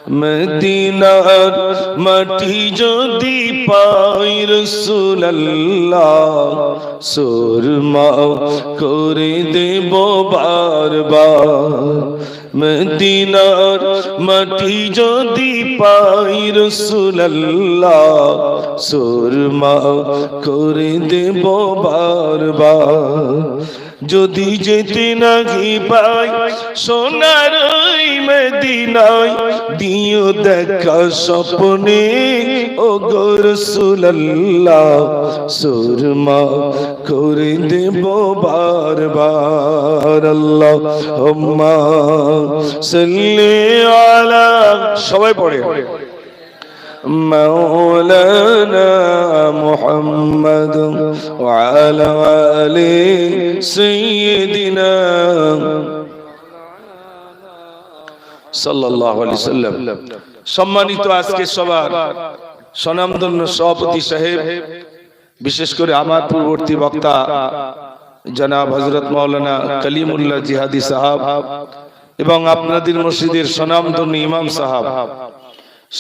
মদিনার মাটি যদি পাই রাসূলুল্লাহ সুরমা করে দেব বারবার। মদিনার মাটি যদি পাই রাসূলুল্লাহ সুরমা করে দেব বারবার। যদি যেতে নাহি পাই সোনার ওই মদিনায় দিও দেখা স্বপ্নে ও গো রাসূলুল্লাহ সুরমা করে দেব বারবার। আল্লাহুম্মা সাল্লি আলা, সবাই পড়ে, مولانا محمد وعلى آل سيدنا সাল্লাল্লাহু আলাইহি সাল্লাম। সম্মানিত আজকে সবার স্বনামধন্য সভাপতি সাহেব, বিশেষ করে আমার পূর্ববর্তী বক্তা জনাব হযরত মাওলানা কলিমুল্লাহ জিহাদি সাহাব এবং আপনাদের মসজিদের স্বনামধন্য ইমাম সাহাব,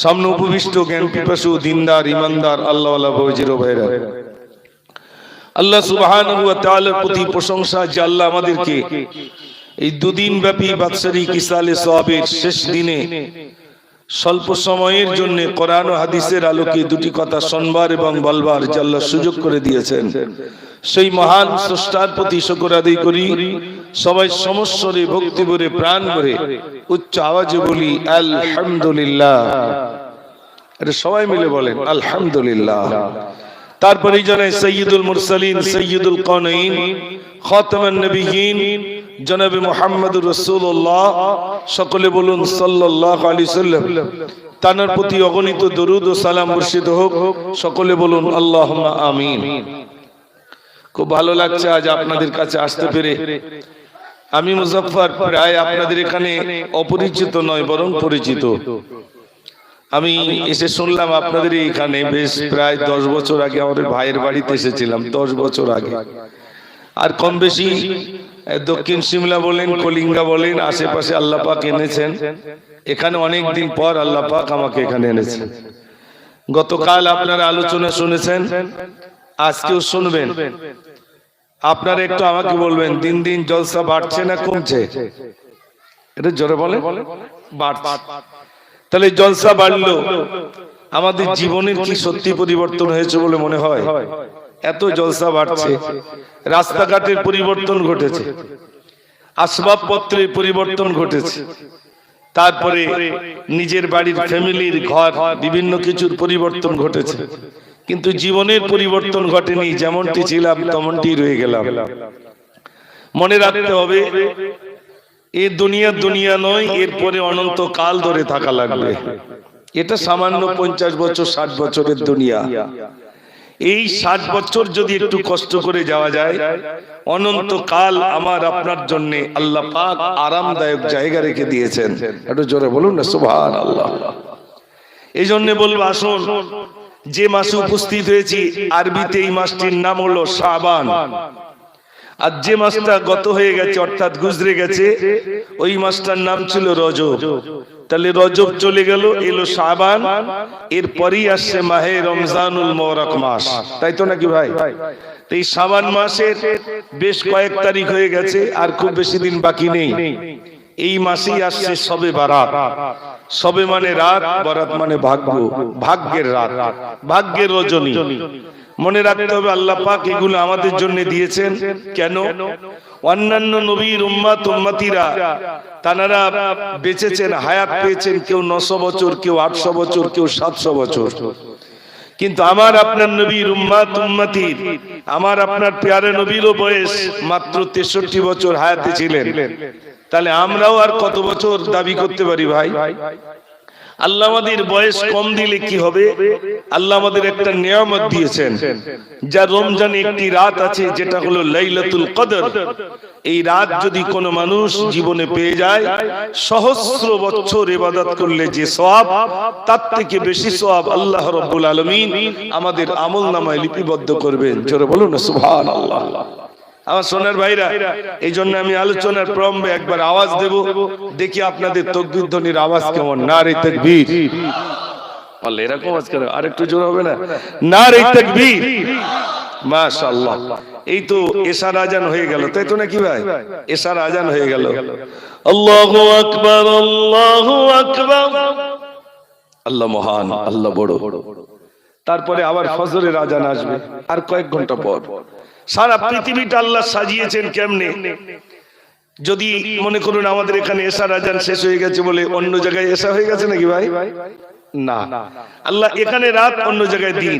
সামনে উপবিষ্ট জ্ঞান পিপাসু দিনদার ইমানদার আল্লাহওয়ালা বজির ভাইরা, আল্লাহ সুবহানাহু ওয়া তাআলার প্রতি প্রশংসা যে আল্লাহ আমাদেরকে এই দুদিন ব্যাপী বাৎসরিক ইসালে সওয়াবের শেষ দিনে স্বল্প সময়ের জন্য কোরআন ও হাদিসের আলোকে দুটি কথা শুনবার এবং বলবার যে আল্লাহ সুযোগ করে দিয়েছেন, সেই মহান স্রষ্টার প্রতি শুকর আদায় করি। সবাই সমস্বরে ভক্তি ভরে প্রাণ ভরে উচ্চ আওয়াজে বলি আলহামদুলিল্লাহ। এটা সবাই মিলে বলেন আলহামদুলিল্লাহ। তারপরে জানাই সাইয়্যিদুল মুরসালিন সাইয়্যিদুল কাওনাইন খাতামুন নবিয়্যিন জনাবে মুহাম্মদুর রাসূলুল্লাহ, সকলে বলুন সাল্লাল্লাহু আলাইহি সাল্লাম। তার প্রতি অগণিত দরুদ ও সালাম বর্ষিত হোক, সকলে বলুন আল্লাহুম্মা আমিন। খুব ভালো লাগছে আজ আপনাদের কাছে আসতে পেরে। আমি মুজাফফর প্রায় আপনাদের এখানে অপরিচিত নয় বরং পরিচিত। আমি এসে শুনলাম আপনাদের এখানে বেশ প্রায় 10 বছর আগে আমাদের ভাইয়ের বাড়িতে এসেছিলাম, 10 বছর আগে। আর কম বেশি দক্ষিণ সিমলা বলেন, কলিঙ্গা বলেন, আশেপাশে আল্লাহ পাক এনেছেন। এখানে অনেক দিন পর আল্লাহ পাক আমাকে এখানে এনেছেন। গতকাল আপনারা আলোচনা শুনেছেন, আজকেও শুনবেন। আপনারা একটু আমাকে বলবেন দিন দিন জলসা বাড়ছে না কমছে? এটা জোরে বলেন। বাড়ছে। তাহলে জলসা বাড়লো, আমাদের জীবনের কি সত্যি পরিবর্তন হয়েছে বলে মনে হয়? এত জলসা বাড়ছে, রাস্তাঘাটের পরিবর্তন ঘটেছে, আসবাবপত্রের পরিবর্তন ঘটেছে, তারপরে নিজের বাড়ির ফ্যামিলির ঘর বিভিন্ন কিছুর পরিবর্তন ঘটেছে, কিন্তু জীবনের পরিবর্তন ঘটেনি। যেমনটি ছিলাম তেমনটি রয়ে গেলাম। মনে রাখতে হবে এই দুনিয়া নয়, এরপরে অনন্ত কাল ধরে থাকা লাগবে। এটা সামান্য 50 বছর 60 বছরের দুনিয়া। এই 60 বছর যদি একটু কষ্ট করে যাওয়া যায়, অনন্ত কাল আমার আপনার জন্য আল্লাহ পাক আরামদায়ক জায়গা রেখে দিয়েছেন। একটু জোরে বলুন না সুবহানাল্লাহ। এই জন্য বলবো আসুন, যে মাসে উপস্থিত হয়েছি আরবিতে এই মাসটির নাম হলো শাবান। আর যে মাসটা গত হয়ে গেছে অর্থাৎ গুজরে গেছে, ওই মাসটার নাম ছিল রজব। তাহলে রজব চলে গেল, এলো শাবান, এরপরই আসছে মাহে রমজানুল মুবারক মাস, তাই তো নাকি ভাই? এই শাবান মাসের বেশ কয়েক তারিখ হয়ে গেছে, আর খুব বেশি দিন বাকি নেই। এই মাসেই আসছে শবে বারাত। শবে মানে রাত, বারাত মানে ভাগ্য, ভাগ্যের রাত, ভাগ্যের রজনী। মনে রাখতে হবে আল্লাহ পাক এগুলো আমাদের জন্য দিয়েছেন। কেন? অন্যান্য নবীর উম্মতিরা তারা বেঁচেছেন, হায়াত পেয়েছেন, কেউ 900 বছর, কেউ 800 বছর, কেউ 700 বছর। কিন্তু আমার আপনার নবীর উম্মতির, আমার আপনার প্যারে নবীরও বয়স মাত্র 63 বছর হায়াতে ছিলেন। তাহলে আমরাও আর কত বছর দাবি করতে পারি ভাই? আল্লাহ আমাদের বয়স কম দিলে কি হবে? আল্লাহ আমাদের একটা নিয়ামত দিয়েছেন, যা রমজানে একটি রাত আছে যেটা হলো লাইলাতুল কদর। এই রাত যদি কোনো মানুষ জীবনে পেয়ে যায়, সহস্র বছর ইবাদত করলে যে সওয়াব, তার থেকে বেশি সওয়াব আল্লাহ রাব্বুল আলামিন আমাদের আমলনামায় লিপিবদ্ধ করবেন। জোরে বলুন না সুবহানাল্লাহ। আমার সোনার ভাইরা, এই জন্য আমি আলোচনার প্রারম্ভে একবার আওয়াজ দেব, দেখি আপনাদের তাকবীর ধ্বনির আওয়াজ কেমন। নারে তাকবীর, আল্লাহ এরকম আওয়াজ করে আর একটু জোর হবে না? নারে তাকবীর, মাশাআল্লাহ। এই তো এশার আজান হয়ে গেল, তাই তো নাকি ভাই? এশার আজান হয়ে গেল। আল্লাহু আকবার, আল্লাহু আকবার। আল্লাহ মহান, আল্লাহ বড়। তারপরে আবার ফজরের আজান আসবে আর কয়েক ঘন্টা পর। সারা পৃথিবীটা আল্লাহ সাজিয়েছেন কেমনে? যদি মনে করুন আমাদের এখানে এশার আজান শেষ হয়ে গেছে বলে অন্য জায়গায় এশা হয়ে গেছে নাকি ভাই? না, আল্লাহ এখানে রাত, অন্য জায়গায় দিন।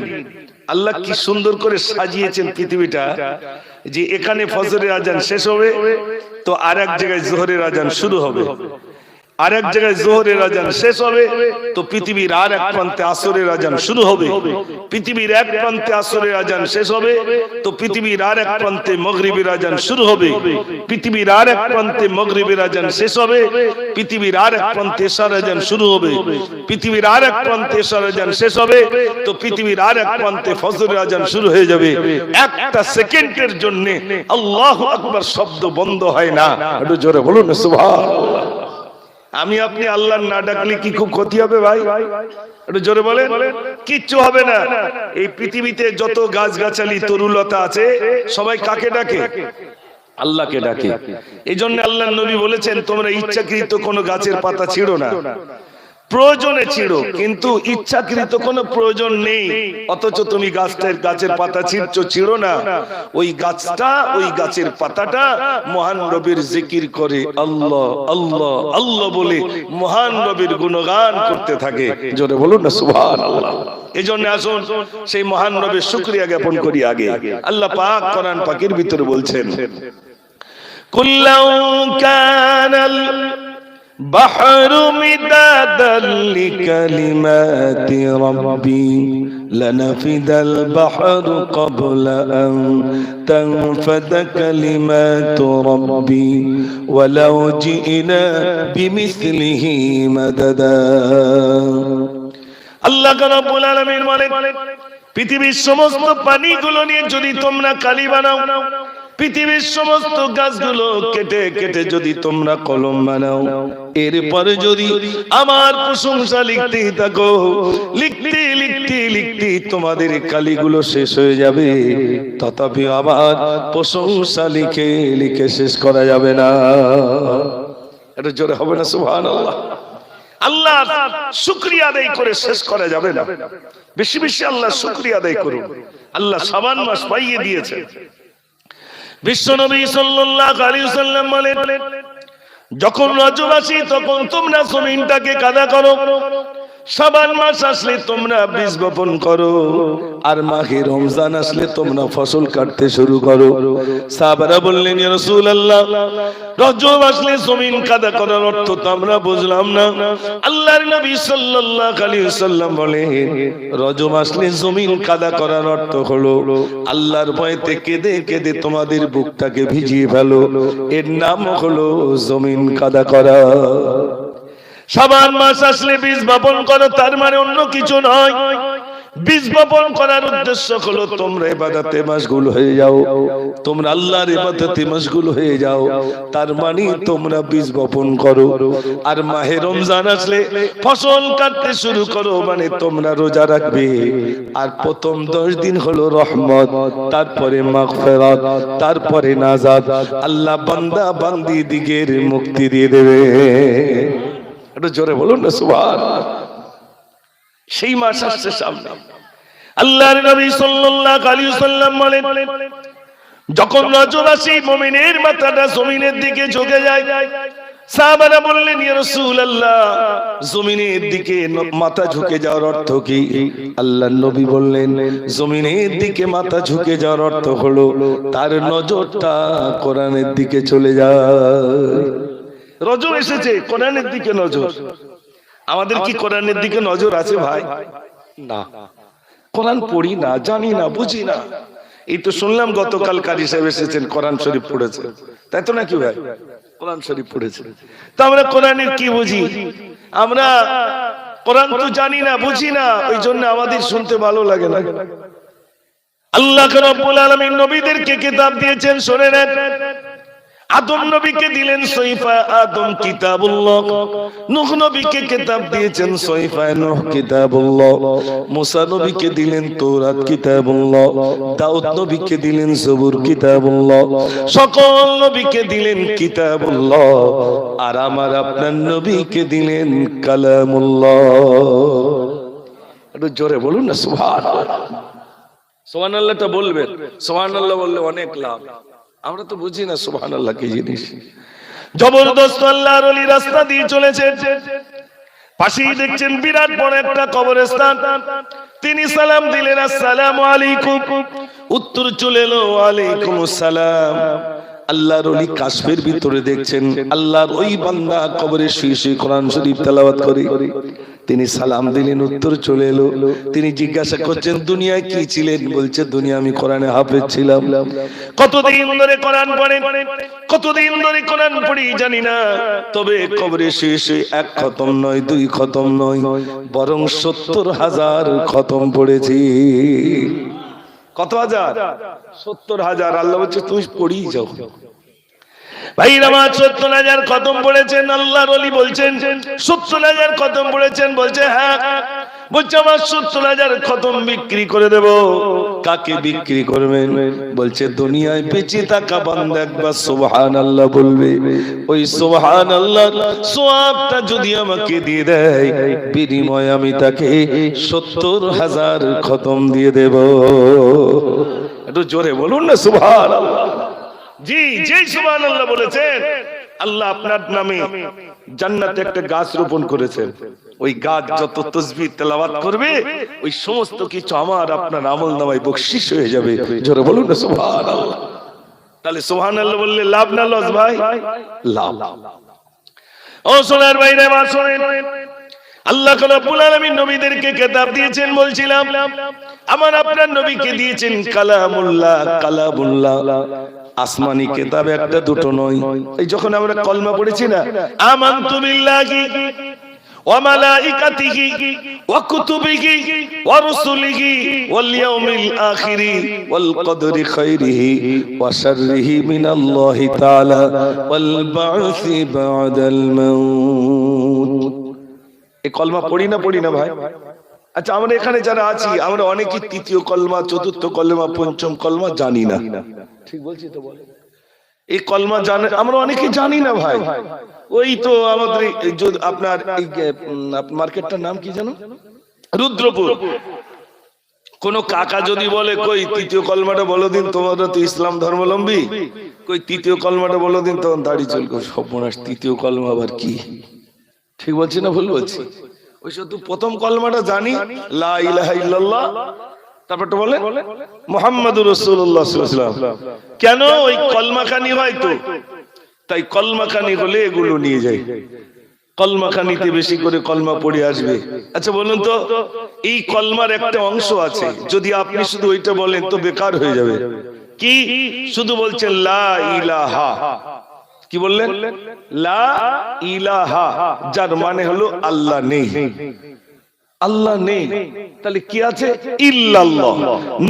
আল্লাহ কি সুন্দর করে সাজিয়েছেন পৃথিবীটা, যে এখানে ফজরের আজান শেষ হবে তো আর এক জায়গায় জোহরের আজান শুরু হবে, আর এক জায়গায় জোহরের আজান শেষ হবে তো পৃথিবীর আর এক প্রান্তে আসরের আজান শুরু হবে, পৃথিবীর এক প্রান্তে আসরের আজান শেষ হবে তো পৃথিবীর আর এক প্রান্তে মাগরিবের আজান শুরু হবে, পৃথিবীর আর এক প্রান্তে মাগরিবের আজান শেষ হবে, পৃথিবীর আর এক প্রান্তে এশার আজান শুরু হবে, পৃথিবীর আর এক প্রান্তে এশার আজান শেষ হবে তো পৃথিবীর আর এক প্রান্তে ফজরের আজান শুরু হয়ে যাবে। একটা সেকেন্ডের জন্য আল্লাহু আকবার শব্দ বন্ধ হয় না। একটু জোরে বলুন সুবহানাল্লাহ। আমি আপনি আল্লাহ না ডাকলে কি খুব ক্ষতি হবে ভাই? একটু জোরে বলেন। কিচ্ছু হবে না। এই পৃথিবীতে যত গাছগাছালি তরুলতা আছে সবাই কাকে ডাকে? আল্লাহকে ডাকে। এই জন্য আল্লাহর নবী বলেছেন, তোমরা ইচ্ছাকৃত কোনো গাছের পাতা ছিঁড়ো না, প্রয়োজনে ছিঁড়ো, কিন্তু ইচ্ছাকৃত কোনো প্রয়োজন নেই। অথচ তুমি গাছের পাতা ছিঁড়ছো, ছিঁড়ো না। ওই গাছটা, ওই গাছের পাতাটা মহান রবের জিকির করে, আল্লাহ আল্লাহ আল্লাহ বলে মহান রবের গুণগান করতে থাকে। জোরে বলুন না সুবহানাল্লাহ। এই জন্য আসুন সেই মহান রবের শুকরিয়া জ্ঞাপন করি আগে। আল্লাহ পাক কোরআন পাকের ভিতরে বলছেন, কুল্লাউ কানাল بحر مدادا لكلمات ربي لنفد البحر قبل أن تنفد كلمات ربي ولو جئنا بمثله مددا। আল্লাহ রাব্বুল আলামিন বলেন, পৃথিবীর সমস্ত পানিগুলো নিয়ে যদি তোমরা কালি বানাও, পৃথিবীর সমস্ত গাছগুলো কেটে কেটে যদি তোমরা কলম বানাও, এরপরে যদি আমার প্রশংসা লিখতে থাকো, লিখতে লিখতে লিখতে তোমাদের কালিগুলো শেষ হয়ে যাবে, তথাপি আবার প্রশংসা লিখে লিখে শেষ করা যাবে না। এটা জোরে হবে না সুবহানাল্লাহ? আল্লাহ শুকরিয়া আদায় করে শেষ করা যাবে না। বেশি বেশি আল্লাহ শুকরিয়া আদায় করুন। আল্লাহ শাবান মাস পাইয়ে দিয়েছেন। বিশ্বনবী সাল্লাল্লাহু আলাইহি ওয়াসাল্লাম বলেন, যখন রজব আসে তখন তোমরা জমিনটাকে কাদা করো, শাবান মাস আসলে তোমরা বীজ বপন করো, আর মাহে রমজান আসলে তোমরা ফসল কাটতে শুরু করো। সাহাবারা বললেন, ইয়া রাসূলুল্লাহ, রজব আসলে জমিন কাদা করার অর্থ তো আমরা বুঝলাম না। আল্লাহর নবী সাল্লাল্লাহু আলাইহি ওয়াসাল্লাম বলেন, রজব আসলে জমিন কাদা করার অর্থ হলো আল্লাহর ভয়তে কেঁদে কেঁদে তোমাদের বুকটাকে ভিজিয়ে ফেলো, এর নাম হলো জমিন কাদা করা। শাবান মাস আসলে বীজ বপন করো, তার মানে অন্য কিছু নয়। বীজ বপন করার উদ্দেশ্য হলো তোমরা ইবাদতে মশগুল হয়ে যাও, তোমরা আল্লাহর ইবাদতে মশগুল হয়ে যাও, তার মানে তোমরা বীজ বপন করো। আর মাহে রমজান আসলে ফসল কাটতে শুরু করো, মানে তোমরা রোজা রাখবে। আর প্রথম 10 দিন হলো রহমত, তারপরে মাগফিরাত, তারপরে নাজাত। আল্লাহ বান্দা বান্দি দিগের মুক্তি দিয়ে দেবে। একটু জোরে বলুন না সুবহানাল্লাহ। সেই মাস আসছে সামনে। আল্লাহর নবী সাল্লাল্লাহু আলাইহি ওয়াসাল্লাম বলেন, যখন রজব আসে মুমিনের মাথাটা জমিনের দিকে ঝুঁকে যায়। সাহাবারা বললেন, ইয়া রাসূলুল্লাহ, জমিনের দিকে মাথা ঝুঁকে যাওয়ার অর্থ কি? আল্লাহর নবী বললেন, জমিনের দিকে মাথা ঝুঁকে যাওয়ার অর্থ হলো তার নজরটা কোরআনের দিকে চলে যায়। রজব এসেছে, কোরআনের দিকে নজর। আমাদের কি কোরআনের দিকে নজর আছে ভাই? না, কোরআন পড়ি না, জানি না, বুঝি না। এই তো শুনলাম গতকাল কারি সাহেব এসেছেন, কোরআন শরীফ পড়েছে, তাই তো নাকি ভাই? কোরআন শরীফ পড়েছে। তো আমরা কোরআনের কি বুঝি? আমরা কোরআন তো জানি না, বুঝি না, ওই জন্য আমাদের শুনতে ভালো লাগে না। আল্লাহ রাব্বুল আলামিন নবীদেরকে কিতাব দিয়েছেন, শুনে নেন। আদম নবীকে দিলেন সহিফা আদম কিতাবুল্লাহ, নূহ নবীকে কিতাব দিয়েছেন সহিফা নূহ কিতাবুল্লাহ, মুসা নবীকে দিলেন তাওরাত কিতাবুল্লাহ, দাউদ নবীকে দিলেন জবুর কিতাবুল্লাহ, সকল নবীকে দিলেন কিতাবুল্লাহ, আর আমার আপনার নবীকে দিলেন কালামুল্লাহ। একটু জোরে বলুন না সুবহানাল্লাহ। সুবহানাল্লাহটা বলবেন, সুবহানাল্লাহ বললে অনেক লাভ। আমরা তো বুঝি না সুবহানাল্লাহ কি জিনিস। জবরদস্ত আল্লাহর ওলি রাস্তা দিয়ে চলেছে, পাশেই দেখছেন বিরাট বড় একটা কবরস্থান। তিনি সালাম দিলেন, আসসালামু আলাইকুম। উত্তর চলে এলো, ওয়ালাইকুম আসসালাম। আল্লাহর ওলি কাশফের ভিতরে দেখছেন আল্লাহর ওই বান্দা কবরে শুয়ে শুয়ে কোরআন শরীফ তেলাওয়াত করে। তিনি সালাম দিলেন, উত্তর চলে এলো। তিনি জিজ্ঞাসা করছেন, দুনিয়ায় কি ছিলেন? বলছে, দুনিয়া আমি কোরআনে হাফেজ ছিলাম। কতদিন ধরে কোরআন পড়েন? কতদিন ধরে কোরআন পড়ি জানি না, তবে কবরে শুয়ে শুয়ে এক খতম নয়, দুই খতম নয়, বরং ৭০,০০০ খতম পড়েছি। কত হাজার? ৭০,০০০। আল্লাহ বলছে তুমি পড়ি যাও। ভাই আমার ৭০,০০০ খতম পড়েছেন। আল্লাহর ওলি বলছেন ৭০,০০০ খতম পড়েছেন? বলছে হ্যাঁ। বলছে আমার ৭০,০০০ খতম বিক্রি করে দেব। কাকে বিক্রি করবেন? বলছে দুনিয়ায় বেঁচে থাকা বান্দা একবার সুবহানাল্লাহ বলবে, ওই সুবহানাল্লাহর সওয়াবটা যদি আমাকে দিয়ে দেয়, বিনিময়ে আমি তাকে ৭০,০০০ খতম দিয়ে দেব। একটু জোরে বলুন না সুবহানাল্লাহ। জি, যেই সুবহানাল্লাহ বলেছেন, আল্লাহ আপনার নামে জান্নাতে একটা গাছ রোপণ করেছেন। ওই গাছ যত তাসবিহ তেলাওয়াত করবে, ওই সমস্ত কিছু আমার আপনার আমলনামায় বকশিশ হয়ে যাবে। জোরে বলুন না সুবহানাল্লাহ। তাহলে সুবহানাল্লাহ বললে লাভ না লস ভাই? লাভ। ও সোনার ভাইরা, মা শুনেন, আল্লাহ রাব্বুল আলামিন নবীদেরকে কিতাব দিয়েছেন, বলছিলাম আমার আপনার নবীকে দিয়েছেন কালামুল্লাহ। কালামুল্লাহ আসমানি কিতাব, একটা দুটো নয়। এই যখন আমরা কলমা পড়েছি না, আমানতু বিল্লাহি ওয়া মালাইকাতিহি ওয়া কুতুবিহি ওয়া রুসুলিহি ওয়াল ইয়াউমিল আখিরি ওয়াল কদরি খাইরিহি ওয়া শাররিহি মিনাল্লাহি তাআলা ওয়াল বা'সি বা'দাল মাউত। এই কলমা পড়ি না ভাই? আচ্ছা, আমরা এখানে যারা আছি, আমরা অনেকেই তৃতীয় কলমা, চতুর্থ কলমা, পঞ্চম কলমা জানি না। ঠিক বলছি তো? বলে এই কলমা জানে আমরা অনেকেই জানি না ভাই। ওই তো আমাদের আপনার মার্কেটটার নাম কি জানো? রুদ্রপুর। কোন কাকা যদি বলে, কই তৃতীয় কলমাটা বলো দিন, তোমরা তো ইসলাম ধর্মাবলম্বী, কই তৃতীয় কলমাটা বলো দিন, তখন দাড়ি চুলকো, সর্বনাশ, তৃতীয় কলমা আবার কি? ঠিক বলছি না ভুল বলছি? ওই শুধু প্রথম কলমাটা জানি, লা ইলাহা ইল্লাল্লাহ, তারপরটা বলে মুহাম্মাদুর রাসূলুল্লাহ সাল্লাল্লাহু আলাইহি ওয়াসাল্লাম। কেন? ওই কলমাখানি হয়তো, তাই কলমাখানি হলে এগুলো নিয়ে যাই। কলমাখানিতে বেশি করে কলমা পড়ে আসবে। আচ্ছা বলুন তো, এই কলমার একটা অংশ আছে, যদি আপনি শুধু ওইটা বলেন তো বেকার হয়ে যাবে। কি? শুধু বলছেন লা ইলাহা। কি বললেন? লা ইলাহা, যার মানে হলো আল্লাহ নেই। আল্লাহ নেই, তাহলে কি আছে? ইল্লাল্লাহ।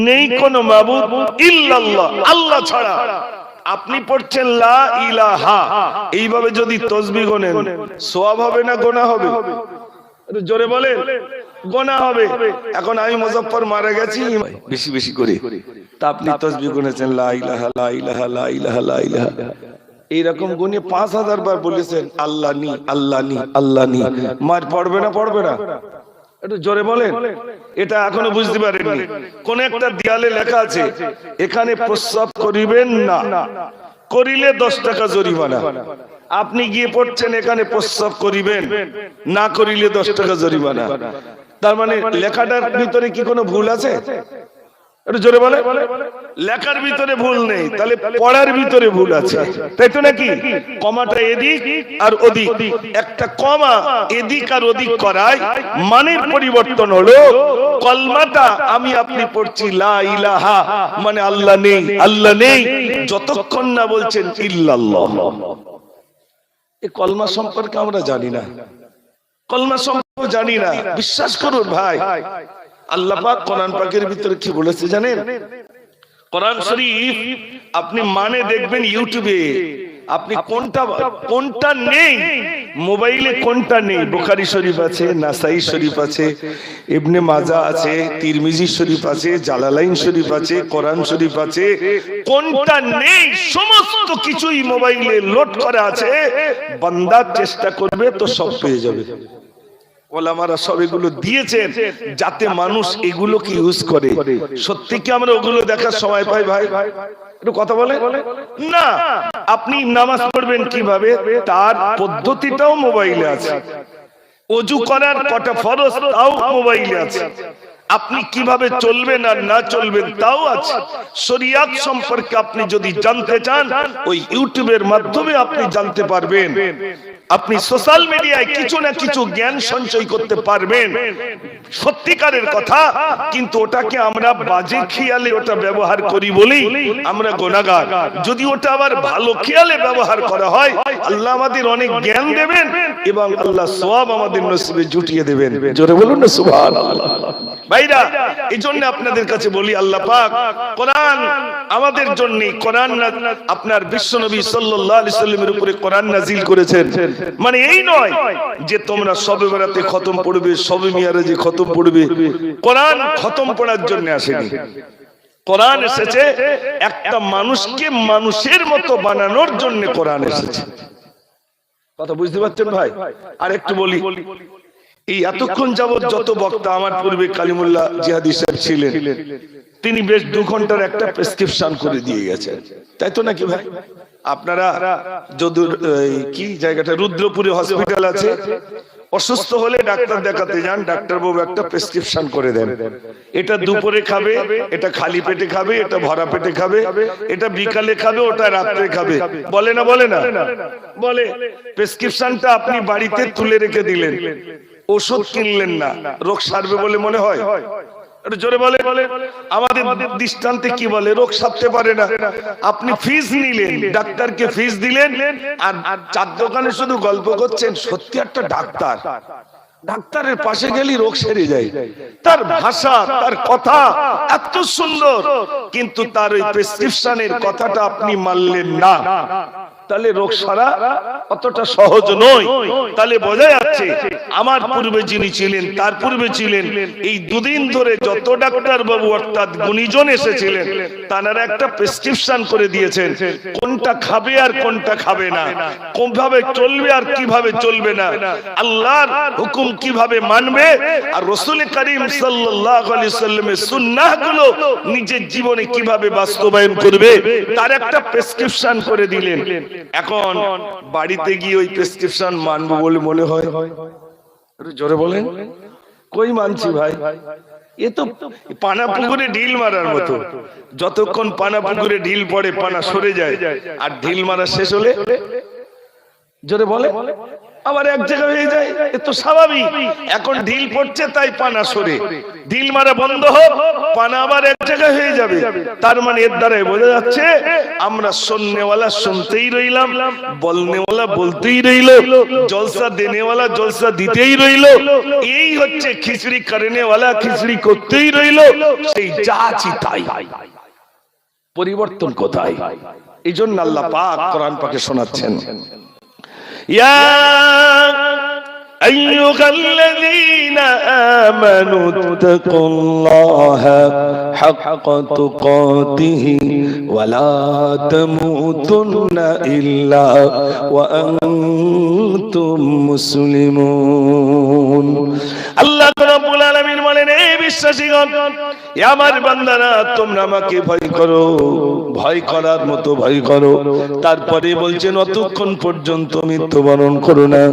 নেই কোন মাবুদ ইল্লাল্লাহ, আল্লাহ ছাড়া। আপনি পড়ছেন লা ইলাহা, এইভাবে যদি তাসবিহ গোনেন, সওয়াব হবে না গুনাহ হবে? একটু জোরে বলেন। গুনাহ হবে। এখন আমি মুজাফফর মারা গেছি বেশি বেশি করে, তা আপনি তাসবিহ গুনেছেন লা ইলাহা লা ইলাহা লা ইলাহা লা ইলাহা, এইরকম গুনে ৫,০০০ বার বলেছেন আল্লাহ নি আল্লাহ নি আল্লাহ নি, মার পড়বে না? পড়বে না? একটু জোরে বলেন। এটা এখনো বুঝতে পারেননি? কোন একটা দেয়ালে লেখা আছে, এখানে প্রস্রাব করিবেন না, করিলে ১০ টাকা জরিমানা। আপনি গিয়ে পড়ছেন এখানে প্রস্রাব করিবেন, না করিলে ১০ টাকা জরিমানা। তার মানে লেখাটার ভিতরে কি কোনো ভুল আছে? একটু জোরে বলে। লেখার ভিতরে ভুল নেই, তাহলে পড়ার ভিতরে ভুল আছে, তাই তো নাকি? কমাটা এদিক আর ওদিক, একটা কমা এদিক আর ওদিক করায় মানের পরিবর্তন হলো। কলমাটা আমি আপনি পড়ছি লা ইলাহা, মানে আল্লাহ নেই, আল্লাহ নেই, যতক্ষণ না বলছেন ইল্লাল্লাহ। এই কলমা সম্পর্কে আমরা জানি না, কলমা সম্পর্কে জানি না। বিশ্বাস করুন ভাই, আল্লাহ পাক কোরআন পাকের ভিতরে কি বলেছে জানেন? কোরআন শরীফ আপনি মানে দেখবেন ইউটিউবে, আপনি কোনটা নেই মোবাইলে, কোনটা নেই। বুখারী শরীফ আছে, নাসাই শরীফ আছে, ইবনে মাজাহ আছে, তিরমিজি শরীফ আছে, জালালাইন শরীফ আছে, কোরআন শরীফ আছে, কোনটা নেই সমস্ত কিছুই মোবাইলে লোড করা আছে। বান্দা চেষ্টা করবে তো সব পেয়ে যাবে। ওলামারা সব এগুলো দিয়েছেন যাতে মানুষ এগুলোকে ইউজ করে। সত্যি কি আমরা ওগুলো দেখার সময় পাই ভাই? একটু কথা বলে না। আপনি নামাজ পড়বেন কিভাবে তার পদ্ধতিটাও মোবাইলে আছে, ওযু করার কটা ফরজ তাও মোবাইলে আছে, আপনি কিভাবে চলবেন আর না চলবেন তাও আছে। শরিয়াত সম্পর্কে আপনি যদি জানতে চান ওই ইউটিউবের মাধ্যমে আপনি জানতে পারবেন। আপনি সোশ্যাল মিডিয়ায় কিছু না কিছু জ্ঞান সঞ্চয় করতে পারবেন, সত্যিকারের কথা। কিন্তু ওটাকে আমরা বাজে খেয়ালে ওটা ব্যবহার করি বলি আমরা গুনাহগার। যদি ওটা আবার ভালো খেয়ালে ব্যবহার করা হয়, আল্লাহ আমাদের অনেক জ্ঞান দেবেন এবং আল্লাহ সওয়াব আমাদের নসিবে জুটিয়ে দেবেন। জোরে বলুন না সুবহানাল্লাহ। ভাইরা, এই জন্য আপনাদের কাছে বলি, আল্লাহ পাক কোরআন আমাদের জন্য, কোরআন আপনার বিশ্বনবী সাল্লাল্লাহু আলাইহি সাল্লামের উপরে কোরআন নাজিল করেছেন। মানে এই নয় যে তোমরা শবে বরাতে খতম পড়বে, শবে মিরাজে খতম পড়বে। কোরআন খতম পড়ার জন্য আসেনি। কোরআন এসেছে একটা মানুষকে মানুষের মতো বানানোর জন্য কোরআন এসেছে। কথা বুঝতে পারছেন ভাই? আর একটু বলি, এই এতক্ষণ যাবত যত বক্তা আমার পূর্বে কালিমুল্লাহ জিহাদি সাহেব ছিলেন, তিনি বেশ 2 ঘন্টার একটা প্রেসক্রিপশন করে দিয়ে গেছেন, তাই তো নাকি ভাই? আপনারা যদি কি জায়গাটা রুদ্রপুরে হসপিটাল আছে, অসুস্থ হলে ডাক্তার দেখাতে যান, ডাক্তার বাবু একটা প্রেসক্রিপশন করে দেন। এটা দুপুরে খাবে, এটা খালি পেটে খাবে, এটা ভরা পেটে খাবে, এটা বিকালে খাবে, ওটা রাত্রে খাবে। বলে না? বলে না? বলে। প্রেসক্রিপশনটা আপনি বাড়িতে তুলে রেখে দিলেন, ওষুধ কিনলেন না, রোগ সারবে বলে মনে হয়? জোরে বলে। আমাদের দৃষ্টান্তে কি বলে? রোগ সারতে পারে না। আপনি ফিস নিলেন, ডাক্তারকে ফিস দিলেন, আর চার দোকানে শুধু গল্প করছেন। সত্যি একটা ডাক্তার, ডাক্তারের পাশে গেলে রোগ সেরে যায়। তার ভাষা, তার কথা এত সুন্দর, কিন্তু তার ওই প্রেসক্রিপশনের কথাটা আপনি মানলেন না, তাহলে রোগ সারা অতটা সহজ নয়। তাহলে বোঝা যাচ্ছে আমার পূর্বে যিনি ছিলেন, তার পূর্বে ছিলেন, এই 2 দিন ধরে যত ডাক্তার বাবু অর্থাৎ গুণীজন এসেছিলেন, তারা একটা প্রেসক্রিপশন করে দিয়েছেন কোনটা খাবে আর কোনটা খাবে না, কিভাবে চলবে আর কিভাবে চলবে না, আল্লাহর হুকুম কিভাবে মানবে, আর রাসূল করিম সাল্লাল্লাহু আলাইহি সাল্লামের সুন্নাহগুলো নিজের জীবনে কিভাবে বাস্তবায়ন করবে, তার একটা প্রেসক্রিপশন করে দিলেন। এখন বাড়িতে গিয়ে ওই প্রেসক্রিপশন মানবো বলে মনে হয়? জোরে বলেন। কই মানছি ভাই? এ তো পানা পুকুরে ঢিল মারার মতো। যতক্ষণ পানা পুকুরে ঢিল পড়ে পানা সরে যায়, আর ঢিল মারা শেষ হলে জোরে বলে আবার এক জায়গায় হয়ে যায়। এ তো স্বাভাবিক। এখন ঢিল পড়ছে তাই পানা সরে, ঢিল মারা বন্ধ হোক, পানা আবার এক জায়গায় হয়ে যাবে। তার মানে এর দ্বারাই বোঝা যাচ্ছে আমরা শুননেওয়ালা শুনতেই রইলাম, বলনেওয়ালা বলতেই রইল, জলসা দেনেওয়ালা জলসা দিতেই রইল। এই হচ্ছে খিচড়ি করেনেওয়ালা খিচড়ি করতেই রইল। সেই যা আছি তাই, পরিবর্তন কোথায়? এই জন্য আল্লাহ পাক কোরআন পাকে শোনাচ্ছেন, يا أيها الذين آمنوا اتقوا الله حق تقاته ولا تموتن إلا وأنتم مسلمون। আল্লাহ রাব্বুল আলামিন বলেন, হে বিশ্বাসীগণ, হে আমার বান্দারা, তোমরা আমাকে ভয় করো, ভয় করার মতো ভয় করো। তারপরে বলছেন, অতক্ষণ পর্যন্ত মৃত্যুবরণ করো না,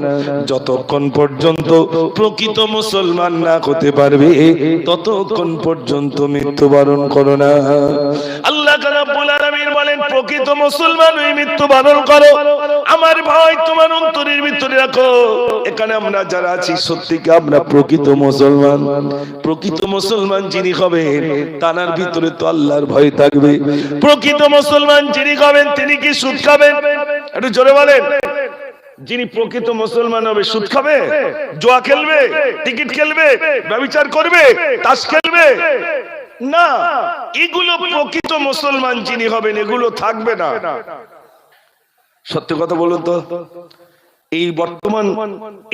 যতক্ষণ পর্যন্ত প্রকৃত মুসলমান না হতে পারবে ততক্ষণ পর্যন্ত মৃত্যুবরণ করো না। আল্লাহ রাব্বুল আলামিন বলেন, প্রকৃত মুসলমান হয়ে মৃত্যুবরণ করো। আমার ভয় তোমার অন্তরের ভিতরে রাখো। এখানে আমরা যারা আছি সত্যিকে আমরা প্রকৃত মুসলমান। প্রকৃত মুসলমান যিনি হবেন তার ভিতরে তো আল্লাহর ভয় থাকবে। প্রকৃত মুসলমান যিনি হবেন তিনি কি সুদ খাবেন? একটু জোরে বলেন। যিনি প্রকৃত মুসলমান হবে সুদ খাবে, জুয়া খেলবে, টিকিট খেলবে, ব্যভিচার করবে, তাস খেলবে না। এগুলো প্রকৃত মুসলমান যিনি হবেন এগুলো থাকবে না। সত্যি কথা বলুন তো, এই বর্তমান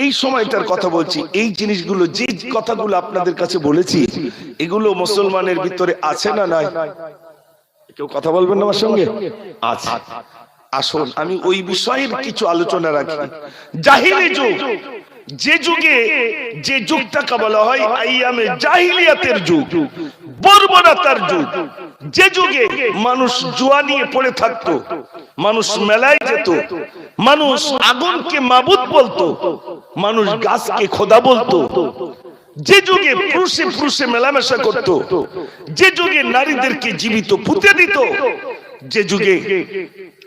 এই সময়টার কথা বলছি, এই জিনিসগুলো যে কথাগুলো আপনাদের কাছে বলেছি এগুলো মুসলমানের ভিতরে আছে না নাই? কেউ কথা বলবেন না আমার সঙ্গে? আছে। আসুন আমি ওই বিষয়ের কিছু আলোচনা রাখি। জাহিলি যুগ, যে যুগে, যে যুগটাকে বলা হয় আইয়ামে জাহিলিয়াতের যুগ, বর্বরতার যুগ, যে যুগে মানুষ জুয়া নিয়ে পড়ে থাকতো, মানুষ মেলায় যেত, মানুষ আগুনকে মাবুদ বলতো, মানুষ গাছকে খোদা বলতো, যে যুগে পুরুষে পুরুষে মেলামেশা করত, যে যুগে নারীদেরকে জীবিত পুঁতে দিত, যে যুগে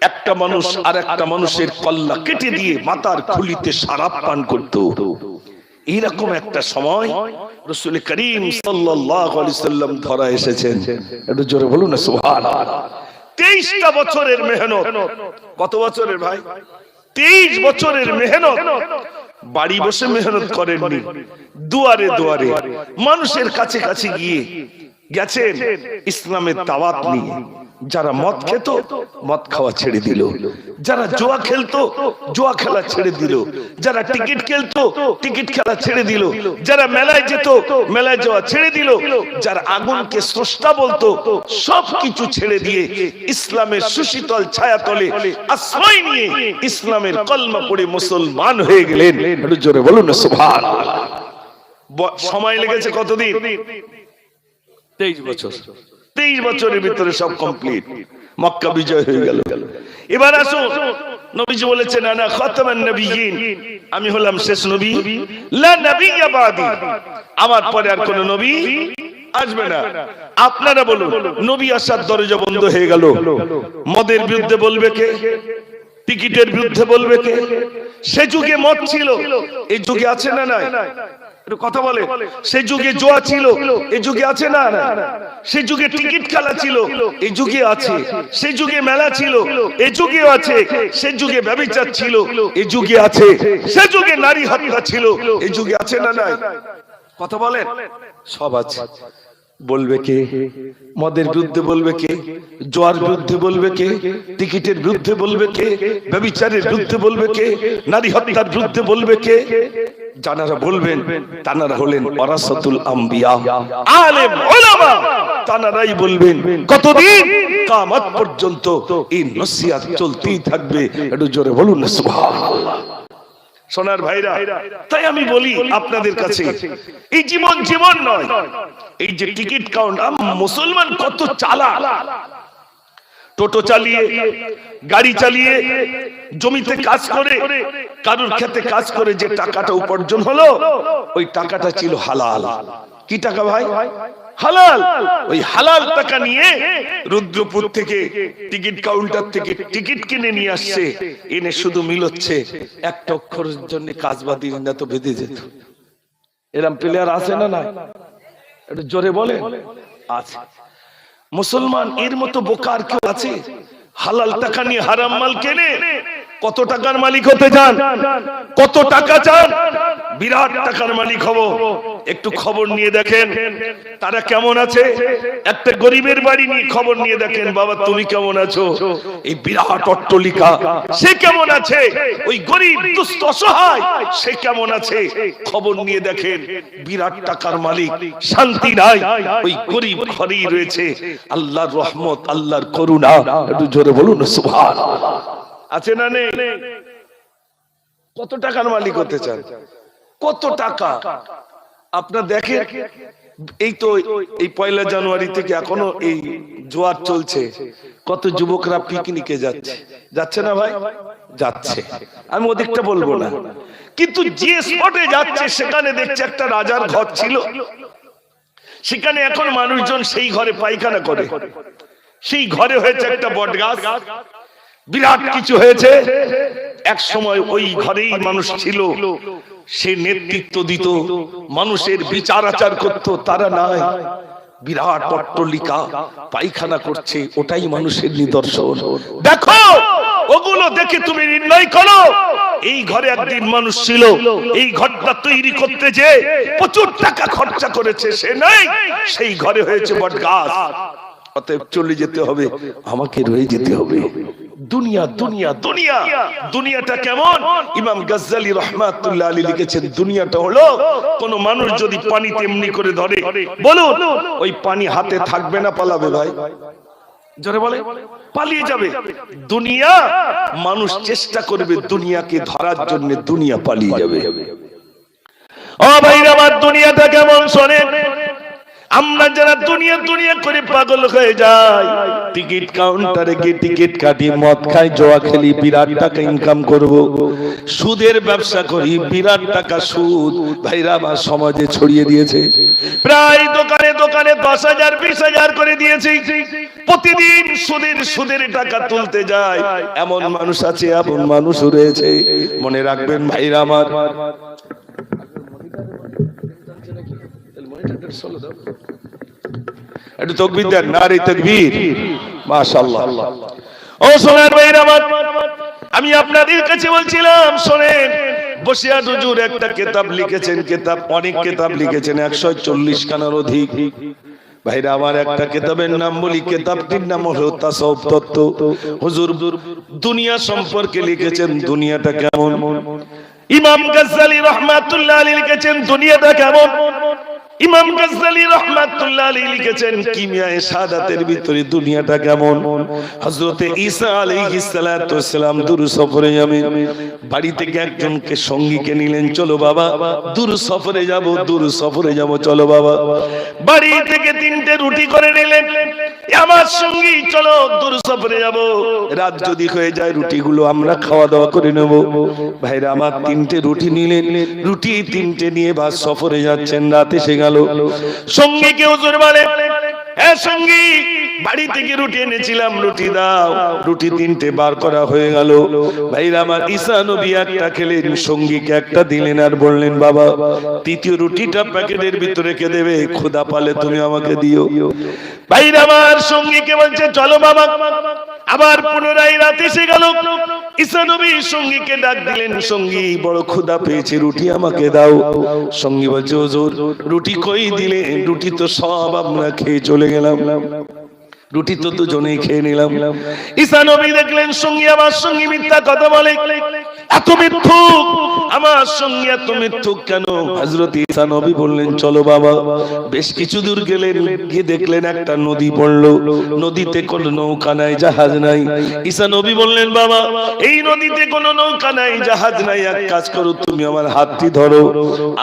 একটা মানুষ আর একটা মানুষের কল্লা কেটে দিয়ে মাথার খুলিতে শরাব পান করত, এইরকম একটা সময় রাসূল করিম সাল্লাল্লাহু আলাইহি সাল্লাম ধরা এসেছেন। একটু জোরে বলুন না সুবহানাল্লাহ। 23টা বছরের মেহনত। কত বছরের ভাই? 23 বছরের মেহনত। বাড়ি বসে মেহনত করেননি, দুয়ারে দুয়ারে মানুষের কাছে কাছে গিয়ে গেছেন ইসলামের দাওয়াত নিয়ে। যারা মদ খেত মদ খাওয়া ছেড়ে দিল, যারা জুয়া খেলতো জুয়া খেলা ছেড়ে দিল, যারা টিকিট খেলতো টিকিট খেলা ছেড়ে দিল, যারা মেলায় যেত মেলায় যাওয়া ছেড়ে দিল, যারা আগুনকে স্রষ্টা বলতো সবকিছু ছেড়ে দিয়ে ইসলামের সুশীতল ছায়াতলে আশ্রয় নিয়ে ইসলামের কলমা পড়ে মুসলমান হয়ে গেলেন। একটু জোরে বলুন না সুবহানাল্লাহ। সময় লেগেছে কতদিন? 23 বছর। 23 বছরের ভিতরে সব কমপ্লিট, মক্কা বিজয় হয়ে গেল। এবার আসুন, নবীজি বলেছেন আনা খাতামান নবিয়্যিন, আমি হলাম শেষ নবী, লা নাবিয়্যা বাদি, আমার পরে আর কোন নবী আসবে না। আপনারা বলুন, নবী আসার দরজা বন্ধ হয়ে গেল, মদের বিরুদ্ধে বলবে কে? টিকিটের বিরুদ্ধে বলবে কে? সে যুগে মদ ছিল, এই যুগে আছে না নাই? একটু কথা বলে। সে যুগে জুয়া ছিল, এই যুগে আছে না? সে যুগে টিকিট খেলা ছিল, এই যুগে আছে। সে যুগে মেলা ছিল, এই যুগেও আছে। সে যুগে ব্যভিচার ছিল, এই যুগে আছে। সে যুগে নারী হত্যা ছিল, এই যুগে আছে না নাই? কথা বলেন। সব আছে। বলবে কে? মদের বিরুদ্ধে বলবে কে? জোয়ার বিরুদ্ধে বলবে কে? টিকিটের বিরুদ্ধে বলবে কে? ব্যভিচারের বিরুদ্ধে বলবে কে? নারী হত্যার বিরুদ্ধে বলবে কে? যারা বলবেন তারা হলেন ওয়ারাসাতুল আম্বিয়া, আলেম উলামা। তারাই বলবেন। কতদিন? কিয়ামত পর্যন্ত এই নসিহত চলতেই থাকবে। একটু জোরে বলুন না সুবহানাল্লাহ। সোনার ভাইরা, তাই আমি বলি আপনাদের কাছে, এই জীবন জীবন নয়। এই যে টিকিট কাউন্ট, মুসলমান কত চালাক। টোটো চালিয়ে, গাড়ি চালিয়ে, জমিতে কাজ করে, কারুর খেতে কাজ করে যে টাকাটা উপার্জন হলো, ওই টাকাটা ছিল হালাল। কি টাকা ভাই? হালাল। ওই হালাল টাকা নিয়ে রুদ্রপুর থেকে, টিকিট কাউন্টার থেকে টিকিট কিনে নিয়ে আসছে, এনে শুধু মিলচ্ছে। একটা অক্ষরের জন্য কাজ বাদি না তো বেঁধে যেত। এরকম প্লেয়ার আছে না? না, একটু জোরে বলে। আছে। মুসলমান এর মতো বোকার কেউ আছে? হালাল টাকা নিয়ে হারাম মাল কেনে। কত টাকার মালিক হতে চান? কত টাকা চান? বিরাট টাকার মালিক হব। একটু খবর নিয়ে দেখেন তারা কেমন আছে। একটা গরিবের বাড়ি নিয়ে খবর নিয়ে দেখেন, বাবা তুমি কেমন আছো? এই বিরাট অট্টালিকা, সে কেমন আছে? ওই গরিব দুস্থ অসহায়, সে কেমন আছে? খবর নিয়ে দেখেন, বিরাট টাকার মালিক, শান্তি নাই। ওই গরিব ঘরেই রয়েছে আল্লাহর রহমত, আল্লাহর করুণা। একটু জোরে বলুন সুবহানাল্লাহ। আছে না নেই? কত টাকার মালিক হতে চান? কত টাকা? আপনার দেখেন, এই তো এই 1 জানুয়ারি থেকে এখনো এই জোয়ার চলছে, কত যুবকরা পিকনিকে যাচ্ছে। যাচ্ছে না ভাই? যাচ্ছে। আমি ওদিকটা বলবো না, কিন্তু যে স্পটে যাচ্ছে সেখানে দেখছে একটা রাজার ঘর ছিল, সেখানে এখন মানুষজন সেই ঘরে পায়খানা করে। সেই ঘরে হয়েছে একটা বটগাছ, বিরাট কিছু হয়েছে। এক সময় ওই ঘরেই মানুষ ছিল, সে নেতৃত্ব দিত, মানুষের বিচার আচার করত। তারা নাই, বিরাট অট্টালিকা, পায়খানা করছে, ওটাই মানুষের নিদর্শন। দেখো, ওগুলো দেখে তুমি নির্ণয় করো এই ঘরে একদিন মানুষ ছিল, এই ঘরটা তৈরি করতে যে প্রচুর টাকা খরচা করেছে সে নাই, সেই ঘরে হয়েছে বট গাছ। অতএব চলে যেতে হবে, আমাকে রয়ে যেতে হবে। দুনিয়া দুনিয়া দুনিয়া, দুনিয়াটা কেমন? ইমাম গজ্জালি রাহমাতুল্লাহ আলাইহি লিখেছেন, দুনিয়াটা হলো কোন মানুষ যদি পানিতে এমনি করে ধরে, বলুন ওই পানি হাতে থাকবে না পালাবে? ভাই জোরে বলে, পালিয়ে যাবে। দুনিয়া মানুষ চেষ্টা করবে দুনিয়াকে ধরার জন্য, দুনিয়া পালিয়ে যাবে। ও ভাইরা আমার, দুনিয়াটা কেমন শোনেন। আমরা যারা দুনিয়া দুনিয়া করে পাগল হয়ে যাই, টিকিট কাউন্টারে গিয়ে টিকিট কাটি, মদ খাই, জোয়া খেলি, বিরাট টাকা ইনকাম করব, সুদের ব্যবসা করি, বিরাট টাকা সুদ ভাইরা আমার সমাজে ছড়িয়ে দিয়েছে। প্রায় দোকানে দোকানে 10,000 20,000 করে দিয়েছি। প্রতিদিন সুদের টাকা তুলতে যায় এমন মানুষ আছে, এমন মানুষ রয়েছে। মনে রাখবেন ভাইরা আমার, একটু তাকবীর দেন, নারে তাকবীর, মাশাআল্লাহ। ও সোনার ভাইরা আমার, আমি আপনাদের কাছে বলছিলাম শোনেন, বসিয়াত হুজুর একটা কিতাব লিখেছেন, কিতাব অনেক কিতাব লিখেছেন, 140 খানার অধিক। ভাইরা আমার, একটা কিতাবের নাম বলি, কিতাবটির নাম হলো তাসাউফ তত্ত্ব। হুজুর দুনিয়া সম্পর্কে লিখেছেন, দুনিয়াটা কেমন। ইমাম গজ্জালি রাহমাতুল্লাহ আলাইহি লিখেছেন, দুনিয়াটা কেমন। ইমাম গজ্জালি রাহমাতুল্লাহ আলাইহি লিখেছেন, কিমিয়ায়ে শাহাদাতের ভিতরে দুনিয়াটা কেমন। হযরতে ঈসা আলাইহিস সালাতু ওয়াস সালাম দূর সফরে যাবেন, বাড়ি থেকে একজনকে সঙ্গীকে নিলেন, চলো বাবা দূর সফরে যাব, দূর সফরে যাব, চলো বাবা। বাড়ি থেকে 3টে রুটি করে নিলেন, আমার সঙ্গী চলো দূর সফরে যাব, রাত যদি হয়ে যায় রুটিগুলো আমরা খাওয়া দাওয়া করে নেব। ভাইরা আমার, 3টে রুটি নিলেন, রুটি 3টে নিয়ে বাস সফরে যাচ্ছেন, রাত এসে গেল। সঙ্গীকে হুজুর বলে, হ্যাঁ সঙ্গী, বাড়ি থেকে রুটি এনেছিলাম, রুটি দাও। রুটি 3টে বার করা হয়ে গেল। ভাইরা আমার, ঈসা নবী একটা খেলেন, সঙ্গীকে একটা দিলেন, আর বললেন বাবা 3য় রুটিটা প্যাকেটের ভিতরে রেখে দেবে, খোদা পালে তুমি আমাকে দিও। ভাইরা আমার, সঙ্গীকে বলছে চলো বাবা। আবার পুনরায় রাত এসে গেল, ঈসা নবী সঙ্গীকে ডাক দিলেন, সঙ্গী বড় ক্ষুধা পেয়েছে, রুটি আমাকে দাও। সঙ্গী বলছে হুজুর রুটি কই দিলেন, রুটি তো সব আমরা খেয়ে চলে গেলাম, রুটি তো দুজনেই খেয়ে নিলাম। ঈসা নবী দেখলেন সঙ্গী আমার সঙ্গী মিথ্যা কথা বলে, এত মিথ্যুক, আমার সঙ্গী এত মিথ্যুক কেন। হযরত ঈসা নবী বললেন চলো বাবা। বেশ কিছু দূর গেলেন, গিয়ে দেখলেন একটা নদী পড়লো, নদীতে কোনো নৌকা নাই, জাহাজ নাই। ঈসা নবী বললেন বাবা এই নদীতে কোনো নৌকা নাই, জাহাজ নাই, এক কাজ করো তুমি আমার হাতটি ধরো,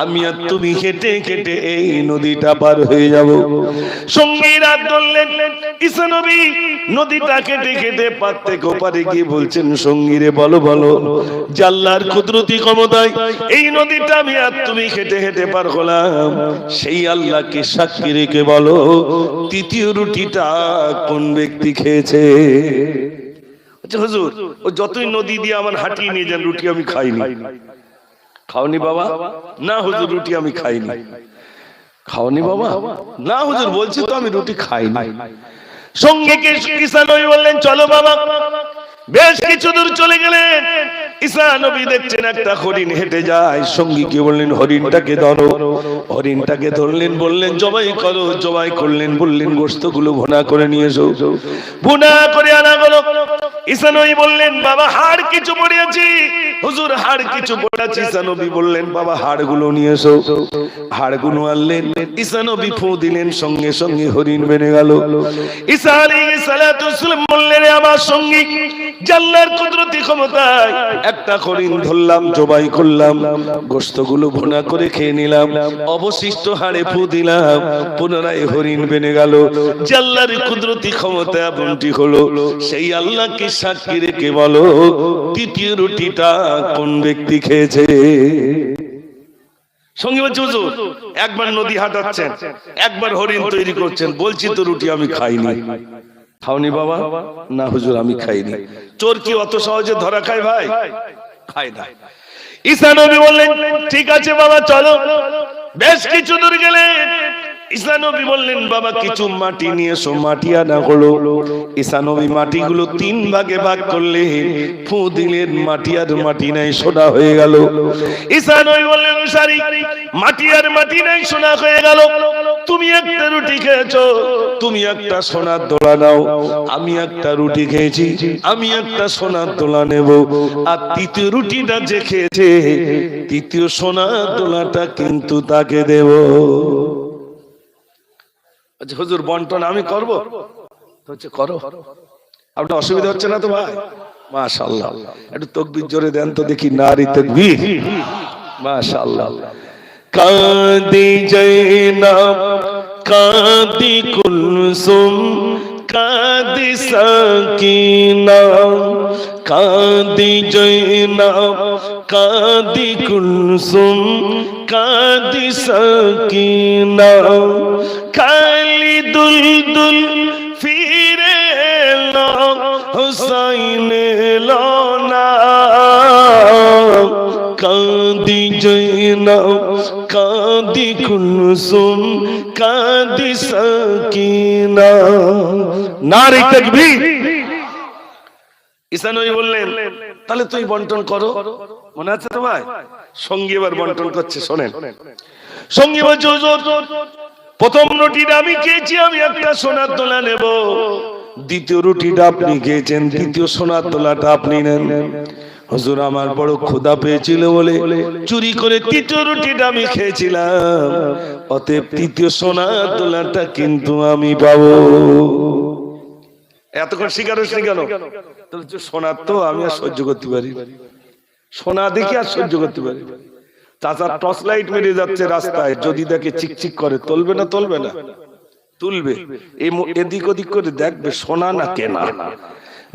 আমি আর তুমি হেঁটে হেঁটে এই নদীটা পার হয়ে যাব। সঙ্গী হাত ধরলেন, ঈসা নবী নদীটা কেটে কেটে পার থেকে ওপারে গিয়ে বলছেন সঙ্গীরে বলো বলো যে আল্লাহর কুদরতি ক্ষমতায় এই নদীটা আমি আর তুমি হেঁটে হেঁটে পার হলাম, সেই আল্লাহকে সাক্ষী রেখে বলো 3য় রুটিটা কোন ব্যক্তি খেয়েছে। আচ্ছা হুজুর ও যতই নদী দিয়ে আমার হাঁটিয়ে নিয়ে যান, রুটি আমি খাইনি। খাওনি বাবা? না হুজুর রুটি আমি খাইনি। খাওনি বাবা? না হুজুর বলছি তো আমি রুটি খাইনি। সঙ্গীকে ঈসা নবী বললেন চলো বাবা। বেশ কিছু দূর চলে গেলেন, ঈসা নবী দেখছেন একটা হরিণ হেঁটে যায়। সঙ্গীকে বললেন হরিণটাকে ধরো। হরিণটাকে ধরলেন, বললেন জবাই করো। জবাই করলেন, বললেন গোশতগুলো ভুনা করে নিয়ে এসো। ভুনা করে আনা হলো। ঈসা নবী বললেন বাবা হাড় কিছু পড়ে আছে। হুজুর হাড় কিছু পড়ে আছে। ঈসা নবী বললেন বাবা হাড়গুলো নিয়ে এসো। হাড়গুলো আনলেন, ঈসা নবী ফু দিলেন, সঙ্গে সঙ্গে হরিণ বেড়ে গেল। ঈসা আলাইহিস সালাতু ওয়াস সালাম বললেন আমার সঙ্গী আল্লাহর কুদরতি ক্ষমতায় একটা হরিণ ধরলাম, জবাই করলাম, গোশতগুলো ভুনা করে খেয়ে নিলাম, অবশিষ্ট হাড়ে ফু দিলাম, পুনরায় হরিণ বেড়ে গেল। আল্লাহর কুদরতি ক্ষমতা এমনটি হলো, সেই আল্লাহকে সাক্ষী রেখে বলো 3য় রুটিটা কোন ব্যক্তি খেয়েছে। সঙ্গী বলছে হুজুর একবার নদী হাঁটাচ্ছেন, একবার হরিণ তৈরি করছেন, বলছি তো রুটি আমি খাইনি। খাওনি বাবা? না হুজুর আমি খাইনি। চোর কি অত সহজে ধরা খায় ভাই? খায় না। ঈসা নবী বললেন ঠিক আছে বাবা চলো। বেশ কিছু দূর গেলেন, ঈসা নবী বললেন বাবা কিছু মাটি নিয়ে এসো, মাটি আনা হলো। ঈসা নবী মাটিগুলো 3 ভাগে ভাগ করলে ফু দিলেন, মাটি আর মাটি নাই, সোনা হয়ে গেল। ঈসা নবী বললেন অনুসারী মাটি আর মাটি নাই, সোনা হয়ে গেল। তুমি একটা রুটি খেয়েছো, তুমি একটা সোনার দোলা নাও। আমি একটা রুটি খেয়েছি, আমি একটা সোনার দোলা নেব। আর তৃতীয় রুটিটা যে খেয়েছে, তৃতীয় সোনার দোলাটা কিন্তু তাকে দেব। আচ্ছা হুজুর বন্টন আমি করব? হচ্ছে করো, আপনার অসুবিধা হচ্ছে না তো ভাই? মাশাআল্লাহ, একটু তাকবীর জোরে দেন তো দেখি, নারী তাকবীর, মাশাআল্লাহ। কাঁদি জয়নাব কাঁদি কুলসুম কাঁদি সাকিনা, কাঁদি জয়নাব কাঁদি কুলসুম কাঁদি সাকিনা, খালি দুলদুল ফিরে এলো হুসাইন এলো না। কাঁদি জয়নাব কাঁদি কুলসুম কাঁদি সাকিনা, নারী তাকবীর। ঈসা নবী বললেন তাহলে তুই বন্টন করো, মনে আছে তো ভাই? সঙ্গী এবার বন্টন করছে, শোনেন। সঙ্গী বলছে হুজুর প্রথম রুটিটা আমি খেয়েছি, আমি একটা সোনার দোলা নেব। দ্বিতীয় রুটিটা আপনি খেয়েছেন, দ্বিতীয় সোনার দোলাটা আপনি নেন। হুজুর আমার বড় ক্ষুধা পেয়েছিল বলে চুরি করে তৃতীয় রুটিটা আমি খেয়েছিলাম, অতএব তৃতীয় সোনার দোলাটা কিন্তু আমি পাবো। এতক্ষণ স্বীকার হচ্ছে কেন? সোনার তো আমি আর সহ্য করতে পারি, সোনা দেখি আর সহ্য করতে পারি। চাচা টর্চ লাইট মেরে যাচ্ছে রাস্তায়, যদি দেখে চিকচিক করে, তুলবে না? তুলবে না? তুলবে। এদিক ওদিক করে দেখবে সোনা না কেনা।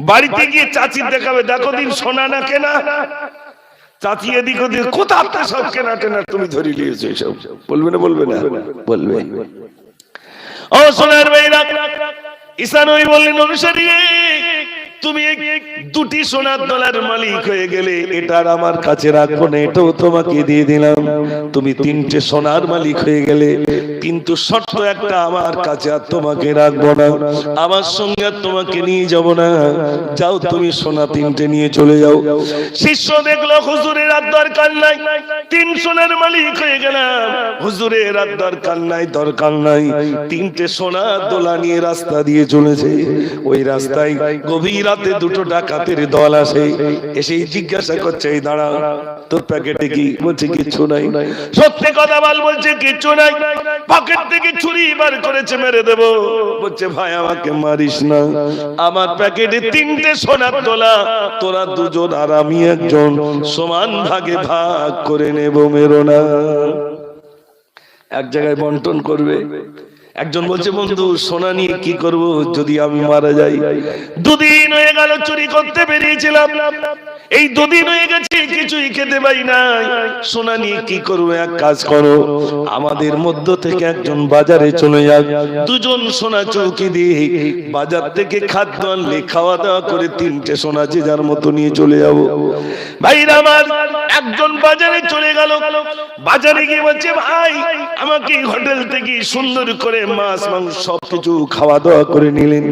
বাড়িতে গিয়ে চাচির দেখাবে, দেখো দিন সোনা না কেনা। চাচি এদিক ওদিক কোথা সব কেনা টেনা তুমি ধরে নিয়েছো, সব বলবে না? বলবে না? বলবে। ও সোনার ভাইরা, ঈসা নবী বললেন অনুসারী তুমি দুটি সোনার দোলার মালিক হয়ে গেলে, এটা আমার কাছে রাখবো না, এটাও তোমাকে দিয়ে দিলাম। তুমি 3টে সোনার মালিক হয়ে গেলে, কিন্তু শর্ত একটা, আমার কাছে আর তোমাকে রাখবো না, আমার সঙ্গে আর তোমাকে নিয়ে যাব না। যাও তুমি সোনা 3টে নিয়ে চলে যাও। শিষ্য দেখলো হুজুরের আর দরকার নাই, 3 সোনার মালিক হয়ে গেলাম, হুজুরের আর দরকার নাই, দরকার নাই। 3টে সোনার দোলা নিয়ে রাস্তা দিয়ে চলেছে। ওই রাস্তায় গভীর রাতে 2টো ডাকাতের দল আসে, এসে জিজ্ঞাসা করছে এই দাঁড়া তোর প্যাকেটে কি? বলছে কিচ্ছু নাই। সত্যি কথা বল, বলছে কিচ্ছু নাই। পকেট থেকে ছুরি বার করেছে, মেরে দেব। বলছে ভাই আমাকে মারিস না, আমার প্যাকেটে 3টে সোনার দোলা, তোরা 2জন আর আমি 1জন সমান ভাগে ভাগ করে নেব, মেরো না। এক জায়গায় বন্টন করবে। একজন বলছে বন্ধু সোনা নিয়ে কি করব যদি আমি মারা যাই? 2 দিন হয়ে গেল চুরি করতে বেরিয়েছিলাম, এই 2 দিন হয়ে গেছে কিছুই খেতে পাই নাই, সোনা নিয়ে কি করব? এক কাজ করো, আমাদের মধ্য থেকে একজন বাজারে চলে যাক, 2জন সোনা চৌকি দিয়ে বাজার থেকে খাদ্য আনলে খাওয়া দাওয়া করে 3টে সোনা যে যার মতো নিয়ে চলে যাব। ভাইরা আমার, একজন বাজারে চলে গেল, বাজারে গিয়ে বলছে ভাই আমাকে হোটেল থেকে সুন্দর করে মাছ মাংস সবকিছু খাওয়া দাওয়া করে নিলেন।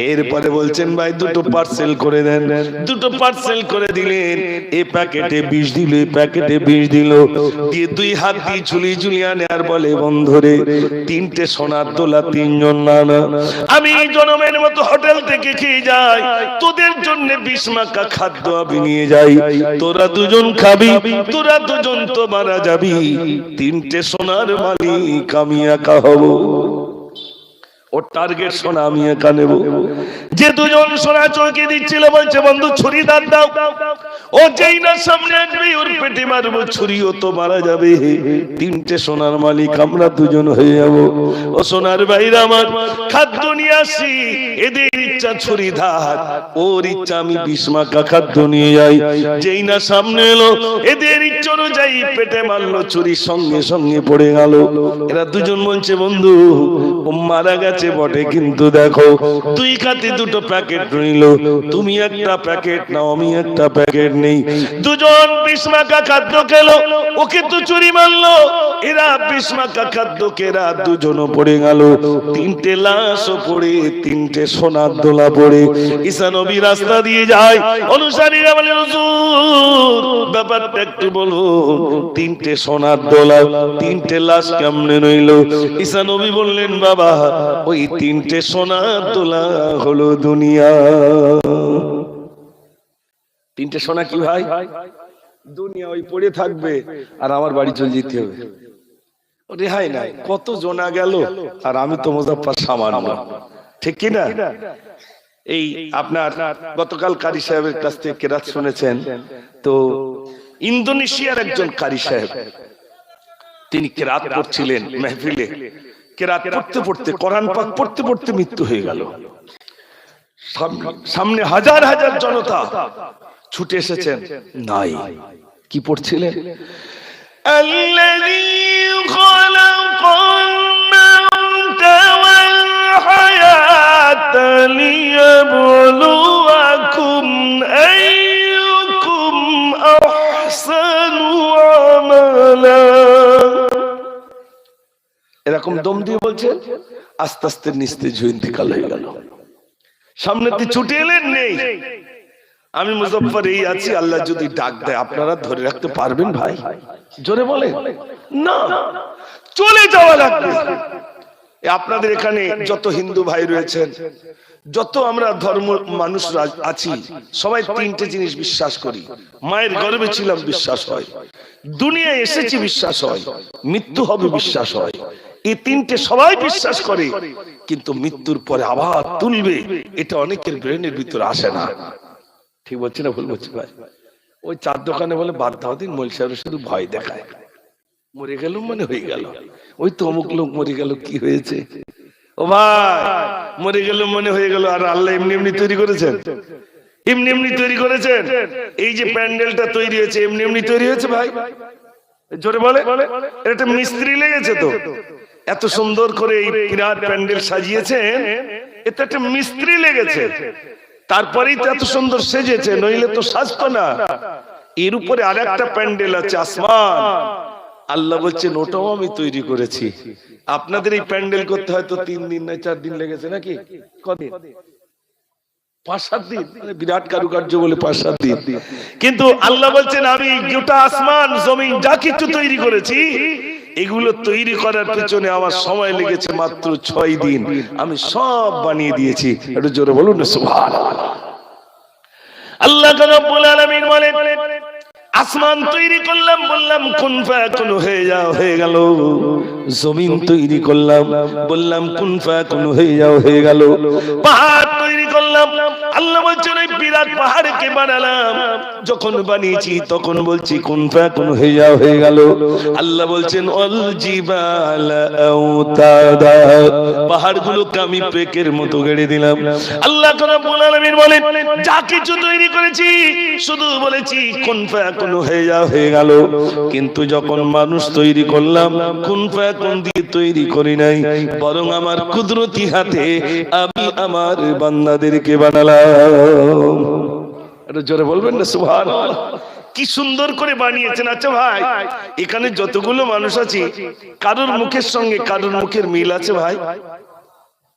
এরপরে বলছেন ভাই 2টো পার্সেল করে দেন। 2টো পার্সেল করে দিলেন। এই প্যাকেটে 20 দিল, এই প্যাকেটে 20 দিল, দিয়ে 2 হাত দিয়ে ঝুলিয়ে ঝুলিয়ে আনে আর বলে বন্ধুরে 3টে সোনার দোলা 3জন না, আমি জনমের মতো হোটেল থেকে খেয়ে যাই, তোদের জন্য 20 মাকা খাদ্য আমি নিয়ে যাই, তোরা 2জন খাবি, তোরা 2জন তো মারা যাবি, 3টে সোনার মালিক আমি একা হব। ওর টার্গেট সোনা আমি একা নেব। যে 2জন সোনা চৌকি দিচ্ছিল বলছে বন্ধু ছুরি দাঁত দাও, ও যেই না সামনে আসবে ওর পেটে মারবো ছুরি, ও তো মারা যাবে। 3টে সোনার মালিক আমরা 2জন হয়ে যাব। ও সোনার ভাইরা আমার, খাদ্য নিয়ে আসি, এদের ইচ্ছা ছুরি ধার, ওর ইচ্ছা আমি 20 মাকা খাদ্য নিয়ে যাই। যেই না সামনে এলো এদের ইচ্ছা অনুযায়ী পেটে মারলো, ছুরি সঙ্গে সঙ্গে পড়ে গেল। এরা 2জন বলছে বন্ধু ও মারা গেছে বটে, কিন্তু দেখো 2 খাতে 2টো প্যাকেট রইল, তুমি একটা প্যাকেট নাও, আমি একটা প্যাকেট নেই। 2জন 20 মাকা খাদ্য খেলো, ওকে তো চুরি মারলো। এরা বিষ মাখা খাদ্য কেরা দুজনও পড়ে গেল, তিনটে লাশও পড়ে, তিনটে সোনার দোলা পড়ে। ঈসা নবী রাস্তা দিয়ে যায়, অনুসারীরা বলে হুজুর ব্যাপারটা একটু বলুন, তিনটে সোনার দোলা, তিনটে লাশ কেমনে রইল? ঈসা নবী বললেন বাবা, ওই তিনটে সোনার দোলা হলো দুনিয়া। তিনটে সোনা কি ভাই? দুনিয়া। ওই পড়ে থাকবে আর আমার বাড়ি চলে যেতে হবে, রেহাই নাই। কত জনা গেল আর আমি তো মুজাফফর সামান্য, ঠিক কি না? এই আপনার গতকাল কারি সাহেবের কাছ থেকে কেরাত শুনেছেন তো, ইন্দোনেশিয়ার একজন কারি সাহেব, তিনি কেরাত পড়ছিলেন মেহফিলে। কেরাত পড়তে পড়তে, কোরআন পাক পড়তে পড়তে মৃত্যু হয়ে গেল। সামনে হাজার হাজার জনতা ছুটে এসেছেন, নাই। কি পড়ছিলেন? আল্লাযী খালাকাল মাউতা ওয়াল হায়াতা লিয়াবলুয়াকুম আইয়ুকুম আহসানু আমালা। এরকম দম দিয়ে বলছেন, আস্তে আস্তে নিস্তেজ হয়ে ইন্তেকাল হয়ে গেল। সামনেতে ছুটে এলেন, নেই। আমি মুজাফফর এই আছি, আল্লাহ যদি ডাক দেয় আপনারা ধরে রাখতে পারবেন ভাই? জোরে বলে না, চলে যাওয়া লাগবে। আপনাদের এখানে যত হিন্দু ভাই রয়েছেন, যত আমরা ধর্ম মানুষরা আছি, সবাই তিনটে জিনিস বিশ্বাস করি। মায়ের গর্ভে ছিলাম বিশ্বাস হয়, দুনিয়ায় এসেছি বিশ্বাস হয়, মৃত্যু হবে বিশ্বাস হয়। এই তিনটে সবাই বিশ্বাস করে, কিন্তু মৃত্যুর পরে আবার তুলবে, এটা অনেকের ব্রেনের ভিতরে আসে না। ঠিক বলছি না ভুল বলছি ভাই? ওই চার দোকানে বলে বাদ দাও দিন, মোল সাহেব শুধু ভয় দেখায়, মরে গেল মানে হয়ে গেল, ওই তো অমুক লোক মরে গেল, কি হয়েছে? ও ভাই, মরে গেল মনে হয়ে গেল। আর আল্লাহ এমনি এমনি তৈরি করেছেন, এমনি এমনি তৈরি করেছেন। এই যে প্যান্ডেলটা তৈরি হয়েছে, এমনি এমনি তৈরি হয়েছে ভাই? জোরে বলে, এটা মিস্ত্রি লেগেছে তো। এত সুন্দর করে এই বিরাট প্যান্ডেল সাজিয়েছেন, এটা একটা মিস্ত্রি লেগেছে, তারপরেই তো এত সুন্দর সেজেছে, নইলে তো সাজতো না। এর উপরে আরেকটা প্যান্ডেল আছে আসমান, আল্লাহ বলছেন ওটাও আমি তৈরি করেছি। আপনাদের এই প্যান্ডেল করতে হয়তো 3 দিন না 4 দিন লেগেছে নাকি? কদিন? 5-7 দিন। বিরাট কারুকার্য বলে 5-7 দিন। কিন্তু আল্লাহ বলছেন আমি গোটা আসমান জমিন যা কিছু তৈরি করেছি, এগুলো তৈরি করার পিছনে আমার সময় লেগেছে মাত্র 6 দিন। আমি সব বানিয়ে দিয়েছি। একটু জোরে বলুন না সুবহানাল্লাহ। আল্লাহ রাব্বুল আলামিন বলেন, আসমান তৈরি করলাম, বললাম কুন ফায়াকুন হয়ে যাও, হয়ে গেল। জমিন তৈরি করলাম, বললাম কুন ফায়াকুন হয়ে যাও, হয়ে গেল। পাহাড় তৈরি করলাম, আল্লাহ বলছেন এই বিরাট পাহাড়কে বানালাম, যখন বানিয়েছি তখন বলছি কুন ফায়াকুন হয়ে যাও, হয়ে গেল। আল্লাহ বলছেন অল জিবালা আওতাদা, পাহাড়গুলোকে আমি পেকের মতো গেড়ে দিলাম। আল্লাহ রাব্বুল আলামিন বলেন যা কিছু তৈরি করেছি শুধু বলেছি কুন ফায়াকুন হয়ে যাও, হয়ে গেল। কিন্তু যখন মানুষ তৈরি করলাম, কুন ফায়াকুন দিয়ে তৈরি করি নাই, বরং আমার কুদরতি হাতে আমি আমার বান্দাদেরকে বানালাম। এটা জোরে বলবেন না সুবহানাল্লাহ। কি সুন্দর করে বানিয়েছেন। আচ্ছা ভাই, এখানে যতগুলো মানুষ আছে, কারোর মুখের সঙ্গে কারোর মুখের মিল আছে ভাই?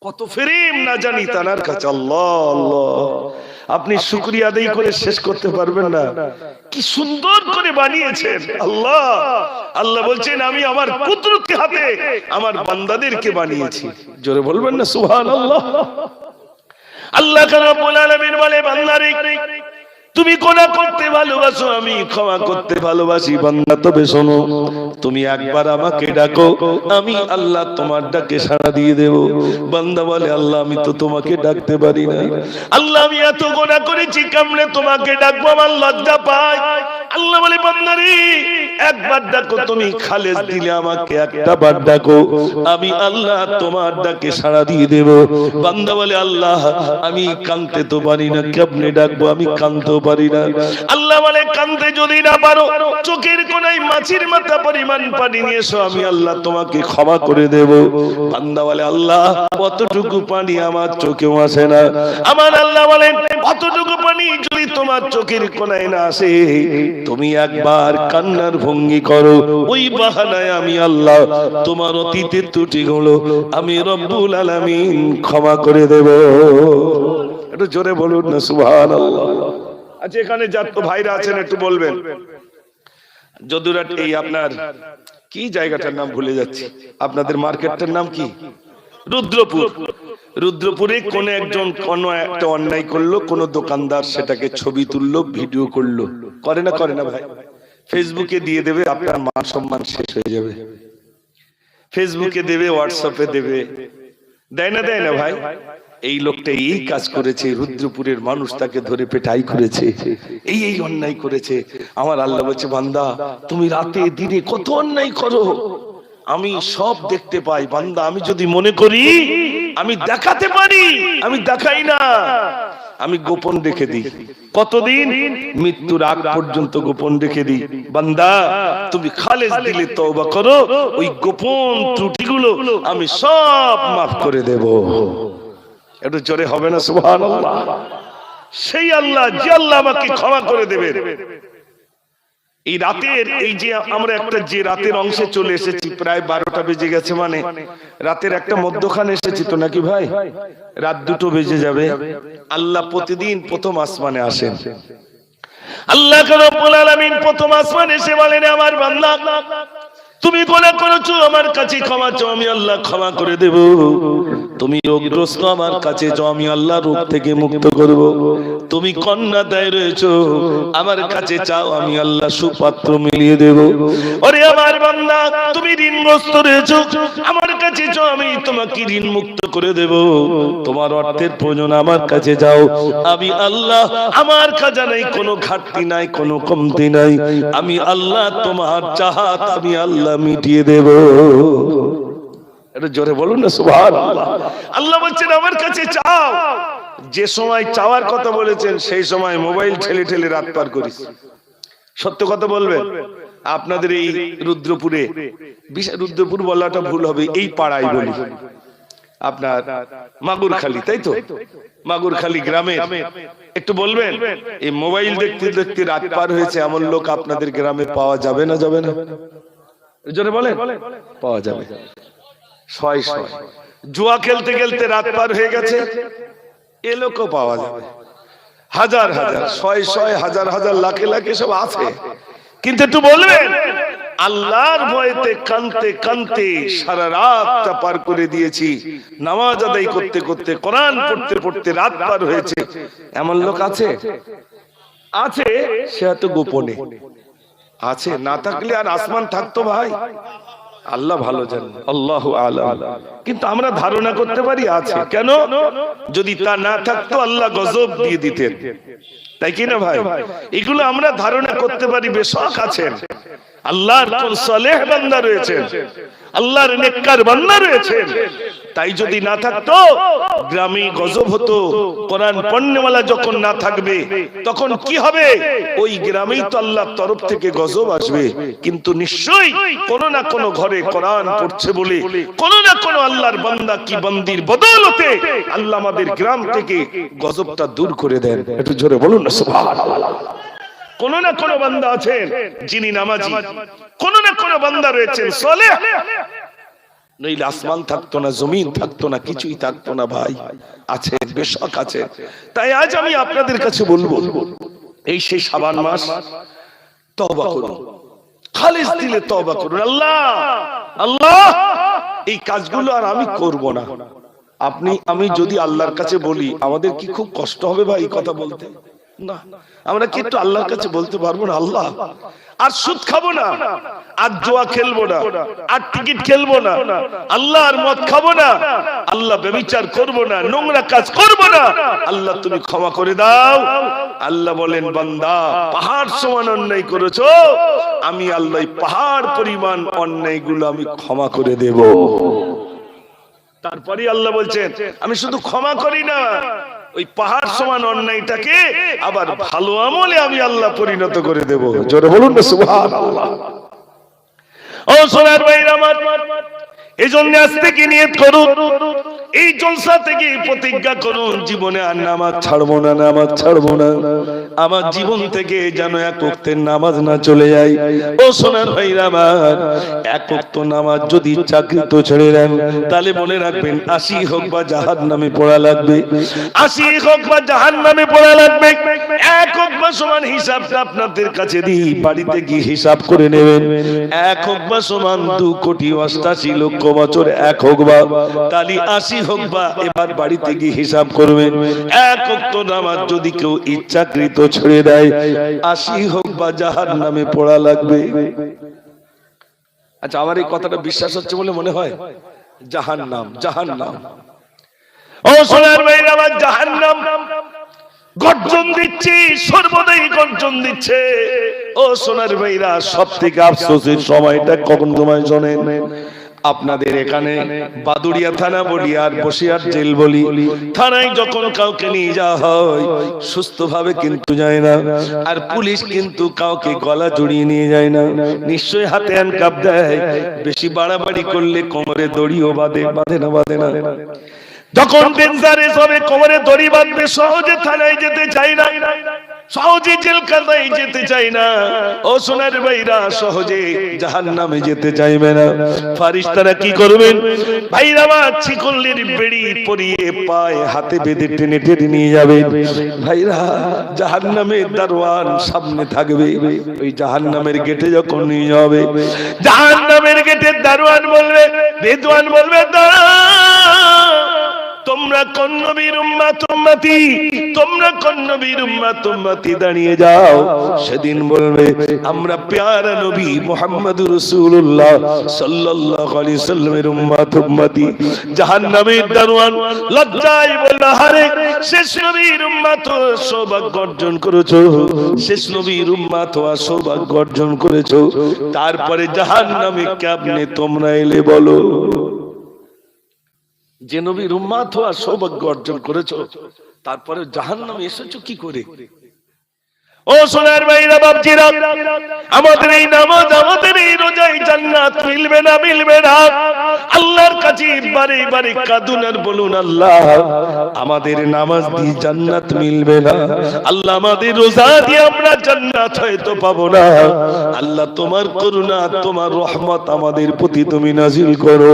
কত ফেরেম না জানি তার কাছে। আল্লাহ আল্লাহ, আপনি শুকরিয়া আদায় করে শেষ করতে পারবেন না। কি সুন্দর করে বানিয়েছেন আল্লাহ। আল্লাহ বলছেন আমি আমার কুদরতি হাতে আমার বান্দাদেরকে বানিয়েছি। জোরে বলবেন না সুবহানাল্লাহ। আল্লাহ রাব্বুল আলামিন বলে বান্দারে তুমি গুনাহ করতে ভালোবাসো, আমি ক্ষমা করতে ভালোবাসি। বান্দা তবে শোনো, তুমি একবার আমাকে ডাকো, আমি আল্লাহ তোমার ডাকে সাড়া দিয়ে দেব। বান্দা বলে আল্লাহ আমি তো তোমাকে ডাকতে পারি না, আল্লাহ আমি এত গুনাহ করেছি, কেমনে তোমাকে ডাকবো, আমার লজ্জা পাই। আল্লাহ বলে বান্দারে একবার ডাকো, তুমি খালেস দিলে আমাকে একটা বার ডাকো, আমি আল্লাহ তোমার ডাকে সাড়া দিয়ে দেব। বান্দা বলে আল্লাহ আমি কাঁদতে তো পারি না, কেমনে ডাকবো, আমি কাঁদতেও পারি না। আল্লাহ বলে কাঁদতে যদি না পারো, চোখের কোণায় মাছির মাথা পরিমাণ পানি নিয়ে এসো, আমি আল্লাহ তোমাকে ক্ষমা করে দেব। বান্দা বলে আল্লাহ অতটুকু পানি আমার চোখেও আসে না। আমার আল্লাহ বলেন অতটুকু পানি যদি তোমার চোখের কোণায় না আসে, তুমি একবার কান্নার ভঙ্গি করো, ওই বাহানায় আমি আল্লাহ তোমার অতীতের ত্রুটিগুলো আমি রব্বুল আলামিন ক্ষমা করে দেব। একটু জোরে বলুন না সুবহানাল্লাহ। আচ্ছা, এখানে যার তো ভাইরা আছেন একটু বলবেন, যদুরাট এই আপনার কি জায়গাটার নাম ভুলে যাচ্ছি, আপনাদের মার্কেটটার নাম কি? রুদ্রপুর। রুদ্রপুরে কোন একজন কোন একটা অন্যায় করলো, কোন দোকানদার সেটাকে ছবি তুললো, ভিডিও করলো, করে না ভাই? ফেসবুকে দিয়ে দেবে, আপনার মান সম্মান শেষ হয়ে যাবে। ফেসবুকে দেবে, হোয়াটসঅ্যাপে দেবে, দেয় না ভাই? এই লোকটা এই কাজ করেছে, রুদ্রপুরের মানুষ তাকে ধরে পেটাই করেছে, এই অন্যায় করেছে। আমার আল্লাহ বলছে, বান্দা তুমি রাতে দিনে কত অন্যায় করো, আমি সব দেখতে পাই। বান্দা আমি যদি মনে করি আমি দেখাতে পারি, আমি দেখাই না, আমি গোপন রেখে দিই। কতদিন? মৃত্যুর আগ পর্যন্ত গোপন রেখে দিই। বান্দা তুমি খালেস দিলে তওবা করো, ওই গোপন ত্রুটিগুলো আমি সব মাফ করে দেব। একটু জোরে হবে না সুবহানাল্লাহ? সেই আল্লাহ, যে আল্লাহ আমাকে ক্ষমা করে দেবে। এই রাতের, এই যে আমরা একটা যে রাতের অংশে চলে এসেছি, প্রায় 12টা বেজে গেছে, মানে রাতের একটা মধ্যখানে এসেছি তো নাকি ভাই? রাত 2টো বেজে যাবে। আল্লাহ প্রতিদিন প্রথম আসমানে আসেন। আল্লাহ রব্বুল আলামিন প্রথম আসমানে এসে বলেন, আমার বান্দা তুমি গুনাহ করেছো, আমার কাছে ক্ষমা চাও, আমি আল্লাহ ক্ষমা করে দেব। তুমি রোগগ্রস্ত, আমার কাছে যাও, আমি আল্লাহ রোগ থেকে মুক্ত করব। তুমি কন্যাদায় রয়েছো, আমার কাছে চাও, আমি আল্লাহ সুপাত্র মিলিয়ে দেব। ওরে আমার বান্দা তুমি ঋণগ্রস্ত রয়েছো, আমার কাছে যাও, আমি তোমাকে ঋণ মুক্ত করে দেব। তোমার অর্থের প্রয়োজন, আমার কাছে যাও, আমি আল্লাহ, আমার খাজানায় কোনো ঘাটতি নাই, কোনো কমতি নাই, আমি আল্লাহ তোমার চাহাত আমি আল্লাহ মিটিয়ে দেব। এটা জোরে বলুন না সুবহানাল্লাহ। আল্লাহ বলছেন আমার কাছে চাও। যে সময় চাওয়ার কথা বলেছেন সেই সময় মোবাইল ঠেলে ঠেলে রাত পার করিস। সত্য কথা বলবেন, আপনাদের এই রুদ্রপুরে, রুদ্রপুর বলাটা ভুল হবে, এই পাড়ায় বলি, আপনার মাগুরখালী, তাই তো? মাগুরখালী গ্রামে একটু বলবেন, এই মোবাইল দেখতে দেখতে রাত পার হয়েছে এমন লোক আপনাদের গ্রামে পাওয়া যাবে না? যাবে না? জোরে বলেন। পাওয়া যাবে। শয় শয় জুয়া খেলতে খেলতে রাত পার হয়ে গেছে, এ লোকও পাওয়া যাবে। হাজার হাজার, শয় শয়, হাজার হাজার, লাখে লাখে সব আছে। কিন্তু একটু বলবেন, আল্লাহর ভয়েতে কানতে কানতে সারা রাতটা পার করে দিয়েছি, নামাজ আদায় করতে করতে, কোরআন পড়তে পড়তে রাত পার হয়েছে, এমন লোক আছে? আছে, সে এত গোপনে আছে। না থাকলে আর আসমান থাকতো ভাই? আল্লাহ ভালো জানেন, আল্লাহু আ'লাম। কিন্তু আমরা ধারণা করতে পারি আছে। কেন? যদি তা না থাকতো আল্লাহ গজব দিয়ে দিতেন, তাই কি না ভাই? এগুলো আমরা ধারণা করতে পারি। বেশক আছেন, আল্লাহর কোন সালেহ বান্দা রয়েছেন, আল্লাহর নেককার বান্দা রয়েছেন। তাই যদি না থাকতো গ্রামে গজব হতো। কোরআন পড়নেওয়ালা যখন না থাকবে তখন কি হবে? ওই গ্রামেই তো আল্লাহর তরফ থেকে গজব আসবে। কিন্তু নিশ্চয়ই কোন না কোন ঘরে কোরআন পড়ছে বলে, কোন না কোন আল্লাহর বান্দা কি বান্দির বদৌলতে আল্লাহ আমাদের গ্রাম থেকে গজবটা দূর করে দেন। একটু জোরে বলুন না সুবহানাল্লাহ। কোন না কোন বান্দা আছেন যিনি নামাজি, কোন না কোন বান্দা রয়েছেন সালেহ, নইলে আসমান থাকতো না, জমিন থাকতো না, কিছুই থাকতো না ভাই। আছে, বেশক আছে। তাই আজ আমি আপনাদের কাছে বলবো, এই সেই শাবান মাস, তওবা করুন, খালিস দিলে তওবা করুন। আল্লাহ আল্লাহ এই কাজগুলো আর আমি করব না। আপনি আমি যদি আল্লাহর কাছে বলি, আমাদের কি খুব কষ্ট হবে ভাই এই কথা বলতে? না, আমরা কি একটু আল্লাহর কাছে বলতে পারবো না, আল্লাহ আর সুদ খাবো না, আর জুয়া খেলবো না, আর টিকিট খেলবো না, আল্লাহ আর মদ খাবো না, আল্লাহ ব্যভিচার করবো না, নোংরা কাজ করবো না, আল্লাহ তুমি ক্ষমা করে দাও। আল্লাহ বলেন, বান্দা পাহাড় সমান অন্যায় করেছো, আমি আল্লাহ পাহাড় পরিমাণ অন্যায়গুলো আমি ক্ষমা করে দেব। তারপরে আল্লাহ বলছেন, আমি শুধু ক্ষমা করি না, ওই পাহাড় সমান অন্যায়টাকে আবার ভালো আমলে আমি আল্লাহ পরিণত করে দেব। জোরে বলুন না সুবহানাল্লাহ। ও সোনার ভাইরা আমার, এজন্য আজ থেকে নিয়ত করুন, এই জলসা থেকে প্রতিজ্ঞা করুন, জীবনে আর নামাজ ছাড়বো না, নামাজ ছাড়বো না। আমার জীবন থেকে যেন এক ওয়াক্তের নামাজ না চলে যায়। ও সোনার ভাইরা আমার, এক ওয়াক্ত নামাজ যদি চাকরিত ছেড়ে দেন, তাহলে মনে রাখবেন 80 হোক বা জাহান্নামে পড়া লাগবে, 80 হোক বা জাহান্নামে পড়া লাগবে। এক হোক বা সমান হিসাবটা আপনাদের কাছে দিই, বাড়িতে গিয়ে হিসাব করে নেবেন। এক হোক বা সমান 2,88,00,000 বছর, এক হোক বা তালি 80 হোক বা, এবার বাড়িতে গিয়ে হিসাব করবেন। এক ওয়াক্ত নামাজ যদি কেউ ইচ্ছাকৃত ছেড়ে দেয়, 80 হোক বা জাহান্নামে পড়া লাগবে। আচ্ছা, আমার এই কথাটা বিশ্বাস হচ্ছে বলে মনে হয়? জাহান্নাম, জাহান্নাম। ও সোনার ভাইরা আমার, জাহান্নাম গর্জন দিচ্ছে, সর্বদাই গর্জন দিচ্ছে। ও সোনার ভাইরা, সব থেকে আফসোসের সময়টা কখন সময় শোনেন? আপনাদের এখানে বাদুড়িয়া থানা বলি আর বসিরহাট জেল বলি, থানায় যখন কাউকে নিয়ে যাওয়া হয়, সুস্থভাবে কিন্তু যায় না। আর পুলিশ কিন্তু কাউকে গলা জড়িয়ে নিয়ে যায় না, নিশ্চয়ই হাতে হ্যান্ডকাপ দেয়। বেশি বাড়াবাড়ি করলে কোমরে দড়িও বাঁধে, বাঁধে না, বাঁধে না। যখন ডেঞ্জারেস হবে, কোমরে দড়ি বাঁধবে, সহজে থানায় যেতে চাই না, সহজে জেলখানায় যেতে চাই না। ও সোনার ভাইরা, সহজে জাহান্নামে যেতে চাইবে না। ফারিস্তারা কি করবেন? ভাইরা আমার, চিকল্লির বেড়ি পরিয়ে পায়ে হাতে বেঁধে টেনে টেনে নিয়ে যাবে। ভাইরা, জাহান্নামের দারোয়ান সামনে থাকবে। ওই জাহান্নামের গেটে যখন নিয়ে যাবে, জাহান্নামের গেটের দারোয়ান বলবে, রেদওয়ান বলবে, তোমরা কোন নবীর উম্মত উম্মতি, তোমরা কোন নবীর উম্মত উম্মতি, দাঁড়িয়ে যাও। সেদিন বলবে, আমরা প্যারা নবী মুহাম্মদুর রাসূলুল্লাহ সাল্লাল্লাহু আলাইহি সাল্লামের উম্মত উম্মতি। জাহান্নামের দারোয়ান লজ্জায় বলবে, আরে শেষ নবীর উম্মত সৌভাগ্য অর্জন করেছো, শেষ নবীর উম্মত হওয়া সৌভাগ্য অর্জন করেছো। তারপরে জাহান্নামে কেমনে তোমরা এলে বলো? যে নবীর উম্মত হওয়া সৌভাগ্য অর্জন করেছো, তারপরে জাহান্নামে এসেছো কি করে? ও সোনার ভাইরা বাপজিরা, আমাদের এই নামাজ, আমাদের এই রোজায় জান্নাত মিলবে না, মিলবে না। আল্লাহর কাছে বারে বারে কাঁদুন আর বলুন, আল্লাহ আমাদের নামাজ দিয়ে জান্নাত মিলবে না, আল্লাহ আমাদের রোজা দিয়ে আমরা জান্নাত হয়তো পাবো না। আল্লাহ তোমার করুণা, তোমার রহমত আমাদের প্রতি তুমি নাজিল করো।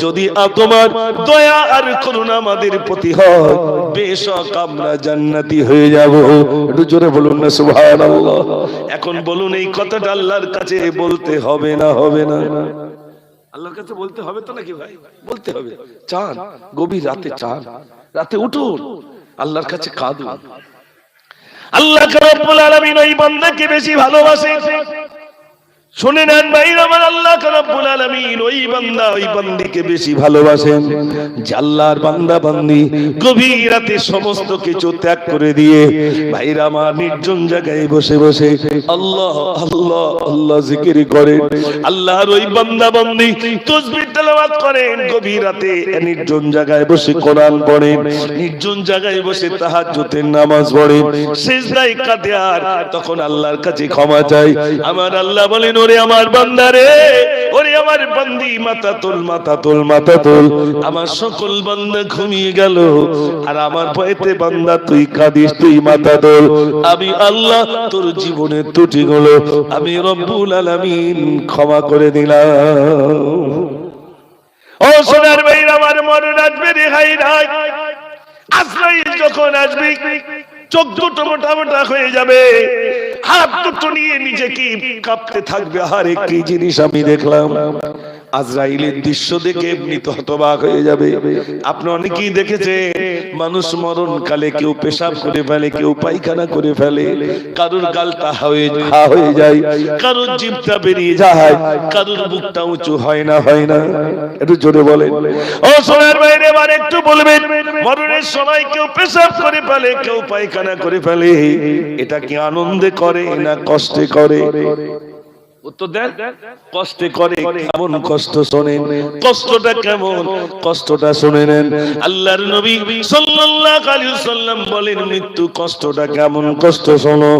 যদি তোমার দয়া আর করুণা আমাদের প্রতি হয়, বেশক আমরা জান্নাতি হয়ে যাব। একটু জোরে বলুন না সুবহানাল্লাহ। এখন বলুন, এই কথাটা আল্লাহর কাছে বলতে হবে না, হবে না? আল্লাহর কাছে বলতে হবে তো নাকি ভাই? বলতে হবে। চান গভীর রাতে, চান রাতে উঠুন, আল্লাহর কাছে কাঁদুন। আল্লাহ রাব্বুল আলামিন ওই বান্দাকে বেশি ভালোবাসে। শুনে নেন ভাইরা আমার, আল্লাহ রাব্বুল আলামিন ওই বান্দা, ওই বান্দিকে বেশি ভালোবাসেন যে আল্লাহর বান্দা বান্দি গভীর রাতে সমস্ত কিছু ত্যাগ করে দিয়ে ভাইরা আমার নির্জন জায়গায় বসে বসে আল্লাহ আল্লাহ আল্লাহ জিকির করেন। আল্লাহর ওই বান্দা বান্দি তাসবিহ তেলাওয়াত করেন, গভীর রাতে নির্জন জায়গায় বসে কোরআন পড়েন, নির্জন জায়গায় বসে তাহাজ্জুদের নামাজ পড়েন, সিজদায় কাঁদে, আর তখন আল্লাহর কাছে ক্ষমা চাই। আমার আল্লাহ বলেন, ওরে আমার বান্দা রে, ওরে আমার বান্দি, মাথা তোল, মাথা তোল, মাথা তোল। আমার সকল বান্দা ঘুমিয়ে গেল, আর আমার ভয়েতে বান্দা তুই কাঁদিস, তুই মাথা তোল। আমি আল্লাহ তোর জীবনের ত্রুটিগুলো আমি রব্বুল আলামিন ক্ষমা করে দিলাম। ও সোনার ভাইরা আমার, মরণ আসবে, রেহাই নাই। আজরাইল যখন আসবে, চোখ দুটো মোটা মোটা হয়ে যাবে, হাত দুটো নিয়ে নিজেকে কাঁপতে থাকবে, আরে কি জিনিস আমি দেখলাম। আজরাইলের দৃশ্য দেখে এমনি তো হতবাক হয়ে যাবে। আপনি অনেকেই দেখেছে, মানুষ মরণ কালে কেউ পেশাব করে ফেলে, কেউ পায়খানা করে ফেলে, কারোর গালটা হা হয়ে যায়, কারোর জিভটা বেরিয়ে যায়, কারোর বুকটা উঁচু হয় না, হয় না? একটু জোরে বলেন। ও সোনার বাইরে এবার একটু বলবেন, মরণের সময় কেউ পেশাব করে ফেলে, কেউ পায়খানা করে ফেলে, এটা কি আনন্দে করে না কষ্টে করে? উত্তর দেন। কষ্টে করে কেমন কষ্ট শোনেন, কষ্টটা কেমন, কষ্টটা শুনে নেন। আল্লাহর নবী সাল্লাল্লাহু আলাইহি ওয়াসাল্লাম বলেন মৃত্যু কষ্টটা কেমন কষ্ট শোনো।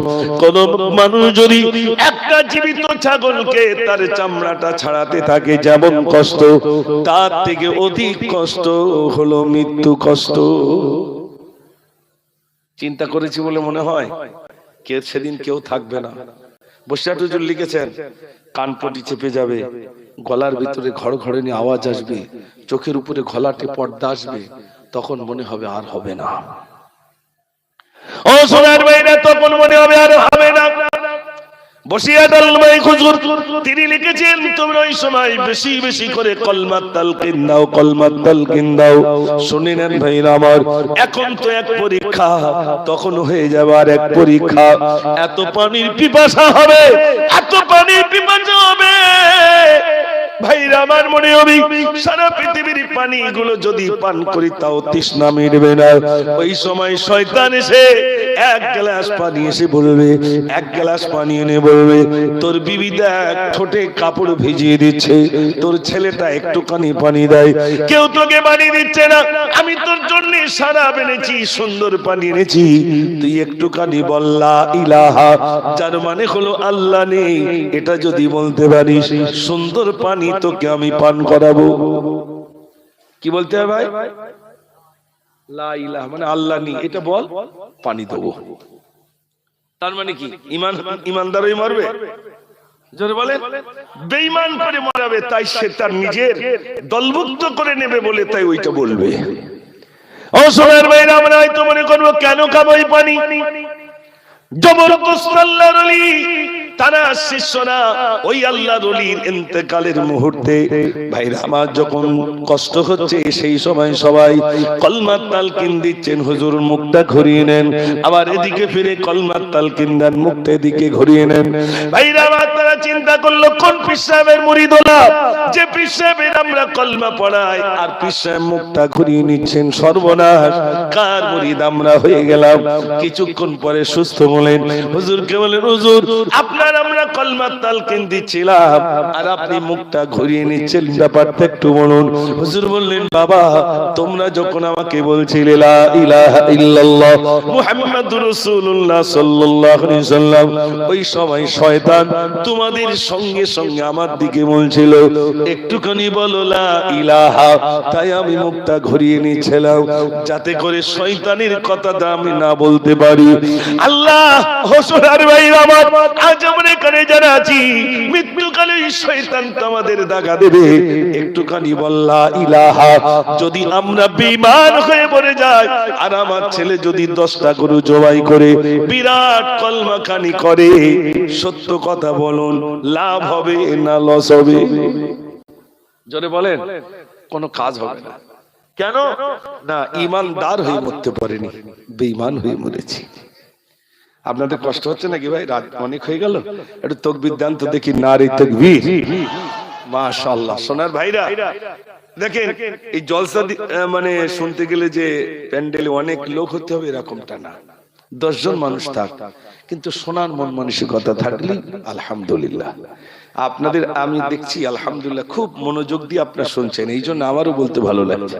কোন মানুষ যদি একটা জীবিত ছাগলকে তার চামড়াটা ছাড়াতে থাকে যেমন কষ্ট, তার থেকে অধিক কষ্ট হলো মৃত্যু কষ্ট। চিন্তা করেছি বলে মনে হয় সেদিন কেউ থাকবে না। বসিরহাট হুজুর লিখেছেন কানপটি চেপে যাবে, গলার ভিতরে ঘড়ঘড়ানি আওয়াজ আসবে, চোখের উপরে ঘোলাটে পর্দা আসবে, তখন মনে হবে আর হবে না। ও সোনার ভাইরা, তখন মনে হবে আর হবে না। বসিরহাট আল্লামা হুজুর তিনি লিখেছেন তোমরা ওই সময় বেশি বেশি করে কলমাত তালকিন দাও, কলমাত তালকিন দাও। শুনে নেন ভাইরা আমার, এখন তো এক পরীক্ষা, তখন হয়ে যাবে আর এক পরীক্ষা। এত পানির পিপাসা হবে, এত পানির পিপাসা হবে ভাইরা আমার, মনে হবে সারা পৃথিবীর পানিগুলো যদি পান করি তাও তৃষ্ণা মিটবে না। ওই সময় শয়তান এসে এক গ্লাস পানি এসে বলবে, এক গ্লাস পানি এনে বলবে তোর বিবি দেখ ঠোঁটে কাপড় ভিজিয়ে দিচ্ছে, তোর ছেলেটা একটুখানি পানি দেয়, কেউ তোকে পানি দিচ্ছে না, আমি তোর জন্য সারাপ এনেছি, সুন্দর পানি এনেছি, তুই একটুখানি বল লা ইলাহা, যার মানে হলো আল্লাহ নেই, এটা যদি বলতে পারিস সুন্দর পানি তোকে আমি পান করাবো। কি বলতে হবে ভাই? লা ইলাহা মানে আল্লাহ নেই, এটা বল, পানি দেবো। তার মানে কি ইমানদারই মরবে? জোরে বলেন। বেঈমান করে মরাবে, তাই সে তার নিজের দলভুক্ত করে নেবে বলে তাই ওইটা বলবে। ও সোনার ভাইরা, আমরা হয়তো মনে করবো কেন খাবো এই পানি? জবরদস্ত আল্লাহর ওলি তারা শিষ্যরা ওই আল্লাহর ওলির ইন্তেকালের মুহূর্তে ভাইরা আমার যখন কষ্ট হচ্ছে সেই সময় সবাই কলমাত তালকিন দিচ্ছেন, হুজুর মুখটা ঘুরিয়ে নেন, আবার এদিকে ফিরে কলমাত তালকিন দেন, মুখটা এদিকে ঘুরিয়ে নেন। ভাইরা আমার, তারা চিন্তা করলো কোন পীর সাহেবের মুরিদ হলাম যে পীর সাহেবের আমরা কলমা পড়াই আর পীর সাহেব মুখটা ঘুরিয়ে নিচ্ছেন, সর্বনাশ, কার মুরিদ আমরা হয়ে গেলাম। কিছুক্ষণ পরে সুস্থ বলেন হুজুরকে বলেন হুজুর আপনার আমরা কলমাত তালকিন দিচ্ছিলাম আর আপনি মুখটা ঘুরিয়ে নিচ্ছেন, ব্যাপারটা একটু বলুন। হুজুর বললেন বাবা তোমরা যখন আমাকে বলছিলে লা ইলাহা ইল্লাল্লাহ মুহাম্মাদুর রাসূলুল্লাহ সাল্লাল্লাহু আলাইহি সাল্লাম, ওই সময় শয়তান তোমাদের সঙ্গে সঙ্গে আমার দিকে বলছিল একটুখানি বলো লা ইলাহা, তাই আমি মুখটা ঘুরিয়ে নিচ্ছিলাম যাতে করে শয়তানের কথাটা আমি না বলতে পারি। আল্লাহ হোসনার ভাই আমার, আজ আমরা এখানে যারা আছি মৃত্যুকালে শয়তান তোমাদের দাগা দেবে, একটুখানি বল লা ইলাহা, যদি আমরা বেঈমান হয়ে পড়ে যাই আর আমার ছেলে যদি 10টা গরু জবাই করে বিরাট কলমাখানি করে, সত্য কথা বলুন লাভ হবে না লস হবে? জোরে বলেন। কোনো কাজ হবে না। কেন না? ঈমানদার হয়ে মরতে পারেনি, বেঈমান হয়ে মরেছি। আপনাদের কষ্ট হচ্ছে নাকি ভাই? রাত অনেক হয়ে গেল, একটু তাকবীর দেন তো দেখি। নারে তাকবীর, মাশাআল্লাহ। সোনার ভাইরা দেখেন, এই জলসা মানে শুনতে গেলে যে প্যান্ডেলে অনেক লোক হতে হবে এরকমটা না, 10 জন মানুষ থাক, কিন্তু শোনার মন মানসিকতা থাকলে আলহামদুলিল্লাহ। আপনাদের আমি দেখছি আলহামদুলিল্লাহ খুব মনোযোগ দিয়ে আপনারা শুনছেন, এই জন্য আমারও বলতে ভালো লাগছে।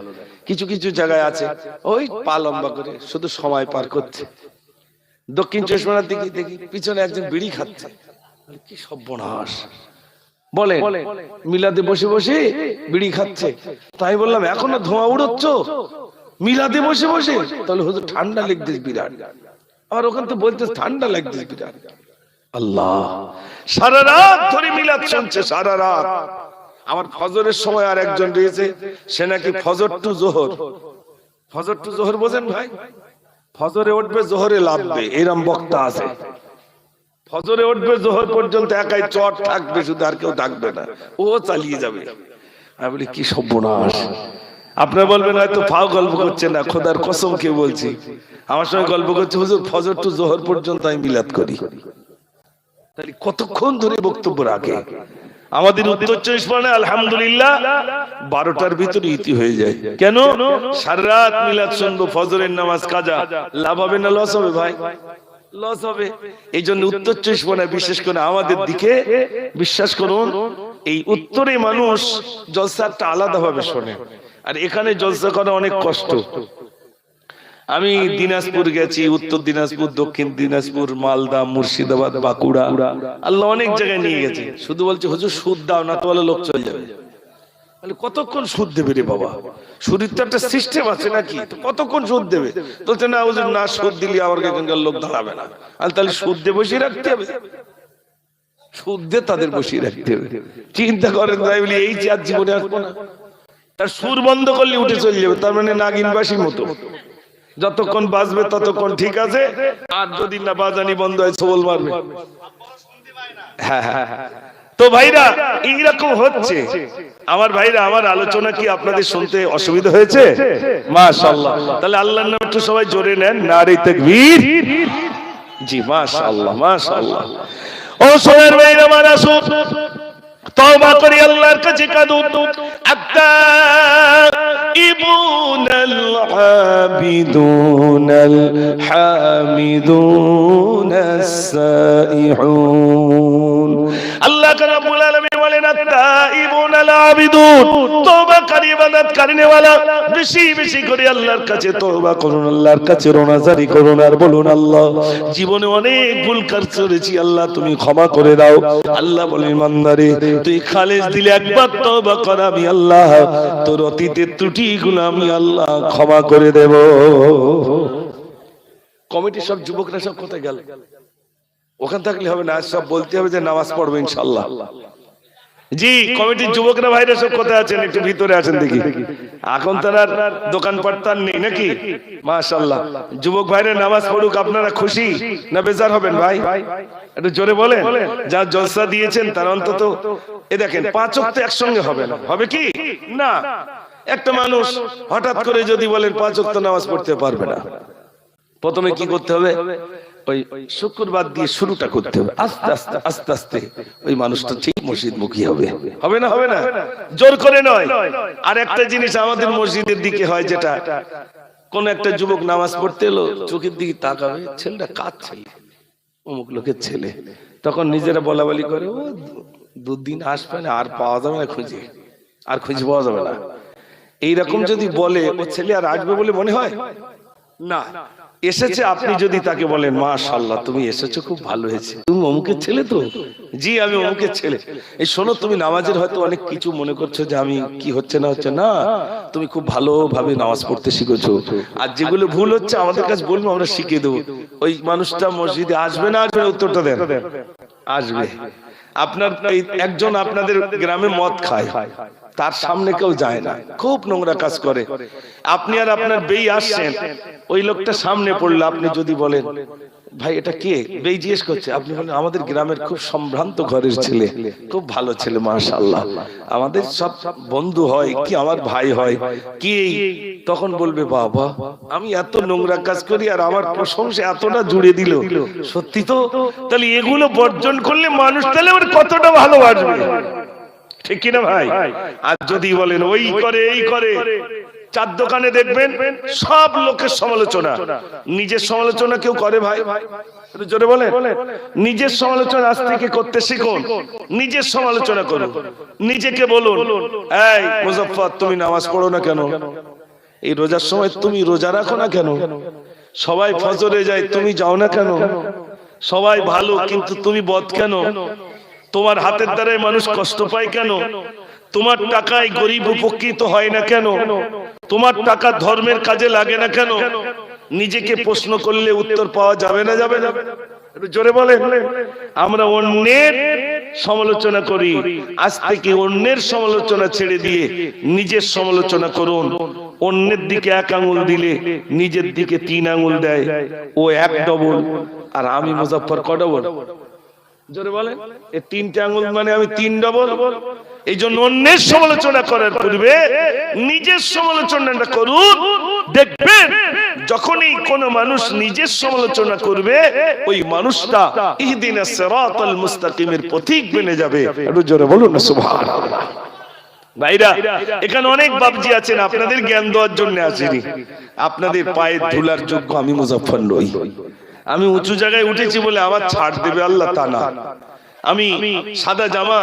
কিছু কিছু জায়গায় আছে ওই পা লম্বা করে শুধু সময় পার করছে। দক্ষিণ চশমার দিকে দেখি পিছনে একজন বিড়ি খাচ্ছে, কি সর্বনাশ। বলে মিলাদে বসে বসে বিড়ি খাচ্ছে, তাই বললাম এখনো ধোঁয়া উড়োচ্ছ মিলাদে বসে বসে? তাহলে হুজুর ঠান্ডা লাগতেছে বিরাট, আর ওখান তো বলতে ঠান্ডা লাগতেছে বিরাট। আল্লাহ, সারা রাত ধরে মিলাদ শুনছে, সারা রাত। আমার ফজরের সময় আর একজন রয়েছে, সে নাকি ফজর টু জোহর, ফজর টু জোহর বোঝেন ভাই? ফজরে উঠবে জোহরে লাভবে, এরম বক্তা আছে। ফজরে উঠবে জোহর পর্যন্ত একাই চট থাকবে, শুধু আর কেউ থাকবে না, ও চালিয়ে যাবে। আমি বলি কি সর্বনাশ। আপনারা বলবেন হয়তো ফাও গল্প করছে না, খোদার কসম কে বলছি, আমার সঙ্গে গল্প করছে হুজুর ফজর টু জোহর পর্যন্ত আমি মিলাদ করি। তাহলে কতক্ষণ ধরে বক্তব্য রাখে? আমাদের উত্তর 24 পরগনায় আলহামদুলিল্লাহ 12টার ভিতরে ইতি হয়ে যায়। কেন? সারা রাত মিলাদ শুনবো, ফজরের নামাজ কাজা, লাভ হবে না লস হবে ভাই? লস হবে। এই জন্য উত্তর 24 পরগনা বিশেষ করে আমাদের দিকে বিশ্বাস করুন, এই উত্তরে মানুষ জলসাটা আলাদা ভাবে শোনে, আর এখানে জলসা করা অনেক কষ্ট। আমি দিনাজপুর গেছি, উত্তর দিনাজপুর, দক্ষিণ দিনাজপুর, মালদা, মুর্শিদাবাদ, বাঁকুড়া, আল্লাহ অনেক জায়গায় নিয়ে গেছে। শুধু বলছে হুজুর সুদ দাও না তো বলে লোক চলে যাবে। কতক্ষণ সুদ দেবে রে বাবা? সুদের তো একটা সিস্টেম আছে নাকি? কতক্ষণ সুদ দেবে? বলছে না হুজুর, না সুদ দিলে আমার এখানকার লোক দাঁড়াবে না। আর তাহলে সুদ দিয়ে বসিয়ে রাখতে হবে, সুদ দিয়ে তাদের বসিয়ে রাখতে হবে। চিন্তা করেন তাই বলি এই চার জীবনে আসবো না। তার সুর বন্ধ করলে উঠে চলে যাবে, তার মানে নাগিনবাসীর মতো। যতক্ষণ বাজবে ততক্ষণ ঠিক আছে, আর যদি না বাজানি বন্ধ হয় সবল মারবে। হ্যাঁ হ্যাঁ হ্যাঁ। তো ভাইরা এইরকম হচ্ছে। আমার ভাইরা, আমার আলোচনা কি আপনাদের শুনতে অসুবিধা হয়েছে? মাশাআল্লাহ। তাহলে আল্লাহর নাম একটু সবাই জোরে নেন, নারে তাকবীর। জি মাশাআল্লাহ মাশাআল্লাহ। ও সোনার ভাইরা, আমার আসুন তওবা করি, আল্লাহর কাছে কাঁদুন। আত্তাইবুনাল আবিদুনাল হামিদুনাস সাইহুন। আল্লাহ রাব্বুল আলামিন বলেন আত্তাইবুনাল আবিদুন, তওবাকারী, ইবাদতকারী ওয়ালা, বেশি বেশি করে আল্লাহর কাছে তওবা করুন, আল্লাহর কাছে রোনাজারি করুন, আর বলুন আল্লাহ জীবনে অনেক ভুল কাজ করেছি, আল্লাহ তুমি ক্ষমা করে দাও। আল্লাহ বলেন বান্দারে তুই খালেস দিলে একবার তওবা কর, আমি আল্লাহ তোর অতীতের ত্রুটিগুলো আমি আল্লাহ ক্ষমা করে দেব। কমিটির সব যুবকরা সব কোথায় গেল? ওখান থাকলে হবে না, সব বলতে হবে যে নামাজ পড়বো ইনশাআল্লাহ। জি কমিটির যুবকরা ভাইরা সব কোথায় আছেন? একটু ভিতরে আছেন দেখি। এখন তার দোকানপাট তার নেই নাকি? মাশাআল্লাহ। যুবক ভাইরা নামাজ পড়ুক, আপনারা খুশি না বেজার হবেন ভাই? একটু জোরে বলেন। যা জলসা দিয়েছেন তার অন্তত এ দেখেন 5 ওয়াক্ত একসঙ্গে হবে না, হবে কি না? একটা মানুষ হঠাৎ করে যদি বলেন 5 ওয়াক্ত নামাজ পড়তে পারবে না, প্রথমে কি করতে হবে? ওই শুক্রবার দিয়ে শুরুটা করতে হবে, আস্তে আস্তে আস্তে আস্তে ওই মানুষটা ঠিক মসজিদ মুখী হবে। হবে না? হবে না? জোর করে নয়। আর একটা জিনিস আমাদের মসজিদের দিকে হয়, যেটা কোন একটা যুবক নামাজ পড়তে এলো, চোখের দিকে তাকাবে, ছেলেটা কার ছেলে? অমুক লোকের ছেলে। তখন নিজেরা বলা বলি করে, ও 2 দিন আসবে না, আর পাওয়া যাবে না, খুঁজে আর খুঁজে পাওয়া যাবে না। এইরকম যদি বলে, ও ছেলে আর আসবে বলে মনে হয় না। এসেছে, আপনি যদি তাকে বলেন মাশাআল্লাহ তুমি এসেছো, খুব ভালো হয়েছে, তুমি অমুকের ছেলে তো? জি আমি অমুকের ছেলে। এই শোনো, তুমি নামাজের হয়তো অনেক কিছু মনে করছো যে আমি কি হচ্ছে না হচ্ছে না, তুমি খুব ভালোভাবে নামাজ পড়তে শিখেছো, আর যেগুলো ভুল হচ্ছে আমাদের কাছে বলবো, আমরা শিখিয়ে দেবো। ওই মানুষটা মসজিদে আসবে না আসবে? উত্তরটা দেন। আসবে। আপনার একজন আপনাদের গ্রামে মদ খায়, তার সামনে কেউ যায় না, খুব নোংরা কাজ করে, আপনি আর আপনার বেই আসছেন, ওই লোকটা সামনে পড়লো, আপনি যদি বলেন ভাই এটা কে? বেই জিজ্ঞেস করছে, আপনি বলেন আমাদের গ্রামের খুব সম্ভ্রান্ত ঘরের ছেলে, খুব ভালো ছেলে মাশাআল্লাহ, আমাদের সব বন্ধু হয়, কি আমার ভাই হয় কি? তখন বলবে বাবা আমি এত নোংরা কাজ করি আর আমার প্রশংসা এতটা জুড়ে দিল, সত্যি তো? তাহলে এগুলো বর্জন করলে মানুষ তাহলে ওর কতটা ভালোবাসবে, ঠিক কিনা ভাই? আর যদি বলেন ওই করে এই করে, চার দোকানে দেখবেন সব লোকের সমালোচনা, নিজের সমালোচনা কেউ করে ভাই? জোরে বলেন। নিজের সমালোচনা আজ থেকে করতে শিখুন, নিজের সমালোচনা করুন, নিজেকে বলুন এই মুজাফফর তুমি নামাজ পড়ো না কেন? এই রোজার সময় তুমি রোজা রাখো না কেন? সবাই ফজরে যায় তুমি যাও না কেন? সবাই ভালো কিন্তু তুমি বদ কেন? তোমার হাতের দ্বারাই মানুষ কষ্ট পায় কেন? তোমার টাকায় গরিব উপকৃত হয় না কেন? তোমার টাকা ধর্মের কাজে লাগে না কেন? নিজেকে প্রশ্ন করলে উত্তর পাওয়া যাবে না? যাবে না? একটু জোরে বলে। আমরা অন্যের সমালোচনা করি, আজ থেকে অন্যের সমালোচনা ছেড়ে দিয়ে নিজের সমালোচনা করুন। অন্যের দিকে 1 আঙ্গুল দিলে নিজের দিকে 3 আঙ্গুল দেয়, ও 1 ডবল আর আমি মুজাফফর ক ডবল? জোরে বলেন। এই 3টে আঙ্গুল মানে আমি 3 ডবল। এই জন্য অন্যের সমালোচনা করার পূর্বে নিজের সমালোচনাটা করুন। দেখবেন যখনই কোন মানুষ নিজের সমালোচনা করবে, ওই মানুষটা ইহদিনাস সিরাতাল মুস্তাকিমের পথিক বনে যাবে। একটু জোরে বলুন না সুবহানাল্লাহ। ভাইরা এখানে অনেক বাবজি আছেন, আপনাদের জ্ঞান দেওয়ার জন্য আসেনি, আপনাদের পায়ের ধুলার যোগ্য আমি মুজাফফর নই। আমি উঁচু জায়গায় উঠেছি বলে আমার ছাড় দেবে আল্লাহ তা না। আমি সাদা জামা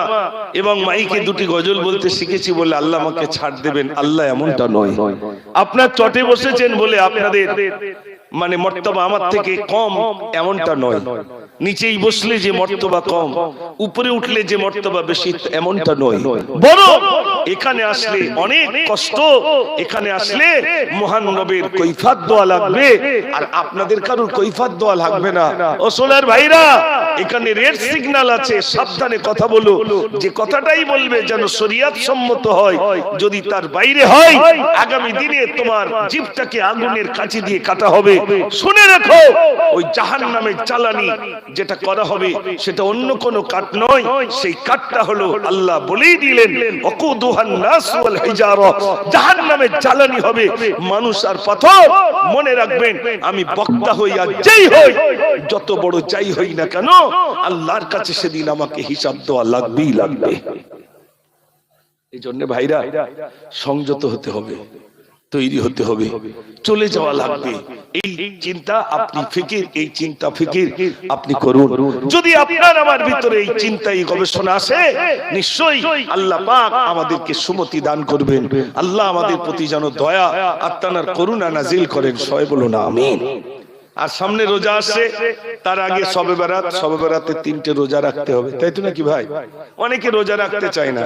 এবং মাইকে দুটি গজল বলতে শিখেছি বলে আল্লাহ আমাকে ছাড় দেবেন, আল্লাহ এমনটা নয়। আপনার চটে বসেছেন বলে আপনাদের মানে মর্তবা আমার থেকে কম এমনটা নয়। নিচেই বসলে যে মর্তবা কম, উপরে উঠলে যে মর্তবা বেশি এমনটা নয়। বড় এখানে আসলে অনেক কষ্ট, এখানে আসলে মহান নবীর কৈফিয়ত দোয়া লাগবে, আর আপনাদের কারোর কৈফিয়ত দোয়া লাগবে না। ও সোনার ভাইরা, এখানে রেড সিগন্যাল আছে, সাবধানে কথা বলো। যে কথাটাই বলবে যেন শরীয়ত সম্মত হয়, যদি তার বাইরে হয় আগামী দিনে তোমার জিভটাকে আগুনের কাঁচি দিয়ে কাটা হবে। শুনে রাখো, ওই জাহান্নামের জ্বালানি যেটা করা হবে সেটা অন্য কোনো কাঠ নয়, সেই কাঠটা হলো আল্লাহ বলেই দিলেন ওয়াকুদুহান নাস ওয়াল হিজারা, জাহান্নামের জ্বালানি হবে মানুষ আর পাথর। মনে রাখবেন, আমি বক্তা হই আর যেই হই, যত বড় যাই হই না কেন, আল্লাহর কাছে সেদিন আমাকে হিসাব দেওয়া লাগবেই লাগবে। এই জন্য ভাইরা সংযত হতে হবে, তৈরি হতে হবে, চলে যাওয়া লাগবে। এই চিন্তা আপনি ফিকির, এই চিন্তা ফিকির আপনি করুন। যদি আপনার আমার ভিতরে এই চিন্তা, এই গবেষণা আসে, নিশ্চয়ই আল্লাহ পাক আমাদেরকে সুমতি দান করবেন। আল্লাহ আমাদের প্রতি যেন দয়া আর তার করুণা নাজিল করেন। সবাই বলুন আমিন। আর সামনে রোজা আসছে, তার আগে শবে বরাত, শবে বরাতে 3টে রোজা রাখতে হবে, তাই তো নাকি ভাই? অনেকে রোজা রাখতে চায় না,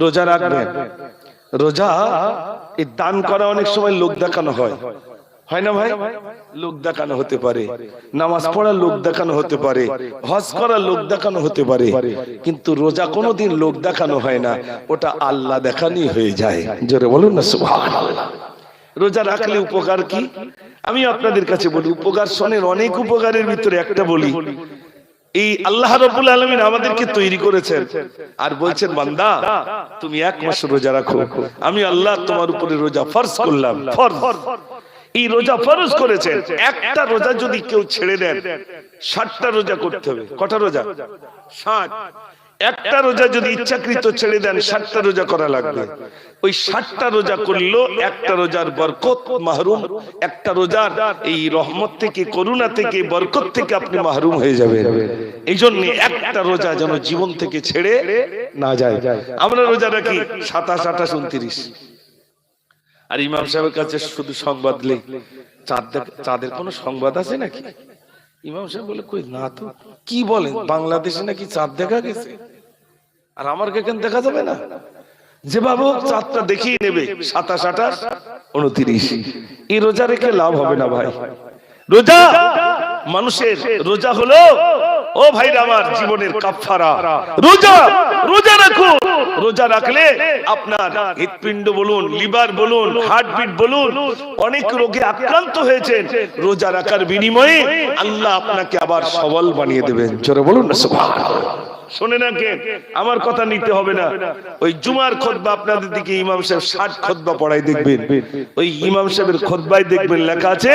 রোজা রাখবেন। রোজা এই দান করা অনেক সময় লোক দেখানো হয়, হয় না ভাই? লোক দেখানো হতে পারে, নামাজ পড়া লোক দেখানো হতে পারে, হজ করা লোক দেখানো হতে পারে, কিন্তু রোজা কোনোদিন লোক দেখানো হয় না, ওটা আল্লাহ দেখানি হয়ে যায়। জোরে বলুন না সুবহানাল্লাহ। রোজা রাখলে উপকার কি? আমি আপনাদের কাছে বলি, উপকার শোনেন, অনেক উপকারের ভিতরে একটা বলি। এই আল্লাহ রাব্বুল আলামিন আমাদেরকে তৈরি করেছেন আর বলছেন, বান্দা তুমি 1 মাস রোজা রাখো, আমি আল্লাহ তোমার উপরে রোজা ফরজ করলাম। ফরজ, এই রোজা ফরজ করেছেন। একটা রোজা যদি কেউ ছেড়ে দেন, 60টা রোজা করতে হবে। কটা রোজা? 60। একটা রোজা যদি ইচ্ছাকৃত ছেড়ে দেন, 60টা রোজা করা লাগবে। ওই 60টা রোজা করলো একটা রোজার বরকত মাহরুম, একটা রোজার এই রহমত থেকে, করুণা থেকে, বরকত থেকে আপনি মাহরুম হয়ে যাবেন। এই জন্য একটা রোজা যেন জীবন থেকে ছেড়ে না যায়। আমরা রোজা রাখি 27, 28, 29, আর ইমাম সাহেবের কাছে শুধু সংবাদ নেই, চাঁদের কোনো সংবাদ আছে নাকি? ইমাম সাহেব বলে, কই না তো। কি বলেন, বাংলাদেশে নাকি চাঁদ দেখা গেছে, আর আমার কেন দেখা যাবে না? যে বাবু চাঁদটা দেখিয়ে নেবে 27, 28, 29। এই রোজা রেখে লাভ হবে না ভাই। রোজা মানুষের, রোজা হলো ও ভাইরা আমার জীবনের কাফফারা। রোজা, রোজা রাখুন। রোজা রাখলে আপনার হৃৎপিণ্ড বলুন, লিভার বলুন, হার্টবিট বলুন, অনেক রোগে আক্রান্ত হয়েছেন, রোজা রাখার বিনিময়ে আল্লাহ আপনাকে আবার সবল বানিয়ে দেবেন। জোরে বলুন না সুবহানাল্লাহ। শোনে না কে, আমার কথা নিতে হবে না। ওই জুমার খুতবা আপনাদের দিকে ইমাম সাহেব 60 খুতবা পড়াই দেখবেন, ওই ইমাম সাহেবের খুতবায় দেখবেন লেখা আছে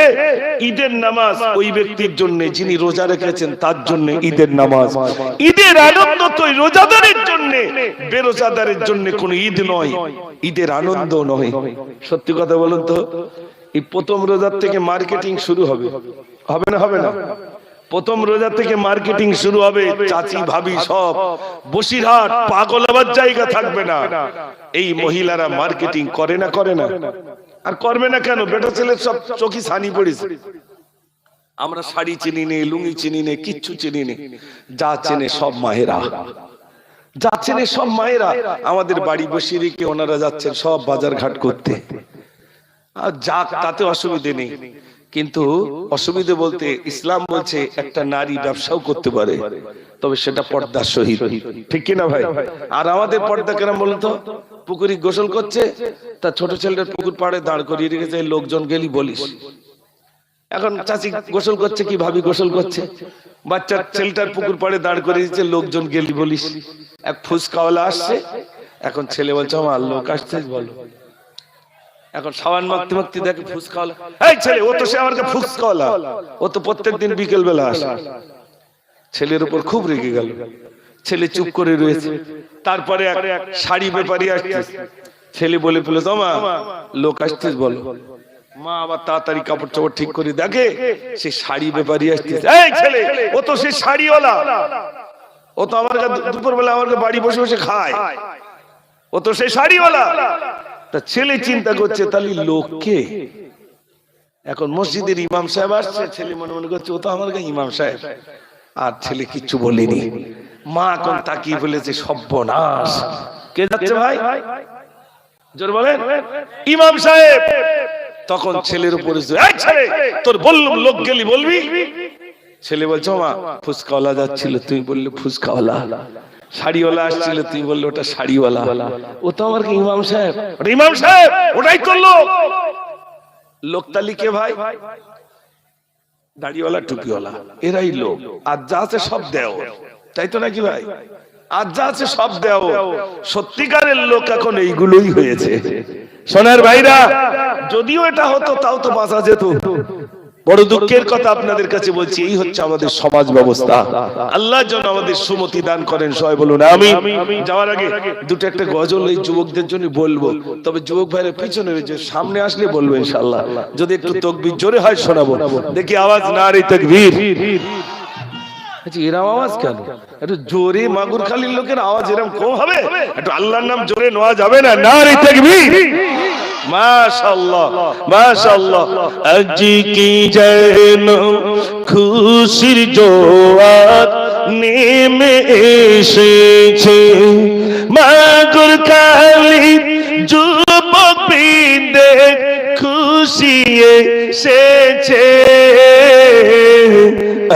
ঈদের নামাজ ওই ব্যক্তির জন্য যিনি রোজা রেখেছেন, তার জন্য ঈদের নামাজ। ঈদের আনন্দ তো রোজাদারের জন্য, বেরোজাদারের জন্য কোনো ঈদ নয়, ঈদের আনন্দ নয়। সত্যি কথা বলুন তো, এই প্রথম রোজার থেকে মার্কেটিং শুরু হবে, হবে না? হবে না? প্রথম রোজা থেকে মার্কেটিং শুরু হবে, চাচি ভাবি সব বসিরহাট, পাগল হবার জায়গা থাকবে না। এই মহিলারা মার্কেটিং করে না? করে না? আর করবে না কেন? বেটা ছেলে সব চোখে ছানি পড়েছে। আমরা শাড়ি চিনি নে, লুঙ্গি চিনি নে, কিচ্ছু চিনি নে। যা চেনে সব মায়েরা, যা চেনে সব মায়েরা। আমাদের বাড়ি বসে রেখে ওনারা যাচ্ছেন সব বাজার ঘাট করতে, আর যাক, তাতে অসুবিধে নেই। কিন্তু অসুবিধে বলতে, ইসলাম বলছে একটা নারী ব্যবসাও করতে পারে, তবে সেটা পর্দার সহিত। ঠিক কিনা ভাই? আর আমাদের পর্দা কেন বলুন তো? পুকুরে গোসল করছে, তার ছোট ছেলেটার পুকুর পাড়ে দাঁড় করিয়ে রেখেছে, লোকজন গেলি বলিস। এখন চাচি গোসল করছে কি ভাবি গোসল করছে, বাচ্চার ছেলেটার পুকুর পাড়ে দাঁড় করিয়ে দিচ্ছে, লোকজন গেলি বলিস। এক ফুসকাওয়ালা আসছে, এখন ছেলে বলছে আমার লোক আসছে বলো। এখন সাবান মাখতে মাখতে দেখে ফুসকাওয়ালা, এই ছেলে, ও তো সে আমার কাছে ফুসকাওয়ালা, ও তো প্রত্যেকদিন বিকেল বেলা আসে। ছেলের উপর খুব রেগে গেল, ছেলে চুপ করে রয়েছে। তারপরে এক শাড়ি ব্যাপারী আসছে, ছেলে বলে ফেলে, তোমা লোক আসছিস বলো। মা আবার তাড়াতাড়ি কাপড় চাপড় ঠিক করে দেখে সে শাড়ি ব্যাপারী আসতেছে। এই ছেলে, ও তো সে শাড়িওয়ালা, ও তো আমার দুপুরবেলা আমার বাড়ি বসে বসে খায়, ও তো সে শাড়িওয়ালা। তা ছেলে চিন্তা করছে তাহলে লোককে, এখন মসজিদের ইমাম সাহেব আসছে, ছেলে মনে মনে করছে ও তো আমার ইমাম সাহেব, আর ছেলে কিচ্ছু বলেনি। মা এখন তাকিয়ে বলেছে সর্বনাশ, কে যাচ্ছে ভাই, জোর বলেন, ইমাম সাহেব। তখন ছেলের উপরে তোর বললাম লোক গেলি বলবি। ছেলে বলছো মা ফুচকাওয়ালা যাচ্ছিল, তুমি বললে ফুচকাওয়ালা, শাড়িওয়ালা আসছিল, তুমি বললে ওটা শাড়িওয়ালা, ও তো আমার ইমাম সাহেব, ওটা ইমাম সাহেব, ওটাই করলো লোকতালি কে ভাই, দাড়িওয়ালা টুপিওয়ালা, এরাই লোক। আর যা আছে সব দেও, তাই তো নাকি ভাই, আর যা আছে সব দেও। সত্যিকারের লোক এখন এইগুলোই হয়েছে সোনার ভাইরা। যদিও এটা হতো তাও তো বাঁচা যেত। বড় দুঃখের কথা আপনাদের কাছে বলছি, এই হচ্ছে আমাদের সমাজ ব্যবস্থা। আল্লাহ যেন আমাদের সুমতি দান করেন, সবাই বলুন আমিন। যাওয়ার আগে দুটো একটা গজল এই যুবকদের জন্য বলবো, তবে যুবক ভাইয়ের পিছনে সামনে আসলে বলবো ইনশাআল্লাহ, যদি একটু তাকবীর জোরে হয় শোনাবো। দেখি আওয়াজ, নারে তাকবীর। আচ্ছা এরকম আওয়াজ কেন, একটু জোরে, মাগুরখালীর লোকের আওয়াজ এরকম কম হবে? একটু আল্লাহর নাম জোরে নেওয়া যাবে না? নারে তাকবীর, মাশাআল্লাহ মাশাআল্লাহ। আজ কি যেন খুশির জোয়ার নেমে এসেছে, মাগুরখালীর যুবক বৃন্দের খুশি এসেছে।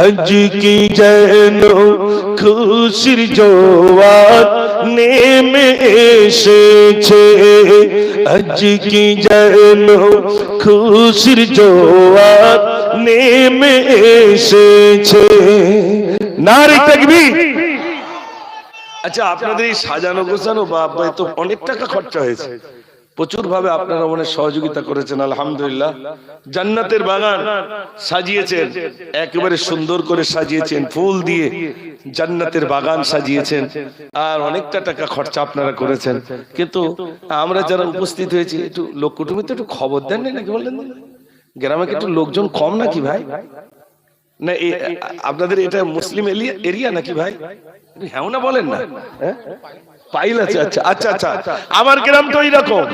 আজ কি যেন খুশির জোয়ার নেমে এসেছে, আজ কি যেন খুশির জোয়ার নেমে এসেছে। নারে তাকবীর। আচ্ছা আপনাদের এই সাজানো গোছানো বাবা তো অনেক টাকা খরচা হয়েছে, প্রচুর ভাবে আপনারা মনে সহযোগিতা করেছেন, আলহামদুলিল্লাহ। জান্নাতের বাগান সাজিয়েছেন, একেবারে সুন্দর করে সাজিয়েছেন, ফুল দিয়ে জান্নাতের বাগান সাজিয়েছেন, আর অনেকটা টাকা খরচা আপনারা করেছেন। কিন্তু আমরা যারা উপস্থিত হয়েছি, একটু লোক কুটুম্বে তো একটু খবর দেন নাকি, বললেন গ্রামে একটু লোকজন কম নাকি ভাই? না আপনাদের এটা মুসলিম এরিয়া নাকি ভাই? হ্যাঁ না বলেন না, পাইল আছে। আচ্ছা আচ্ছা আচ্ছা, আমার গ্রাম তো এইরকম।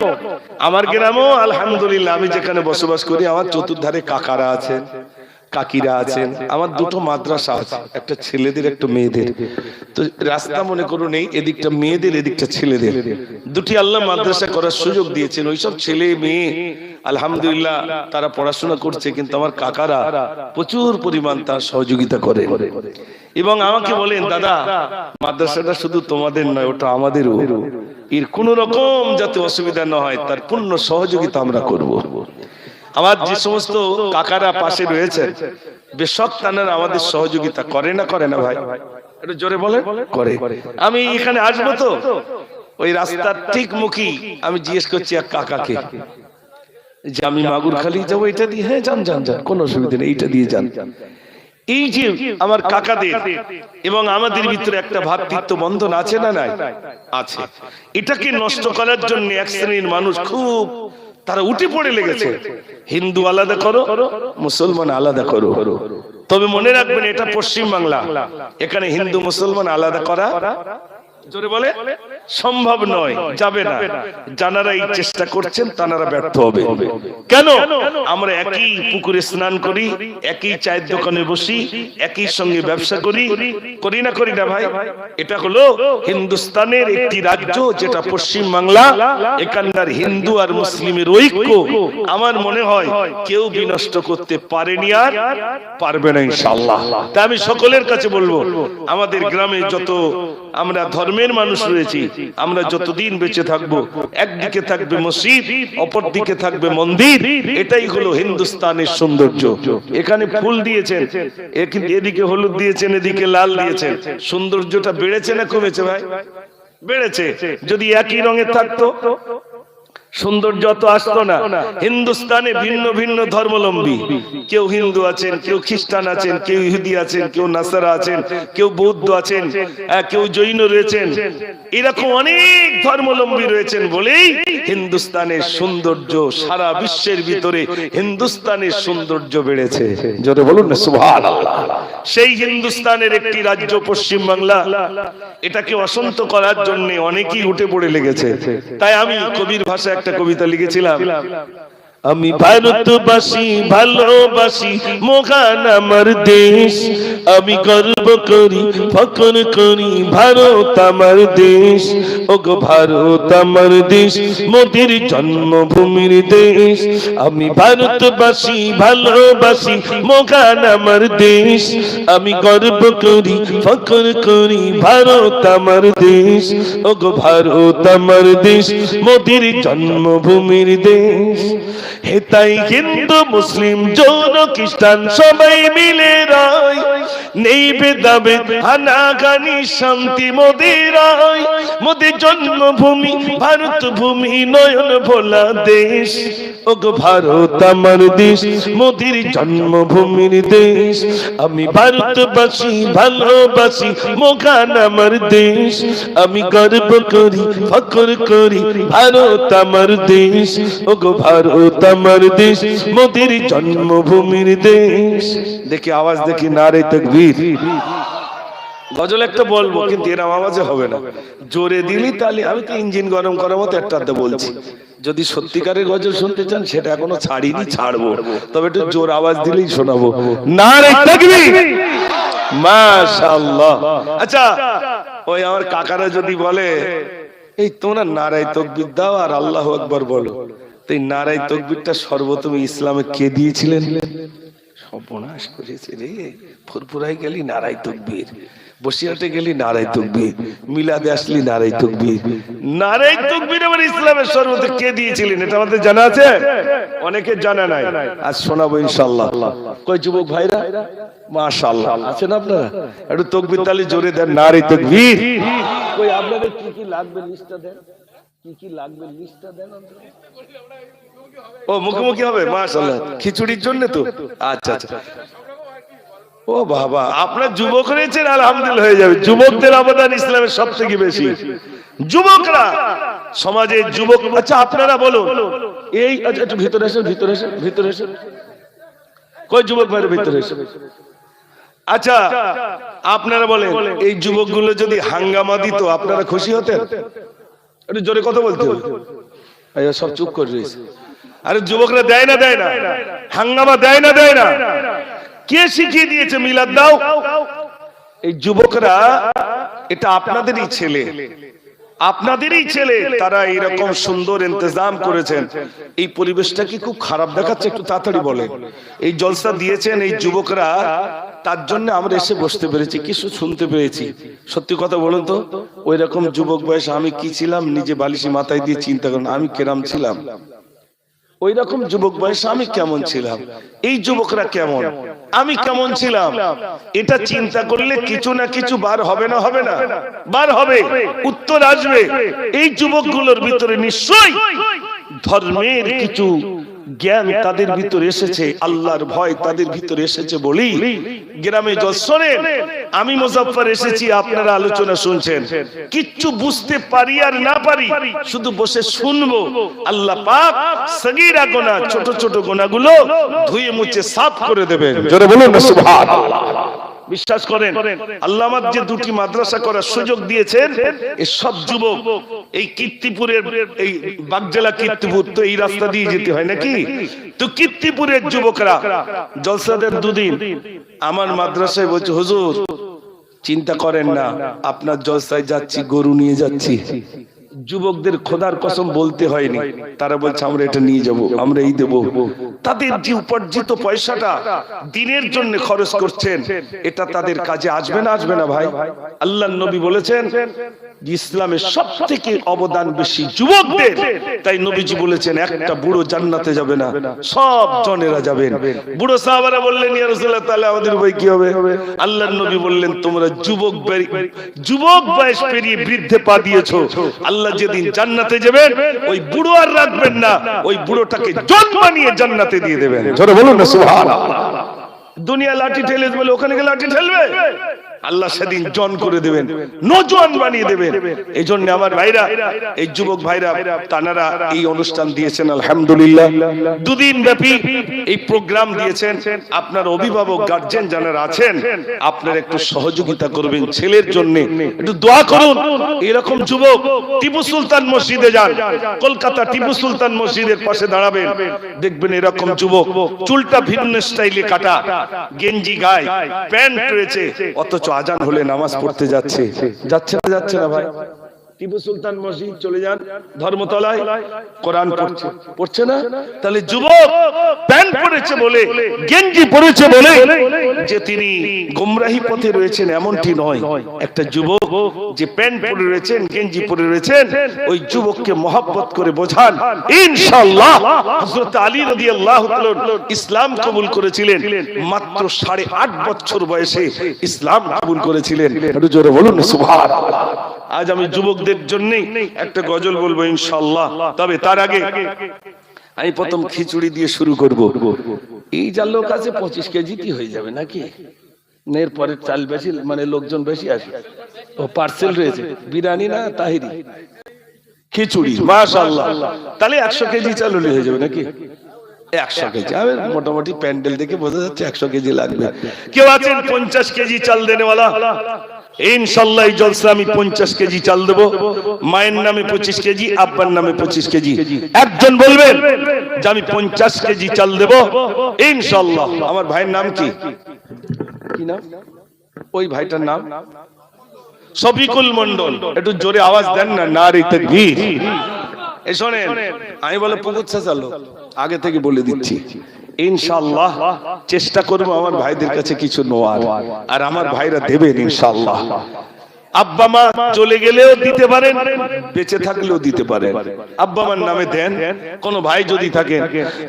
আমার গ্রামও আলহামদুলিল্লাহ, আমি যেখানে বসবাস করি আমার চতুর্ধারে কাকারা আছেন, কাকিরা আছেন, আমার দুটো মাদ্রাসা আছে, একটা ছেলেদের একটা মেয়েদের। তো রাস্তা মনে করুন এই, এদিকটা মেয়েদের এদিকটা ছেলেদের, দুটি আল্লাহ মাদ্রাসা করার সুযোগ দিয়েছেন। ওইসব ছেলে মেয়ে আলহামদুলিল্লাহ তারা পড়াশোনা করছে, কিন্তু আমার কাকারা প্রচুর পরিমাণ তার সহযোগিতা করে। এবং আমাকে বলেন দাদা মাদ্রাসাটা শুধু তোমাদের নয়, ওটা আমাদেরও, এর কোন রকম যাতে অসুবিধা না হয় তার পূর্ণ সহযোগিতা আমরা করব। আমার যে সমস্ত কাকারা পাশে রয়েছেন বেশক তারা আমাদের সহযোগিতা করে না, করে না ভাই? একটু জোরে বলে করে। আমি এখানে আসবো তো ওই রাস্তার ঠিক মুখী আমি জিজ্ঞেস করছি এক কাকাকে যে আমি মাগুরখালী যাবো, এটা দিয়ে, হ্যাঁ যান যান যান, কোনো অসুবিধা নেই, এইটা দিয়ে যান। এই যে আমার কাকাদের এবং আমাদের ভিতরে একটা ভ্রাতৃত্ব বন্ধন আছে না নাই? আছে। এটাকে নষ্ট করার জন্য এক শ্রেণীর মানুষ খুব তারা উঠে পড়ে লেগেছে, হিন্দু আলাদা করো, মুসলমান আলাদা করো। তবে মনে রাখবেন এটা পশ্চিম বাংলা, এখানে হিন্দু মুসলমান আলাদা করা জোরে বলে সম্ভব নয়, যাবে না। যারা এই চেষ্টা করছেন তারা ব্যর্থ হবে। কেন? আমরা একই পুকুরে স্নান করি, একই চায়ের দোকানে বসি, একই সঙ্গে ব্যবসা করি, করি না করি না ভাই? এটা হলো হিন্দুস্তানের একটি রাজ্য যেটা পশ্চিম বাংলা, এখানকার হিন্দু আর মুসলিমের ঐক্য আমার মনে হয় কেউ বিনষ্ট করতে পারেনি আর পারবে না ইনশাআল্লাহ। তাই আমি সকলের কাছে বলবো আমাদের গ্রামে যত আমরা ধর্মের মানুষ রয়েছি, আমরা যতদিন বেঁচে থাকবো একদিকে থাকবে মসজিদ, অপর দিকে থাকবে মন্দির। এটাই হলো হিন্দুস্তানের সৌন্দর্য। এখানে ফুল দিয়েছেন, এদিকে হলুদ দিয়েছেন, এদিকে লাল দিয়েছেন, সৌন্দর্যটা বেড়েছে না কমেছে ভাই? বেড়েছে। যদি একই রঙে থাকতো সৌন্দর্য তো আসতো না। হিন্দুস্তানে ভিন্ন ভিন্ন ধর্মাবলম্বী, কেউ হিন্দু আছেন, কেউ খ্রিস্টান আছেন, কেউ ইহুদি আছেন, কেউ নাসারা আছেন, কেউ বৌদ্ধ আছেন, কেউ জৈন রয়েছেন, এরকম অনেক ধর্মাবলম্বী রয়েছেন বলেই হিন্দুস্তানের সৌন্দর্য সারা বিশ্বের ভিতরে হিন্দুস্তানের সৌন্দর্য বেড়েছে। জোরে বলুন না সুবহানাল্লাহ। সেই হিন্দুস্তানের একটি রাজ্য পশ্চিম বাংলা, এটাকে অশান্ত করার জন্য অনেকেই উঠে পড়ে লেগেছে। তাই আমি কবির ভাষায় একটা কবিতা লিখেছিলাম, আমি ভারতবাসী ভালোবাসি মহান আমার দেশ, আমি গর্ব করি ফখর করি ভারত আমার দেশ, ওগো ভারত আমার দেশ মোদের জন্মভূমির দেশ, আমি ভারতবাসী ভালোবাসি মহান আমার দেশ, আমি গর্ব করি ফখর করি ভারত আমার দেশ, ওগো ভারত আমার দেশ মোদের জন্মভূমির দেশ। হেতাই হিন্দু মুসলিম জৈন খ্রিস্টান সবাই মিলে রয়, নেই ভেদাভেদ হানাহানি শান্তি মোদের রয়, মোদের জন্মভূমি ভারত ভূমি নয়ন ভোলা দেশ, ওগো ভারত আমার দেশ মোদের জন্মভূমির দেশ, আমি ভারতবাসী ভালোবাসি মহান আমার দেশ, আমি গর্ব করি ফখর করি ভারত আমার দেশ, ওগো ভারত আমার দেশ মোদের জন্মভূমির দেশ। দেখি আওয়াজ দেখি নারে তাকবীর। গজল একটা বলবো কিন্তু এরকম আওয়াজে হবে না, জোরে দিলি তাহলে। আমি তো ইঞ্জিন গরম করার মতো একটা বলছি, যদি সত্যিকারের গজল শুনতে চান সেটা এখনো ছাড়িনি, ছাড়বো, তবে একটু জোর আওয়াজ দিলেই শোনাবো। নারে তাকবীর, মাশাআল্লাহ। আচ্ছা, ওই আমার কাকারা যদি বলে এই তোমরা নারায়ে তাকবীর দাও আর আল্লাহু আকবার বলো, তো এই নারায়ে তাকবীরটা সর্বপ্রথম ইসলামে কে দিয়েছিলেন? সর্বনাশ করেছে রে, ফুরফুরাই গেলি নারায়ে তাকবীর, বসিরহাটে গেলি নারায়ে তাকবীর, মিলাদে আসলি নারায়ে তাকবীর। নারায়ে তাকবীর আমার ইসলামের সর্বপ্রথম কে দিয়েছিলেন এটা আমাদের জানা আছে? অনেকে জানা নাই, আজ শোনাবো ইনশাআল্লাহ। কই যুবক ভাইরা মাশাআল্লাহ আছেন আপনারা? একটু তাকবীর তালি জোরে দেন, নারায়ে তাকবীর। কই আপনাদের কি কি লাগবে লিস্টটা দেন, কি কি লাগবে লিস্টটা দেন। ও মুখোমুখি হবে, মাশাআল্লাহ, খিচুড়ির জন্য তো? আচ্ছা আচ্ছা। ও বাবা, আপনার যুবক রয়েছেন, আলহামদুলিল্লাহ হয়ে যাবে। যুবকদের অবদান ইসলামের সবথেকে বেশি, যুবকরা সমাজের যুবক। আচ্ছা আপনারা বলুন, এই একটু ভিতরে এসে, ভিতরে এসে, ভিতরে এসে, কই যুবক ভাইরা ভিতরে এসে। আচ্ছা আপনারা বলেন, এই যুবকগুলো যদি হাঙ্গামা দিত আপনারা খুশি হতেন? একটু জোরে কথা বলতে হবে, সব চুপ করে রয়েছে। আরে যুবকরা দেয় না, দেয় না হাঙ্গামা, দেয় না, দেয় না। কে শিখিয়ে দিয়েছে মিলাদ দাও? এই যুবকরা, এটা আপনাদেরই ছেলে, আপনাদেরই ছেলে, তারা এরকম সুন্দর ইন্তজাম করেছেন। এই পরিবেশটা কি খুব খারাপ দেখাচ্ছে? একটু তাড়াতাড়ি বলেন। এই জলসা দিয়েছেন এই যুবকরা, তার জন্য আমরা এসে বসতে পেরেছি, কিছু শুনতে পেরেছি। সত্যি কথা বলুন তো, ওই রকম যুবক বয়সে আমি কি ছিলাম নিজে বালিশি মাথায় দিয়ে চিন্তা করুন, আমি কেরাম ছিলাম। ওই রকম যুবক বয়সে আমি কেমন ছিলাম, এই যুবকরা কেমন, আমি কেমন ছিলাম, এটা চিন্তা করলে কিছু না কিছু বার হবে না? হবে না? বার হবে, উত্তর আসবে। এই যুবকগুলোর ভিতরে নিশ্চয়ই ধর্মের কিছু জ্ঞান তাদের ভিতরে এসেছে, আল্লাহর ভয় তাদের ভিতরে এসেছে বলি গ্রামে জলসরেন। আমি মুজাফফর এসেছি, আপনারা আলোচনা শুনছেন, কিচ্ছু বুঝতে পারি আর না পারি, শুধু বসে শুনবো। আল্লাহ পাক সগীরা গুনাহ, ছোট ছোট গুনাহগুলো ধুয়ে মুছে সাফ করে দেবেন। জোরে বলুন না সুবহানাল্লাহ। বিশ্বাস করেন, আল্লাহ আমাদের যে দুটি মাদ্রাসা করার সুযোগ দিয়েছেন, এই সব যুবক এই কীর্তিপুরের, এই বাগজেলা কীর্তিপুর তো এই রাস্তা দিয়ে যেতে হয় নাকি, তো কীর্তিপুরের যুবকরা জলসাদের দুদিন আমার মাদ্রাসায় বলছে, হুজুর চিন্তা করেন না, আপনার জলসায় যাচ্ছি, গরু নিয়ে যাচ্ছি। যুবকদের খোদার কসম বলতে হয়নি, তারা বলছে আমরা এটা নিয়ে যাব, আমরা এই দেব। তাদের যে উপার্জিত পয়সাটা দিনের জন্য খরচ করছেন, এটা তাদের কাজে আসবে না? আসবে না ভাই? আল্লাহর নবী বলেছেন ইসলামের সবথেকে অবদান বেশি যুবকদের, তাই নবীজি বলেছেন একটা বুড়ো জান্নাতে যাবে না, সব জনেরা যাবেন। বুড়ো সাহাবারা বললেন ইয়া রাসূলুল্লাহ, তাহলে আমাদের ভাই কি হবে? আল্লাহর নবী বললেন তোমরা যুবক বয়স পেরিয়ে বৃদ্ধে পা দিয়েছো, আল্লাহ আল্লাহ যেদিন জান্নাতে যাবেন ওই বুড়ো আর রাখবেন না, ওই বুড়োটাকে জন বানিয়ে জান্নাতে দিয়ে দেবেন। জোরে বলুন না সুবহানাল্লাহ। দুনিয়া লাঠি ঠেলে বলে ওখানে গিয়ে লাঠি ঠেলবে, আল্লাহ সেদিন জন করে দেবেন, নজওয়ান বানিয়ে দেবেন। এই জন্য আমার ভাইরা, এই যুবক ভাইরা তানারা এই অনুষ্ঠান দিয়েছেন আলহামদুলিল্লাহ, দুদিন ব্যাপী এই প্রোগ্রাম দিয়েছেন। আপনার অভিভাবক গার্জেন যারা আছেন আপনারা একটু সহযোগিতা করবেন, ছেলের জন্য একটু দোয়া করুন। এরকম যুবক টিপু সুলতান মসজিদে যান, কলকাতা টিপু সুলতান মসজিদের পাশে দাঁড়াবেন, দেখবেন এরকম যুবক চুলটা ভিন্ন স্টাইলে কাটা, গেঞ্জি গায়ে, প্যান্ট রয়েছে, অথচ আজান হলে নামাজ পড়তে যাচ্ছে না ভাই? টিপু সুলতান মসজিদ চলে যান, ধর্মতলায় কোরআন পড়ছে না? তাহলে যুবক প্যান্ট পরেছে বলে, গেঞ্জি পরেছে বলে যে তিনি গোমরাহি পথে রয়েছেন এমনটি নয়। একটা যুবক যে প্যান্ট পরে রয়েছেন, গেঞ্জি পরে রয়েছেন, ওই যুবককে মহব্বত করে বোঝান, ইনশাআল্লাহ। হযরত আলী রাদিয়াল্লাহু তাআলা ইসলাম কবুল করেছিলেন, মাত্র 8.5 বছর বয়সে ইসলাম কবুল করেছিলেন। একটু জোরে বলুন সুবহানাল্লাহ। আজ আমি যুবকদের জন্য একটা গজল বলবো ইনশাআল্লাহ, তবে তার আগে আমি প্রথম খিচুড়ি দিয়ে শুরু করব। এই যার লোক আছে 25 কেজিতে হয়ে যাবে নাকি? এরপরে চাল বেশি, মানে লোকজন বেশি আসে, ও পার্সেল রয়েছে, বিরিয়ানি না তাহিরি, খিচুড়ি মাশাআল্লাহ। তাহলে 100 কেজি চাল হয়ে যাবে নাকি? 100 কেজি, মোটামুটি প্যান্ডেল দেখে বোঝা যাচ্ছে 100 কেজি লাগবে। কেউ আছেন 50 কেজি চাল দেনেওয়ালা? ইনশাআল্লাহ এই জলসা আমি 50 কেজি চাল দেব। মায়ের নামে 25 কেজি, আব্বার নামে 25 কেজি। একজন বলবেন যে আমি 50 কেজি চাল দেব ইনশাআল্লাহ। আমার ভাইয়ের নাম কি নাম? ওই ভাইটার নাম শফিকুল মন্ডল। একটু জোরে আওয়াজ দেন না, নারে তাকবীর। এই শোনেন, আমি বলে পুকুরছা চালো, আগে থেকে বলে দিচ্ছি ইনশাআল্লাহ চেষ্টা করবো আমার ভাইদের কাছে কিছু নেওয়ার, আর আমার ভাইরা দেবেন ইনশাআল্লাহ। আব্বা মা চলে গেলেও দিতে পারেন, বেঁচে থাকলেও দিতে পারেন। আব্বা মার নামে দেন, কোন ভাই যদি থাকেন,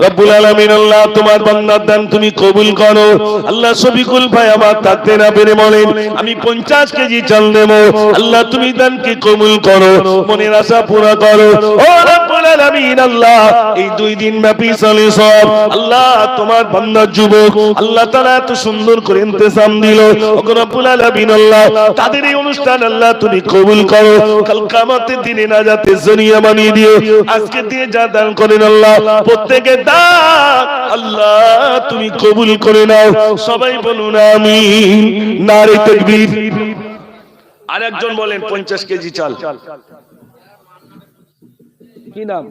রব্বুল আলামিন আল্লাহ তোমার বান্দার দান তুমি কবুল করো। আল্লাহ শফিকুল ভাই আমার থাকতে না পেরে বলেন আমি 50 কেজি চাল দেব, আল্লাহ তুমি দানকে কবুল করো, মনের আশা পুরা করো। ও রব্বুল আলামিন আল্লাহ এই 2 দিন ব্যাপী চলে সব, আল্লাহ তোমার বান্দার যুবক আল্লাহ তাআলা এত সুন্দর করে ইন্তজাম দিল। ও রব্বুল আলামিন আল্লাহ তাদের এই অনুষ্ঠান আল্লাহ তুমি কবুল করো, কাল কিয়ামতের দিনে নাজাতের জরিয়া বানিয়ে দিও। আজকে দিয়ে যা দান করেন আল্লাহ প্রত্যেকে দান আল্লাহ তুমি কবুল করে নাও। সবাই বলুন আমিন, নারে তাকবীর। আরেকজন বলেন 50 কেজি চাল, কি নাম?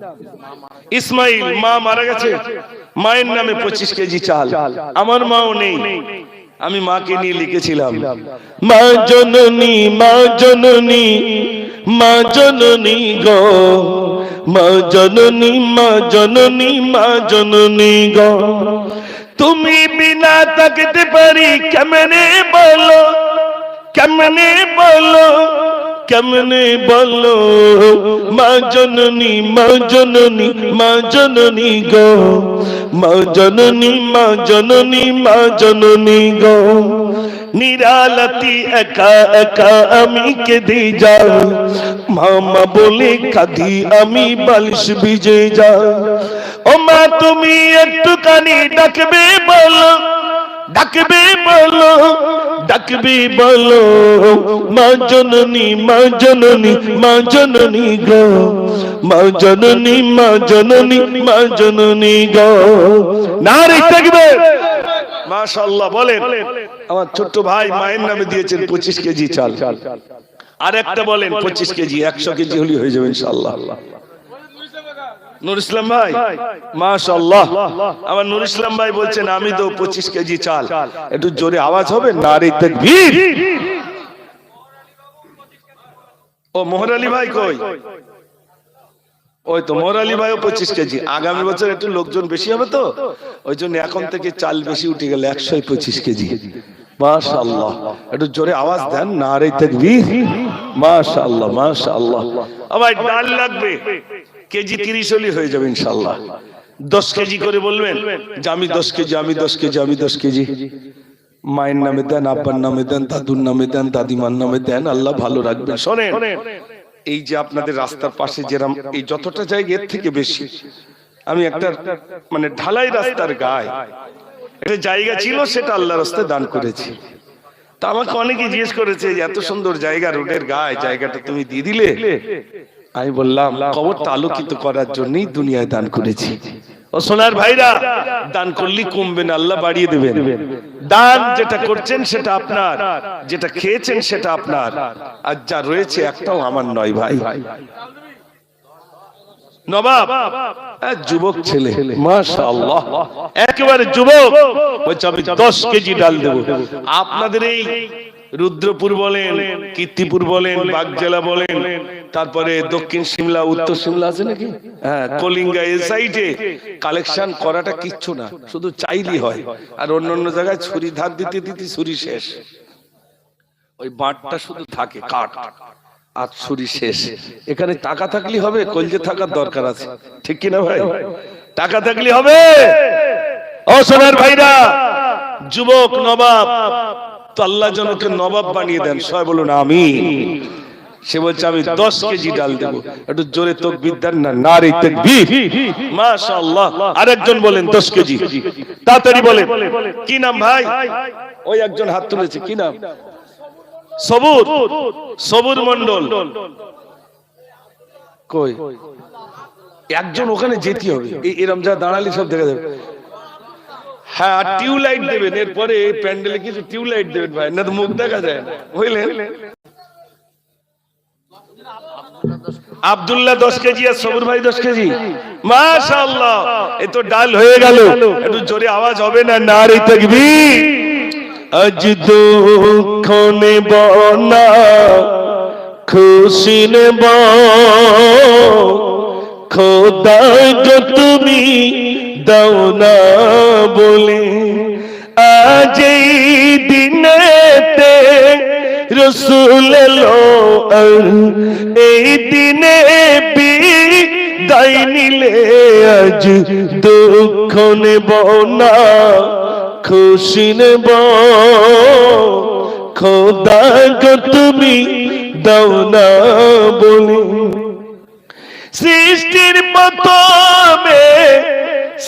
ইসমাইল। মা মারা গেছে, মায়ের নামে 25 কেজি চাল। আমার মাও নেই, আমি মাকে নিয়ে লিখেছিলাম, মা জননী মা জননী মা জননী গো, মা জননী মা জননী মা জননী গো, তুমি বিনা থাকতে পারি কেমনে বলো, কেমনে বলো, কেমনে বলো, মা জননী মা জননী মা জননী গো, মা জননী মা জননী মা জননী গো, নিরালতি একা একা আমি কেঁদে যাই, মামা বলে কাঁদি আমি বালিশ ভিজে যাই। ও মা তুমি একটুখানি ডাকবে বলো, ডাকবে বলো, ডাকবে বলো, মা জননী মা জননী মা জননী গো, মা জননী মা জননী মা জননী গো। নারে তাকবীর। মাশাআল্লাহ। বলেন আমার ছোট্ট ভাই মায়ের নামে দিয়েছেন 25 কেজি চাল। আর একটা বলেন 25 কেজি, 100 কেজি হলে হয়ে যাবে ইনশাআল্লাহ। নূর ইসলাম ভাই মাশাআল্লাহ। আমার নূর ইসলাম ভাই বলছেন আমি তো 25 কেজি চাল। একটু জোরে আওয়াজ হবে, নারে তাকবীর। ও মোহর আলী ভাই কই? ওই তো মোহর আলী ভাইও 25 কেজি। আগামী বছর একটু লোকজন বেশি হবে তো, ওই জন্য এখন থেকে চাল বেশি উঠে গেল, 125 কেজি। মাশাআল্লাহ। একটু জোরে আওয়াজ দেন, নারে তাকবীর। মাশাআল্লাহ মাশাআল্লাহ। আমার ডাল লাগবে কেজি 30 হলে হয়ে যাবে ইনশাআল্লাহ। 10 কেজি করে বলবেন যে আমি 10 কেজি, আমি 10 কেজি, আমি 10 কেজি। মায়ের নামে দেন, আব্বার নামে দেন, দাদুর নামে দেন, দাদিমার নামে দেন, আল্লাহ ভালো রাখবেন। শোনেন এই যে আপনাদের রাস্তার পাশে যেরকম এই যতটা জায়গা এর থেকে বেশি, আমি একটা মানে ঢালাই রাস্তার গায়ে একটা জায়গা ছিল, সেটা আল্লাহর রাস্তায় দান করেছি। তা আমাকে অনেকে জিজ্ঞেস করেছে এত সুন্দর জায়গা রোডের গায়ে, জায়গাটা তুমি দিয়ে দিলে। আমি বললাম কবরটা আলোকিত করার জন্যই দুনিয়ায় দান করেছি। ও সোনার ভাইরা, দান করলে কমবে না, আল্লাহ বাড়িয়ে দেবেন। দান যেটা করছেন সেটা আপনার, যেটা খেয়েছেন সেটা আপনার, আর যা রয়েছে একটাও আমার নয় ভাই। নবাব যুবক ছেলে, মাশাআল্লাহ, একেবারে যুবক, বলছে আমি 10 কেজি ডাল দেব। আপনাদের এই রুদ্রপুর বলেন, কীর্তিপুর বলেন, বাগজেলা বলেন, তারপরে দক্ষিণ সিমলা, উত্তর সিমলা আছে নাকি, হ্যাঁ, কলিঙ্গা, এই সাইডে কালেকশন করাটা কিচ্ছু না, শুধু চাইলেই হয়। আর অন্য জায়গায় ছুরি ধার দিতে দিতে ছুরি শেষ, ওই বাঁটটা শুধু থাকে, কাট আর ছুরি শেষ। এখানে টাকা থাকলে হবে, কলজে থাকার দরকার আছে, ঠিক কিনা ভাই? টাকা থাকলে হবে। ও সোনার ভাইরা, যুবক নবাব, তো আল্লাহ জনকে নবাব বানিয়ে দেন, সবাই বলুন আমিন। সে বলছে আমি 10 কেজি ডাল দেব। একটু জোরে তাকবীর দেন না, নারে তাকবীর, মাশাআল্লাহ। আরেকজন বলেন 10 কেজি, তাড়াতাড়ি বলেন। কি নাম ভাই? ওই একজন হাত তুলেছে, কি নাম? সবুর, সবুর মন্ডল। কই একজন? ওখানে যেতে হবে, এরকম যা দাঁড়ালি সব দেখা যাবে। হ্যাঁ, টিউবলাইট দেবেন, এরপরে প্যান্ডেলে কিছু টিউবলাইট দেবেন ভাই, না তো মুখ দেখা যায় না, বুঝলেন? আব্দুল্লাহ 10 কেজি আর সবুর ভাই 10 কেজি, মাশাআল্লাহ। এই তো ডাল হয়ে গেল, একটু জোরে আওয়াজ হবে না, নারে তাকবীর। আজ দুঃখ নেব না, খুশি নেব, খোদা গো তুমি দাও না বলে। আজ এই দিনেতে রসুল এলো, আর এই দিনে বিদায় নিলে। আজ দুঃখ নেব না, খুশি নেব, খোদা গো তুমি দাও না বলে। সৃষ্টির প্রথমে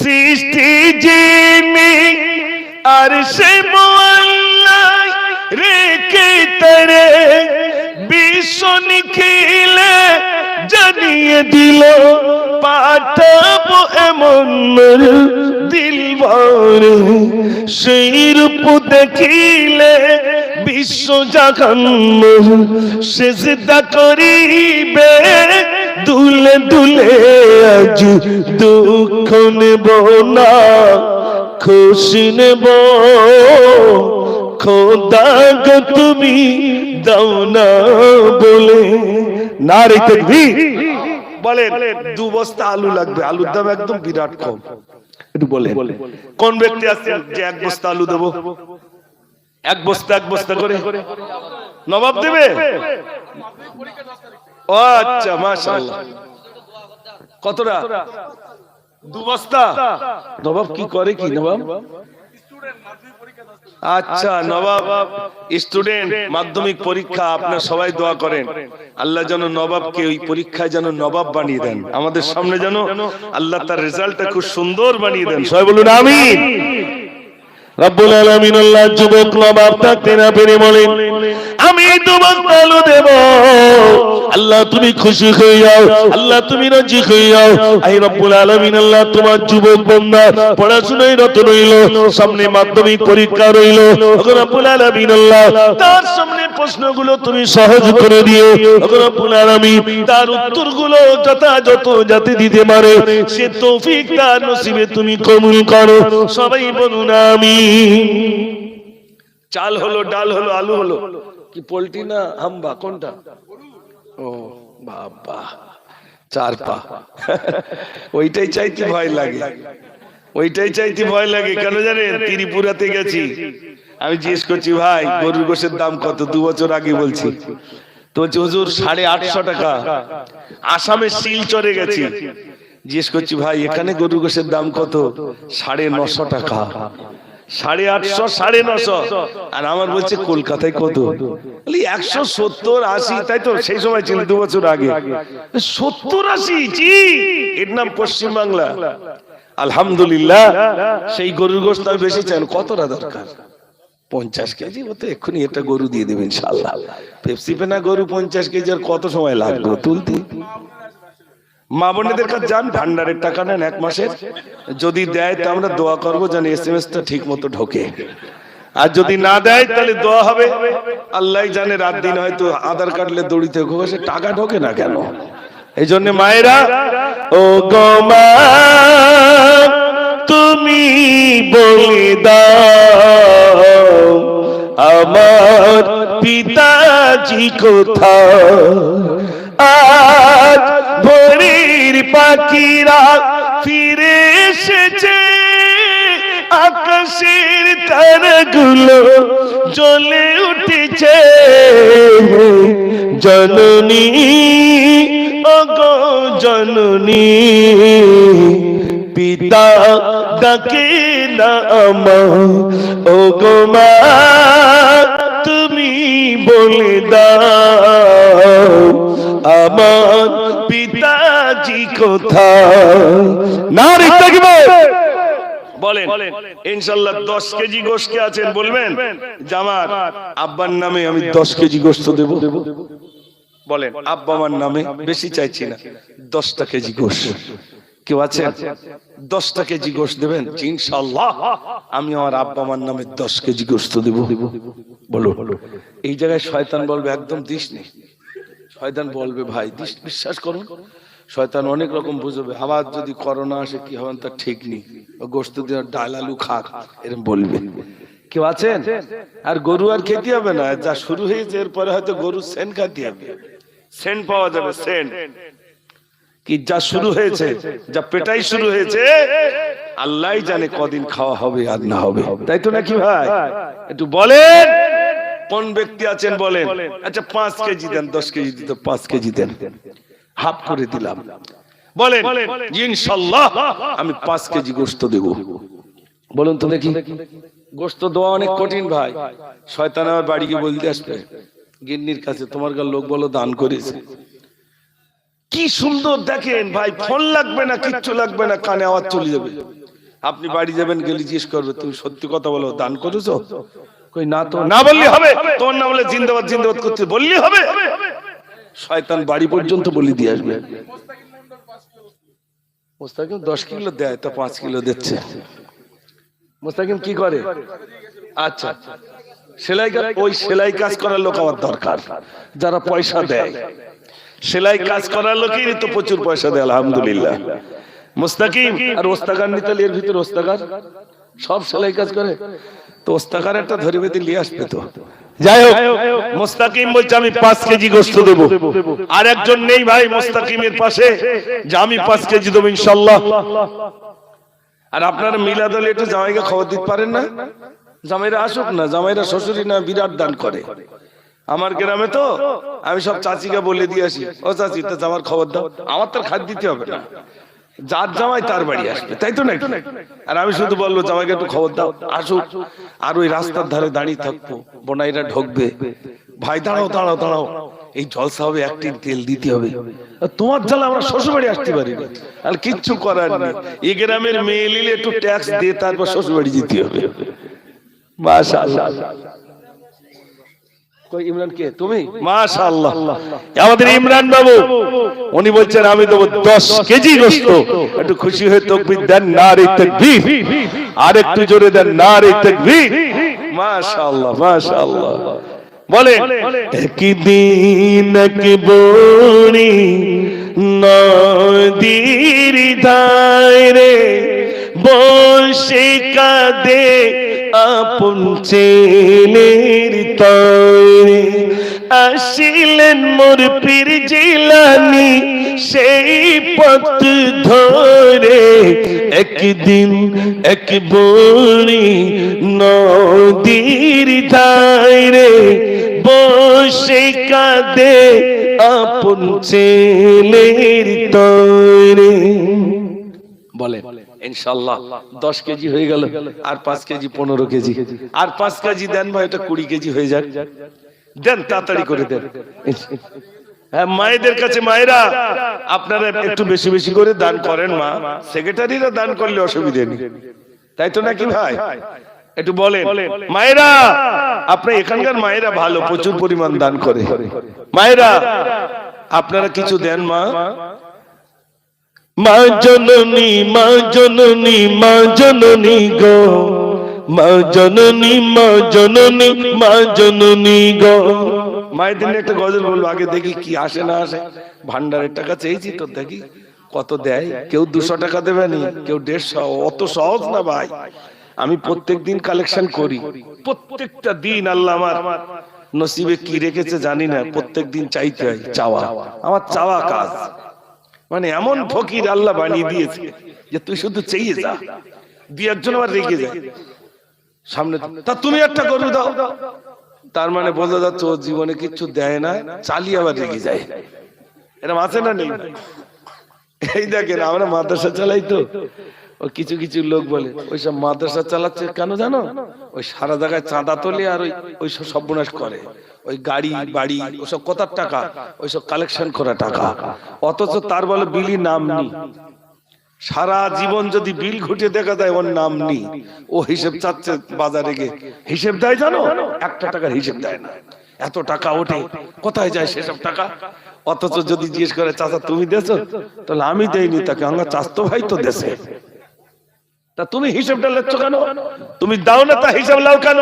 সৃষ্টি যিনি, আর সে মোয়াল্লা রেখে তারে বিশ্ব নিখিলে জানিয়ে দিল। পাঠাবো এমন দিলবার, সেই রূপ দেখিলে বিশ্ব জাহান সেজদা করিবে দুলে দুলে। আজ দুঃখ নেব না, খুশি নেব, খোদা গো তুমি দাও না বলে। নারে তাকবীর বলেন। 2 বস্তা আলু লাগবে, আলুর দাম একদম বিরাট কম, একটু বলেন কোন ব্যক্তি আছেন যে 1 বস্তা আলু দেবো? 1 বস্তা করে নবাব দেবে? ও আচ্ছা, মাশাআল্লাহ। কতটা? 2 বস্তা। নবাব কি করে? কি নবাব? আচ্ছা, নবাব স্টুডেন্ট, মাধ্যমিক পরীক্ষা। আপনারা সবাই দোয়া করেন আল্লাহ যেন নবাবকে ওই পরীক্ষায় যেন নবাব বানিয়ে দেন, আমাদের সামনে যেন আল্লাহ তার রেজাল্টটা খুব সুন্দর বানিয়ে দেন, সবাই বলুন আমিন। রব্বুল আলামিন আল্লাহ যুবক নবাব থাকতে না পেরে বলেন আমি তোমার আলো দেব। আল্লাহ তুমি খুশি হয়ে যাও, আল্লাহ তুমি রাজি হয়ে যাও। আই রব্বুল আলামিন আল্লাহ তোমার যুবক বান্দা পড়াশোনায় রত রইল, সামনে মাধ্যমিক পরীক্ষা রইল। রব্বুল আলামিন আল্লাহ তার সামনে প্রশ্নগুলো তুমি সহজ করে দিও। রব্বুল আলামিন তার উত্তরগুলো যথাযথ যাতে দিতে পারে সে তৌফিক তার নসিবে তুমি কবুল করো, সবাই বলুন আমিন। চাল হলো, ডাল হলো, আলু হলো, কি পোল্ট্রি না হাম্বা, কোনটা? ও বাবা, 4 পা। ওইটাই চাইতে ভয় লাগে, ওইটাই চাইতে ভয় লাগে। কেন জানেন? ত্রিপুরাতে গেছি, আমি জিজ্ঞেস করছি ভাই গরুর গোশের দাম কত? 2 বছর আগে বলছি, তো বলছি হুজুর 850 টাকা। আসামে শিলচরে গেছি, জিজ্ঞেস করছি ভাই এখানে গরুর গোশের দাম কত? 950 টাকা। 850, 950, আর আমার বলছে কলকাতায় কত? 170, 80, তাই তো? সেই সময় ছিল 2 বছর আগে 70, 80, জি, এর নাম পশ্চিম বাংলা। আলহামদুলিল্লাহ, সেই গরুর গোশত আমি বেশি চাই। কতটা দরকার? 50 কেজি। ও তো এক্ষুনি একটা গরু দিয়ে দেবে ইনশাআল্লাহ। পেপসি পেনা গরু 50 কেজি, আর কত সময় লাগবে তুলতে? মা বোনেদের কাছে যান, ভান্ডারের টাকা নেন 1 মাসের, যদি দেয় তো আমরা দোয়া করবো যেন SMS-টা ঠিক মতো ঢোকে, আর যদি না দেয় তাহলে দোয়া হবে আল্লাহ জানে রাত দিন হয়তো আধার কার্ডলে দড়িতে ঘষে টাকা ঢোকে না কেন। এই জন্য মায়েরা, ও গো মা তুমি বলে দাও আমার পিতাজি কোথায়? আজ ভোরের পাখিরা ফিরে এসেছে, আকাশের তারাগুলো জ্বলে উঠেছে, জননী ওগো জননী পিতা ডাকে না আমার, ওগো মা তুমি বলে দাও আমার পিতাজি কোথায়? নারী তাকবীর বলেন ইনশাআল্লাহ। 10 কেজি গোশত কে আছেন বলবেন যে আমার আব্বার নামে আমি 10 কেজি গোশত দেব? বলেন আব্বা আমার নামে, বেশি চাইছি না, 10টা কেজি গোশত। কেউ আছেন 10টা কেজি গোশত দেবেন? ইনশাআল্লাহ আমি আমার আব্বা আমার নামে 10 কেজি গোশত দেব। বলো। এই জায়গায় শয়তান বলবে একদম দিস নি। শয়তান বলবে ভাই দিস, বিশ্বাস করুন শয়তান অনেক রকম বুঝবে। আবার যদি করোনা আসে কি হবে তা ঠিক নেই, গোশত দিয়ে ডাল আলু খাক এরকম বলবে। কেউ আছেন? আর গরু আর খেতে হবে না, যা শুরু হয়েছে এরপরে হয়তো গরু সেন্ট খাতে হবে, সেন্ট পাওয়া যাবে, সেন্ট কি যা শুরু হয়েছে, যা পেটাই শুরু হয়েছে আল্লাহ জানে কদিন খাওয়া হবে আর না হবে, তাই তো নাকি ভাই? একটু বলেন কোন ব্যক্তি আছেন বলেন। আচ্ছা 5 কেজি দেন, 10 কেজি দিতে 5 কেজি দেন, হাফ করে দিলাম। বলেন ইনশাআল্লাহ আমি 5 কেজি গোশত দেব। বলুন তো দেখি। গোশত দেওয়া অনেক কঠিন ভাই। শয়তান আমার বাড়ি গিয়ে বলতে আসবে গিন্নির কাছে, তোমার কাছে লোক বলো দান করেছে। কি সুন্দর দেখেন ভাই, ফোন লাগবে না, কিচ্ছু লাগবে না, কানে আওয়াজ চলে যাবে। আপনি বাড়ি যাবেন, গেলে জিজ্ঞেস করবে তুমি সত্যি কথা বলো দান করেছো? কই না তো। না বললে হবে? তোর না বলে জিন্দাবাদ জিন্দাবাদ করতে বললি হবে? শয়তান বাড়ি পর্যন্ত বলি দিয়ে আসবে। মুস্তাকিম 10 কিলো দেয় তো 5 কিলো দিচ্ছে। মুস্তাকিম কি করে? আচ্ছা সেলাই কাজ, ওই সেলাই কাজ করার লোক আমার দরকার, যারা পয়সা দেয়। সেলাই কাজ করার লোকই তো প্রচুর পয়সা দেয় আলহামদুলিল্লাহ। মুস্তাকিম আর ওস্তাগার নিতে, এর ভিতরে ওস্তাগার সব সেলাই কাজ করে, তো ওস্তাগার একটা ধরে বেঁধে নিয়ে আসবে তো। যাই হোক মুস্তাকিম বলছে আমি 5 কেজি গোশত দেব। আর একজন নেই ভাই মুস্তাকিমের পাশে যে আমি 5 কেজি দেব ইনশাআল্লাহ। আর আপনারা মিলাদ হলে একটু জামাইকে খবর দিতে পারেন না? জামাইরা আসুক না, জামাইরা শ্বশুরি না বিরাট দান করে। আমার গ্রামে তো আমি সব চাচিকে বলে দিয়ে আসি, ও চাচি তো জামার খবর দাও, আমার তো খাদ দিতে হবে না, যার জামাই তার বাড়ি আসবে, তাই তো নাকি? আর আমি শুধু বলবো জামাইকে একটু খবর দাও আসুক। আর ওই রাস্তার ধারে দাঁড়িয়ে থাকবো, বোনাইরা ঢুকবে, ভাই দাঁড়াও দাঁড়াও দাঁড়াও, এই জলসা হবে, একটি তেল দিতে হবে। তোমার জ্বালা আমরা শ্বশুর বাড়ি আসতে পারি না, আর কিচ্ছু করার নেই। এই গ্রামের মেয়ে নিলে একটু ট্যাক্স দিয়ে তারপর শ্বশুর বাড়ি যেতে হবে। মাশাআল্লাহ। কই ইমরান কে? তুমি? মাশাআল্লাহ। আমাদের ইমরান বাবু উনি বলছেন আমি দেব 10 কেজি গোশত। একটু খুশি হয়ে তাকবীর দেন, নারে তাকবীর। আর একটু জোরে দেন নারে তাকবীর। মাশাআল্লাহ মাশাআল্লাহ। বলে একদিন এক বড়ি নদীর ধারে বসে কাঁদে আপন ছেলের তরে, আসিলেন মোর পীর জিলানী সেই পথ ধরে। একদিন এক বড়ি নদীর ধারে বসে কাঁদে আপন ছেলের তরে। বলেন ইনশাআল্লাহ 10 কেজি হয়ে গেল, আর 5 কেজি 15 কেজি, আর 5 কেজি দেন ভাই, এটা 20 কেজি হয়ে যাক, দেন তাড়াতাড়ি করে দেন। হ্যাঁ, মায়েদের কাছে, মায়েরা আপনারা একটু বেশি বেশি করে দান করেন, মা সেক্রেটারিরা দান করলে অসুবিধা নেই, তাই তো নাকি ভাই? একটু বলেন মায়েরা, আপনার এখানকার মায়েরা ভালো, প্রচুর পরিমাণ দান করে। মায়েরা আপনারা কিছু দেন। মা, মা জননী, মা জননী, মা জননী গো, মা জননী, মা জননী, মা জননী গো। মায়ের দিনে একটা গজল বলবো, আগে দেখি কি আসে না আসে। ভান্ডারের টাকা চেয়েছি তো, দেখি কত দেয়। কেউ 200 টাকা দেবে নি, কেউ 150, অত সহজ না ভাই। আমি প্রত্যেক দিন কালেকশন করি, প্রত্যেকটা দিন আল্লাহ আমার নসিবে কি রেখেছে জানি না, প্রত্যেক দিন চাইতে হয়, চাওয়া আমার চাওয়া কাজ। মানে এমন ফকির আল্লাহ বানিয়ে দিয়েছে যে তুই শুধু চেয়ে যা, দিয়ে একজন আবার রেগে যায় সামনে, তা তুমি একটা গরু দাও, তার মানে বোঝা যাচ্ছে ও জীবনে কিছু দেয় না, চালিয়ে আবার রেগে যায়। এরকম আছে না নেই? এই দেখেন আমরা মাদ্রাসা চালাই তো, ওই কিছু কিছু লোক বলে ওইসব মাদ্রাসা চালাচ্ছে কেন জানো, ওই সারা জায়গায় চাঁদা তোলে আর ওই সব সর্বনাশ করে, ওই গাড়ি বাড়ি ওসব কত টাকা, ওইসব কালেকশন করা টাকা, অথচ তার বলে বিলি নাম নেই। সারা জীবন যদি বিল ঘুটে দেখা যায় ওর নাম নেই, ও হিসেব চাচ্ছে বাজারে গিয়ে, হিসেব দেয় জানো, 1 টাকার হিসেব দেয় না, এত টাকা ওঠে, কোথায় যায় সেসব টাকা? অথচ যদি জিজ্ঞেস করে চাচা তুমি দেছো, তাহলে আমি দেইনি, তাকে আমার চাচতো ভাই তো দেশে, তা তুমি হিসেবটা লেচ্ছ কেন? তুমি দাও না, তা হিসাব লাও কেন?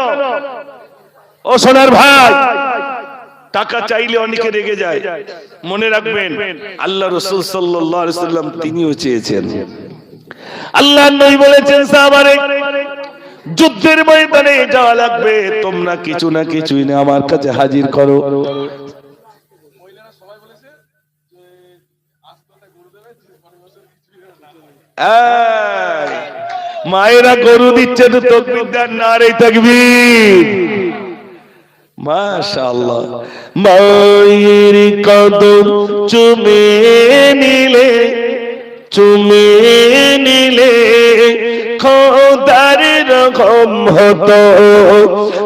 ও সোনার ভাই, টাকা চাইলে অনেকে রেগে যায়, মনে রাখবেন আল্লাহ রাসূল সাল্লাল্লাহু আলাইহি ওয়াসাল্লাম তিনিও চেয়েছেন। আল্লাহর নবী বলেছেন সাহাবারে, যুদ্ধের ময়দানে যাওয়া লাগবে, তোমরা কিছু না কিছু এনে আমার কাছে হাজির করো। মায়েরা গরু দিচ্ছে তো তাকবীর দেন, নারে তাকবীর, মাশাআল্লাহ। মায়ের কদম চুমে নিলে, চুমে নিলে খোদার রকম হতো,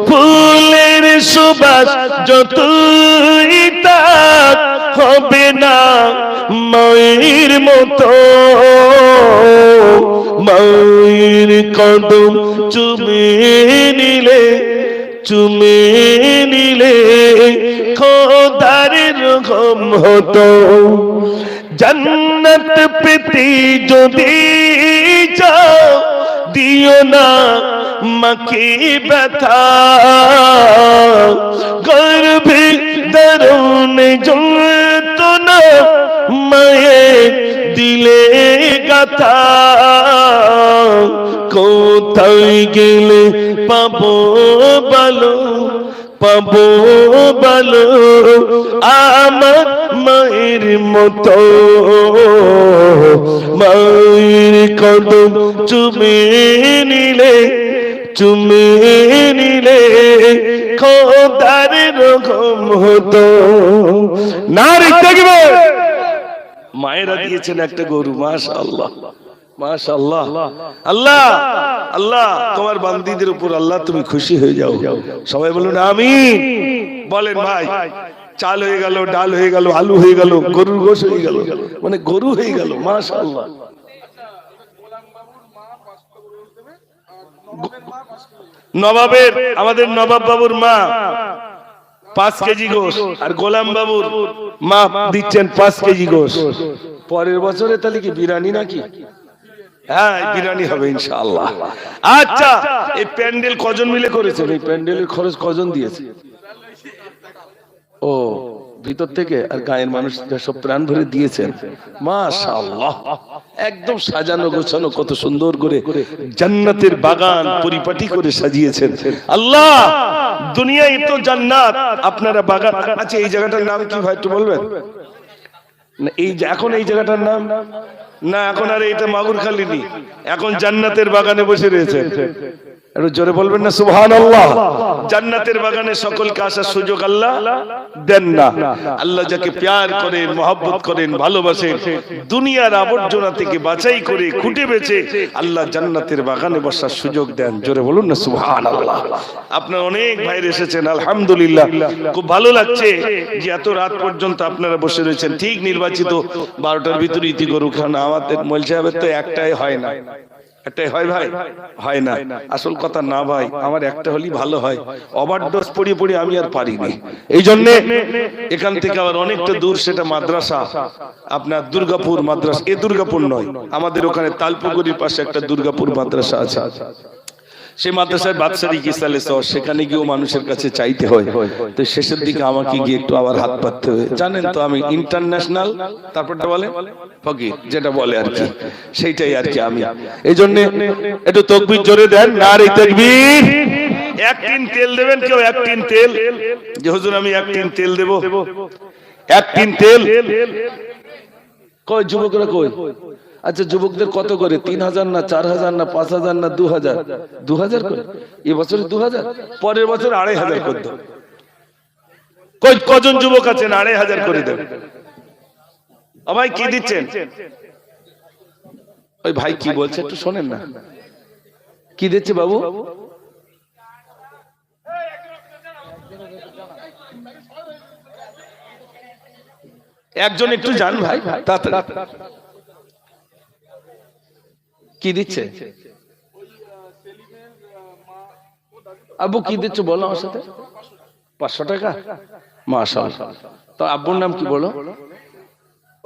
ফুলের সুবাস যতই তাক হবে না মায়ের মতো। মায়ের কদম চুমে নিলে, চুমে নিলে খোদার রকম হতো। জান্নাত পেতে যদি চাও, দিও না মাকে ব্যথা, গর্ভে দারুণে যন্ত্রণা মায়ের দিলে গাথা। কোথায় গেলে পাবো বলো, পাবো বলো আমার মায়ের মতো। মায়ের কদম চুমে নিলে, চুমে নিলে খোদার রকম হতো। নারী দেখবে মায়েরা দিয়েছেন একটা গরু, মাশাআল্লাহ মাশাআল্লাহ। আল্লাহ আল্লাহ তোমার বান্দীদের উপর আল্লাহ তুমি খুশি হয়ে যাও, সবাই বলুন আমিন। বলেন ভাই, চাল হয়ে গেল, ডাল হয়ে গেল, আলু হয়ে গেল, গরুর গোশ হয়ে গেল, মানে গরু হয়ে গেল, মাশাআল্লাহ। নবাবের, আমাদের নবাব বাবুর মা 5 কেজি গোশ, আর গোলাম বাবুর মা দিচ্ছেন 5 কেজি গোশ। পরের বছরে তাহলে কি বিরিয়ানি নাকি? হ্যাঁ বিরিয়ানি হবে ইনশাআল্লাহ। আচ্ছা, এই প্যান্ডেল কজন মিলে করেছেন? এই প্যান্ডেলের খরচ কজন দিয়েছে? ও ভিতর থেকে আর গায়ের মানুষ সব প্রাণ ভরে দিয়েছেন, মাশাআল্লাহ। একদম সাজানো গোছানো, কত সুন্দর করে জান্নাতের বাগান পরিপাটি করে সাজিয়েছেন। আল্লাহ দুনিয়ায় তো জান্নাত, আপনারা বাগান। আচ্ছা এই জায়গাটার নাম কি ভাই একটু বলবেন? না এই এখন এই জায়গাটার নাম না, এখন আর এটা মাগুরখালি নেই, এখন জান্নাতের বাগানে বসে রয়েছে। একটু জোরে বলবেন না সুবহানাল্লাহ। জান্নাতের বাগানে সকলকে আসার সুযোগ আল্লাহ দেন না। আল্লাহ যাকে প্যার করেন, মহব্বত করেন, ভালোবাসেন, দুনিয়ার আবর্জনা থেকে বাছাই করে খুঁটে বেছে আল্লাহ জান্নাতের বাগানে বসার সুযোগ দেন। জোরে বলুন না সুবহানাল্লাহ। আপনারা অনেক ভাইরা এসেছেন, আলহামদুলিল্লাহ। খুব ভালো লাগছে যে এত রাত পর্যন্ত আপনারা বসে রয়েছেন। ঠিক নির্বাচিত 12টার ভিতরে ইতি করুক, কারণ আমাদের মৌলভী সাহেবের তো একটাই হয় না। একটাই হয় ভাই, হয় না। আসল কথা না ভাই, আমার একটা হলেই ভালো হয়। ওভারডোজ পড়িয়ে পড়িয়ে আমি আর পারিনি। এই জন্য এখান থেকে আবার অনেকটা দূর, সেটা মাদ্রাসা, আপনার দুর্গাপুর মাদ্রাসা। এ দুর্গাপুর নয়, আমাদের ওখানে তালপুকুরির পাশে একটা দুর্গাপুর মাদ্রাসা আছে। সেই মাদ্রাসায় বাদশারি কিসালে সেখানে গিয়েও মানুষের কাছে চাইতে হয়। তো শেষের দিকে আমাকে গিয়ে একটু আবার হাত পাততে হয়। জানেন তো আমি ইন্টারন্যাশনাল, তারপরটা বলে ফকির, যেটা বলে আর কি, সেইটাই আর কি আমি। এই জন্য একটু তাকবীর জোরে দেন, নারে তাকবীর। এক টিন তেল দেবেন কেউ, এক টিন তেল, যে হুজুর আমি এক টিন তেল দেব, এক টিন তেল। কই যুবকরা কই? আচ্ছা যুবকদের কত করে? 3000 না 4000 না 5000 না 2000? 2000 করে এবছরে 2000, পরের বছর 2500 করে দেব। কই কজন যুবক আছেন 2500 করে দেব? ভাই কি দিচ্ছেন? ওই ভাই কি বলছে একটু শোনেন না। কি দিচ্ছে বাবু? একজন একটু যান ভাই, তাড়াতাড়ি। কি দিচ্ছে আব্বু? কি দিচ্ছ বলো আমার সাথে। 500 টাকা, মাশাআল্লাহ। তো আব্বুর নাম কি বলো?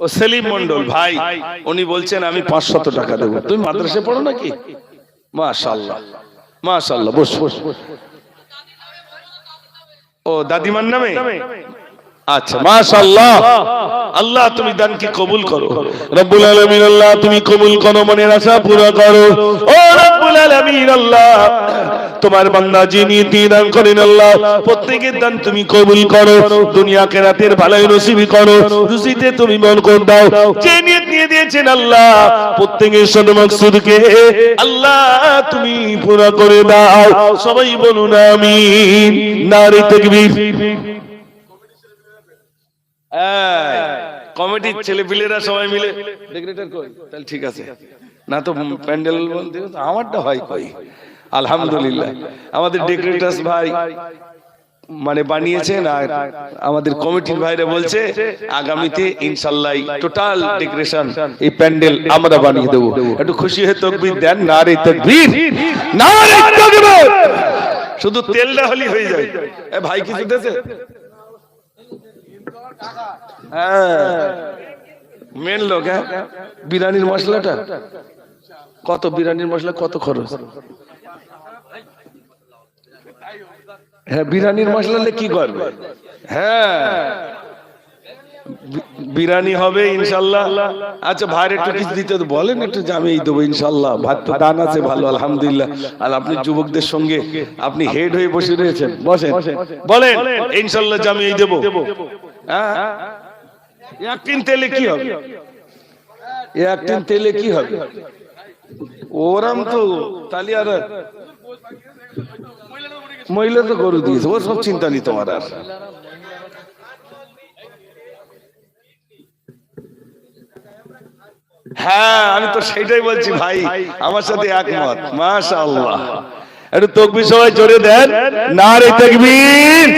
ও সেলিম মন্ডল ভাই। উনি বলছেন আমি 500 টাকা দেবো। তুমি মাদ্রাসায় পড়ো নাকি? মাশাআল্লাহ মাশাআল্লাহ। বস বস। ও দাদিমার নামে? আচ্ছা মাশাআল্লাহ। আল্লাহ তুমি দানকে কবুল করো রব্বুল আলামিন। আল্লাহ তুমি কবুল করো, মনের আশা পুরো করো ও রব্বুল আলামিন। আল্লাহ তোমার বান্দা যিনি দান করেন, আল্লাহ প্রত্যেকের দান তুমি কবুল করো, দুনিয়া আখিরাতের ভালাই নসিব করো, রুজিতে তুমি বরকত দাও। যে নিয়ত নিয়ে দিয়েছেন আল্লাহ প্রত্যেকের সদ মাকসুদকে আল্লাহ তুমি পুরো করে দাও। সবাই বলুন আমিন। নারে তাকবীর। কমিটির ছেলেপিলেরা সবাই মিলে ডেকোরেটর কই? তাহলে ঠিক আছে না তো প্যান্ডেল বলতে আমারটা হয় কই? আলহামদুলিল্লাহ আমাদের ডেকোরেটরস ভাই মানে বানিয়েছেন, আর আমাদের কমিটির ভাইরা বলছে আগামীতে ইনশাআল্লাহ টোটাল ডেকোরেশন এই প্যান্ডেল আমরা বানিয়ে দেব। একটু খুশি হয়ে তাকবীর দেন, নারে তাকবীর, নারে তাকবীর। শুধু তেলটা হলি হয়ে যায়। এ ভাই কিছু দিয়েছে? মেন লোক। হ্যাঁ বিরিয়ানির মশলাটা কত? বিরিয়ানির মশলা কত খরচ? হ্যাঁ বিরিয়ানির মশলা কি করবে? হ্যাঁ বিরিয়ানি হবে ইনশাআল্লাহ। আচ্ছা ভাইয়ের একটু কিছু দিতে বলেন একটু, যে আমি এই দেবো ইনশাআল্লাহ। ভাত তো দান আছে ভালো আলহামদুলিল্লাহ। আর আপনি যুবকদের সঙ্গে আপনি হেড হয়ে বসে রয়েছেন, বসেন বলেন ইনশাআল্লাহ যে আমি এই দেবো। হ্যাঁ এক টিন তেলে কি হবে? এক টিন তেলে কি হবে? ওরাম তো তালি আর মহিলা তো গরু দিয়েছে, ও সব চিন্তা নেই তোমার। আর হ্যাঁ আমি তো সেটাই বলছি ভাই, আমার সাথে একমত। মাশাআল্লাহ। একটু তাকবীর সবাই জোরে দেন, নারে তাকবীর।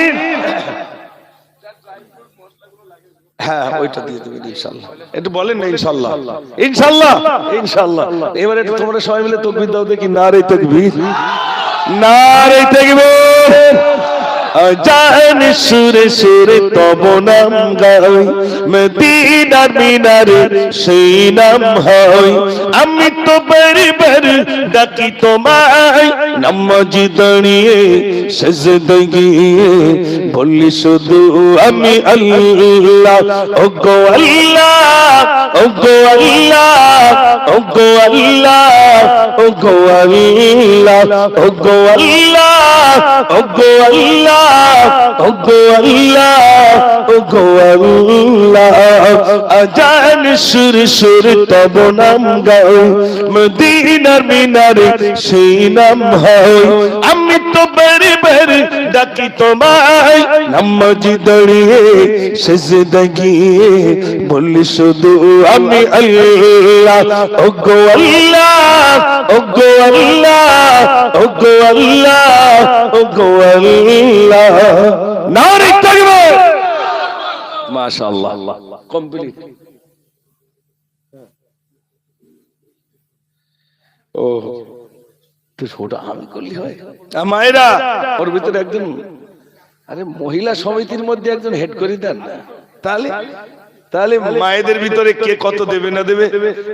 হ্যাঁ ওইটা দিয়ে দেবেন ইনশাআল্লাহ। একটু বলেন না ইনশাআল্লাহ, ইনশাআল্লাহ, ইনশাআল্লাহ। এবারে তোমরা সবাই মিলে তাকবীর দাও দেখি, নারে তাকবীর, নারে তাকবীর। জান সুরে সুরে তব নাম গাই, মদিনার মিনারে সেই নাম হয়। আমি তো বারবার ডাকি তোমায়, নামাজ দাঁড়িয়ে সেজদায় গিয়ে বলি শুধু আমি আল্লাহ। ওগো আল্লাহ, ওগো আল্লাহ, ওগো আল্লাহ, ওগো আল্লাহ, ওগো আল্লাহ, ওগো আল্লাহ, ওগো আল্লাহ, ওগো আল্লাহ। আজান সুর সুর তব নাম গাও, মদিনার মিনারে মদিনার সেই নাম হয়। আমি তো বারে বারে ডাকি তোমায়, নামাজ দাঁড়িয়ে সেজদা গিয়ে বলি শুধু আমি আল্লাহ, ওগো আল্লাহ, ওগো আল্লাহ, ওগো আল্লাহ, ওগো আল্লাহ। নারে তাকবীর। মাশাআল্লাহ, কমপ্লিট। ও তো ছোট আমি করলি হয়। মায়েরা ওর ভিতরে একজন, আরে মহিলা সমিতির মধ্যে একজন হেড করে দেন না, তাহলে তাহলে মায়েদের ভিতরে কে কত দেবে না দেবে,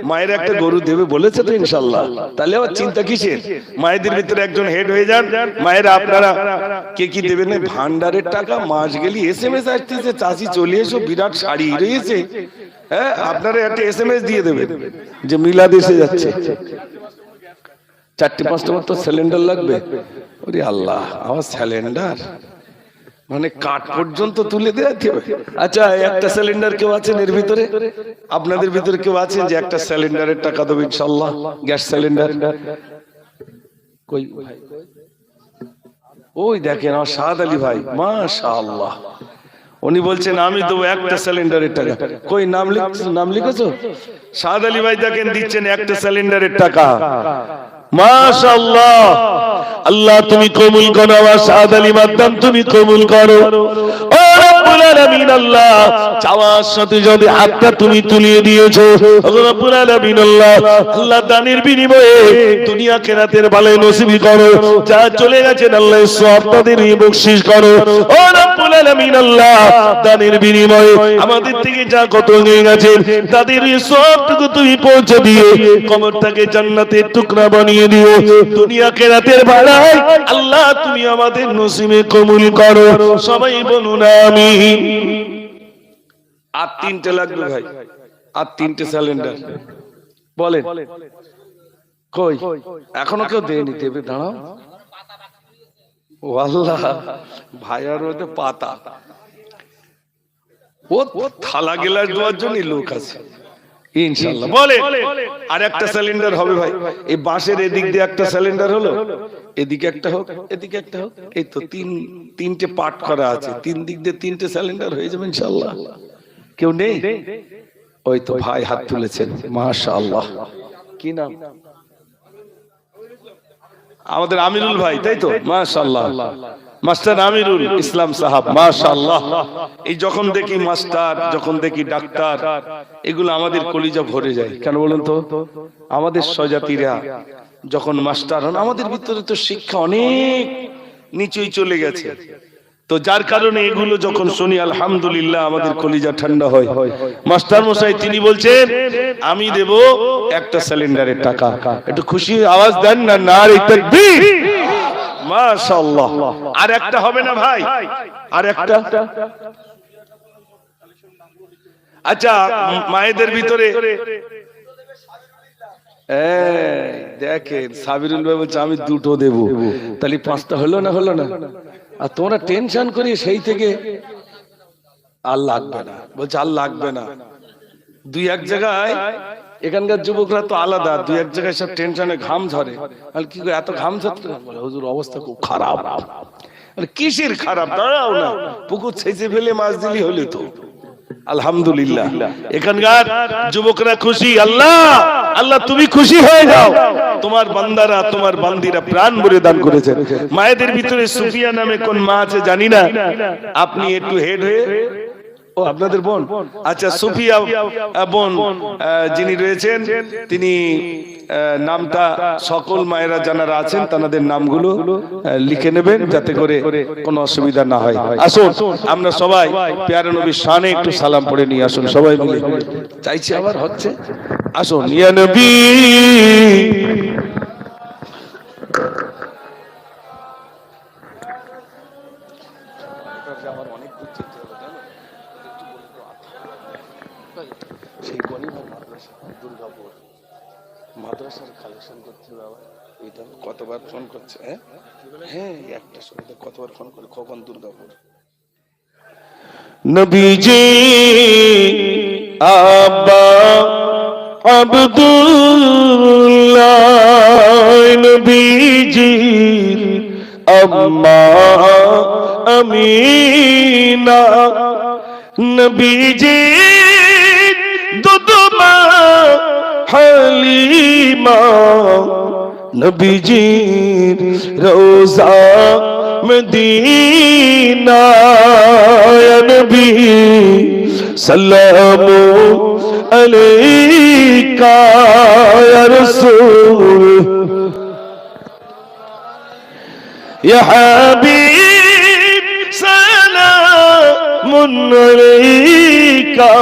মায়ের একটা গরু দেবে বলেছে তো ইনশাআল্লাহ, তাহলে আবার চিন্তা কিসের? মায়েদের ভিতরে একজন হেড হয়ে যান। মায়েরা আপনারা কে কি দেবেন? ভান্ডারের টাকা মাস গেলি এসএমএস আসতেছে, চাচি চলে এসো, বিরাট শাড়ি রয়েছে, হ্যাঁ আপনারা একটা এসএমএস দিয়ে দেবেন যে মিলাদ এসে যাচ্ছে, 4-5টা মতো সিলিন্ডার লাগবে। ওরে আল্লাহ, আমার সিলিন্ডার মানে কাঠ পর্যন্ত তুলে দেওয়াতে হবে। আচ্ছা, একটা সিলিন্ডার কেউ আছেন এর ভিতরে? আপনাদের ভিতরে কেউ আছেন যে একটা সিলিন্ডারের টাকা দেবে ইনশাআল্লাহ? গ্যাস সিলিন্ডার কই ভাই? ওই দেখেন আমার শাহাদ আলী ভাই, মাশাআল্লাহ, উনি বলছেন আমি দেবো একটা সিলিন্ডারের টাকা। কই নাম লিখেছো? শাহাদ আলী ভাই দেখেন দিচ্ছেন একটা সিলিন্ডারের টাকা। মাশাআল্লাহ, আল্লাহ তুমি কবুল করো, আমার শাহাদ আলী মাদ্দাম তুমি কবুল করো। ও রব্বুল আলামিন, আল্লাহ চাওয়ার সাথে যদি হাতটা তুমি তুলিয়ে দিয়েছো, ও রব্বুল আলামিন আল্লাহ, আল্লাহ দানের বিনিময়ে দুনিয়া খেরাতের ভালোই নসিবি করো। যা চলে গেছেন আল্লাহ সব তাদের বকশিশ করো। ও রব্বুল আলামিন আল্লাহ, দানের বিনিময়ে আমাদের থেকে যা কত নিয়ে গেছেন তাদের সবটুকু তুমি পৌঁছে দিয়ে কবরটাকে জান্নাতের টুকরা বানিয়ে দিও। দুনিয়া খেরাতের ভাড়ায় আল্লাহ তুমি আমাদের নসিবে কবুল করো। সবাই বলুন আমিন। আর 3টে লাগবে ভাই, আর 3টে সিলিন্ডার বলেন। কই এখনো কেউ দেয়নি? দেবে, দাঁড়াও। ও আল্লাহ, ভাইয়ার ওতে পাতা, ও থালা গেলাস দেওয়ার জন্য লোক আছে ইনশাআল্লাহ। বলে আর একটা সিলিন্ডার হবে ভাই। এই বাঁশের এদিক দিয়ে একটা সিলিন্ডার হলো, এদিকে একটা হোক, এদিকে একটা হোক, এই তো তিনটে পার্ট করা আছে, 3 দিক দিয়ে 3টে সিলিন্ডার হয়ে যাবে ইনশাআল্লাহ। কেউ নেই? ওই তো ভাই হাত তুলেছেন, মাশাআল্লাহ। কি নাম? আমাদের আমিরুল ভাই, তাই তো? মাশাআল্লাহ, মাস্টার আমিরুল ইসলাম সাহাব, মাশাআল্লাহ। এই যখন দেখি মাস্টার, যখন দেখি ডাক্তার, এগুলো আমাদের কলিজা ভরে যায়। কেন বলুন তো? আমাদের স্বজাতিরা যখন মাস্টার হন, আমাদের ভিতরে তো শিক্ষা অনেক নিচেই চলে গেছে, তো যার কারণে এগুলো যখন শুনি আলহামদুলিল্লাহ আমাদের কলিজা ঠান্ডা হয়। মাস্টার মশাই তিনি বলছেন আমি দেব একটা সিলিন্ডারের টাকা। একটু খুশি আওয়াজ দেন না, নারে তাকবীর, মাশাআল্লাহ। আর একটা হবে না ভাই? আর একটা? আচ্ছা, মায়েদের ভিতরে দেখেন সাবিরুল ভাই বলছে আমি 2টো দেব, তাহলে 5টা হলো না? হলো না? আর তোমরা টেনশন করি সেই থেকে আর লাগবে না, বলছে আর লাগবে না। 2-1 জায়গায় এখানকার যুবকরা তো আলাদা, 2-1 জায়গায় সব টেনশনে ঘাম ঝরে। আর কি এত ঘাম ঝরতে? বলে হুজুর অবস্থা খুব খারাপ। কিসের খারাপ? দাঁড়াও না, পুকুর ছেঁচে ফেলে মাছ দিলি হলে তো। আলহামদুলিল্লাহ এখানকার যুবকরা খুশি। আল্লাহ আল্লাহ তুমি খুশি হয়ে যাও, তোমার বান্দারা তোমার বান্দিরা প্রাণ ভরে দান করেছেন। মায়েদের ভিতরে সুফিয়া নামে কোন মা আছে জানি না, আপনি একটু হেড হয়ে, ও আপনাদের বোন, আচ্ছা সুফিয়া বোন যিনি রয়েছেন তিনি নামটা সকল মায়েরা যারা আছেন তাদের নামগুলো লিখে নেবেন যাতে করে কোনো অসুবিধা না হয়। আসুন আমরা সবাই প্যারা নবীর শানে একটু সালাম পড়ে নিয়ে আসুন সবাই মিলে। চাইছি আবার হচ্ছে, আসুন ইয়া নবী। সেই গণিভার মাদ্রাসা দুর্গাপুর মাদ্রাসার কালেকশন করতে হবে। এটা কতবার ফোন করছে? হ্যাঁ একটা সময় কতবার ফোন করে, কখন দুর্গাপুর। নবীজি আব্বা আব্দুল্লাহ নবীজির আম্মা আমিনা, নবীজির দুধমা হালিমা, নবীজির রোজা মদিনা, ইয়া নবী সাল্লামু আলাইকা ইয়া রাসূল ইয়া হাবিব সালামুন আলাইকা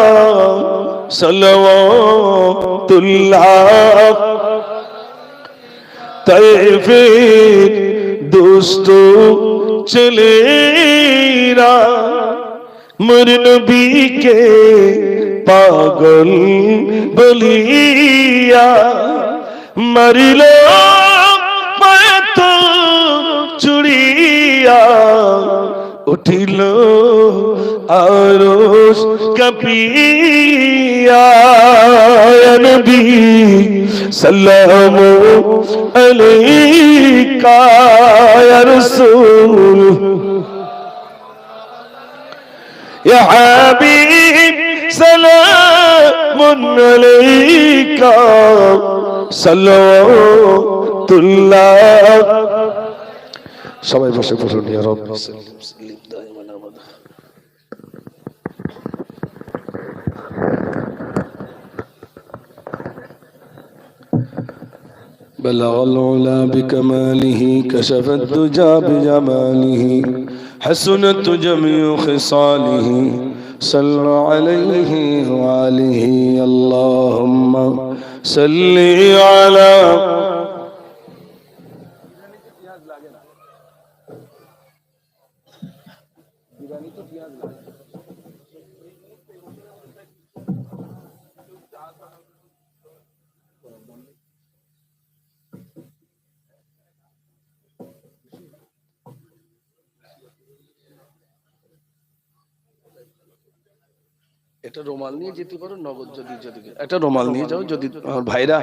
সালাওয়াতুল্লাহ। তাইফের দোস্ত ছেলেরা মোর নবীকে পাগল বলিয়া মারিল পাত চুড়িয়া, উঠিল আরশ কাঁপিয়া, ইয়া নবী সাল্লামু আলাইকা ইয়া রাসূল ইয়া হাবিব সালামুন আলাইকা সালাওয়াতুল্লাহ। সবাই বসে পড়ুন। ইয়া রাব্বি সাল্লিম সাল্লিম দাইমান আবাদা। بلغ العلا بكماله كشف الدجى بجماله حسنت جميع خصاله صلوا عليه وآله اللهم صل على এটা রুমাল নিয়ে যেতে পারো, নগদ যদি এটা রুমাল নিয়ে যাও, যদি ভাইরা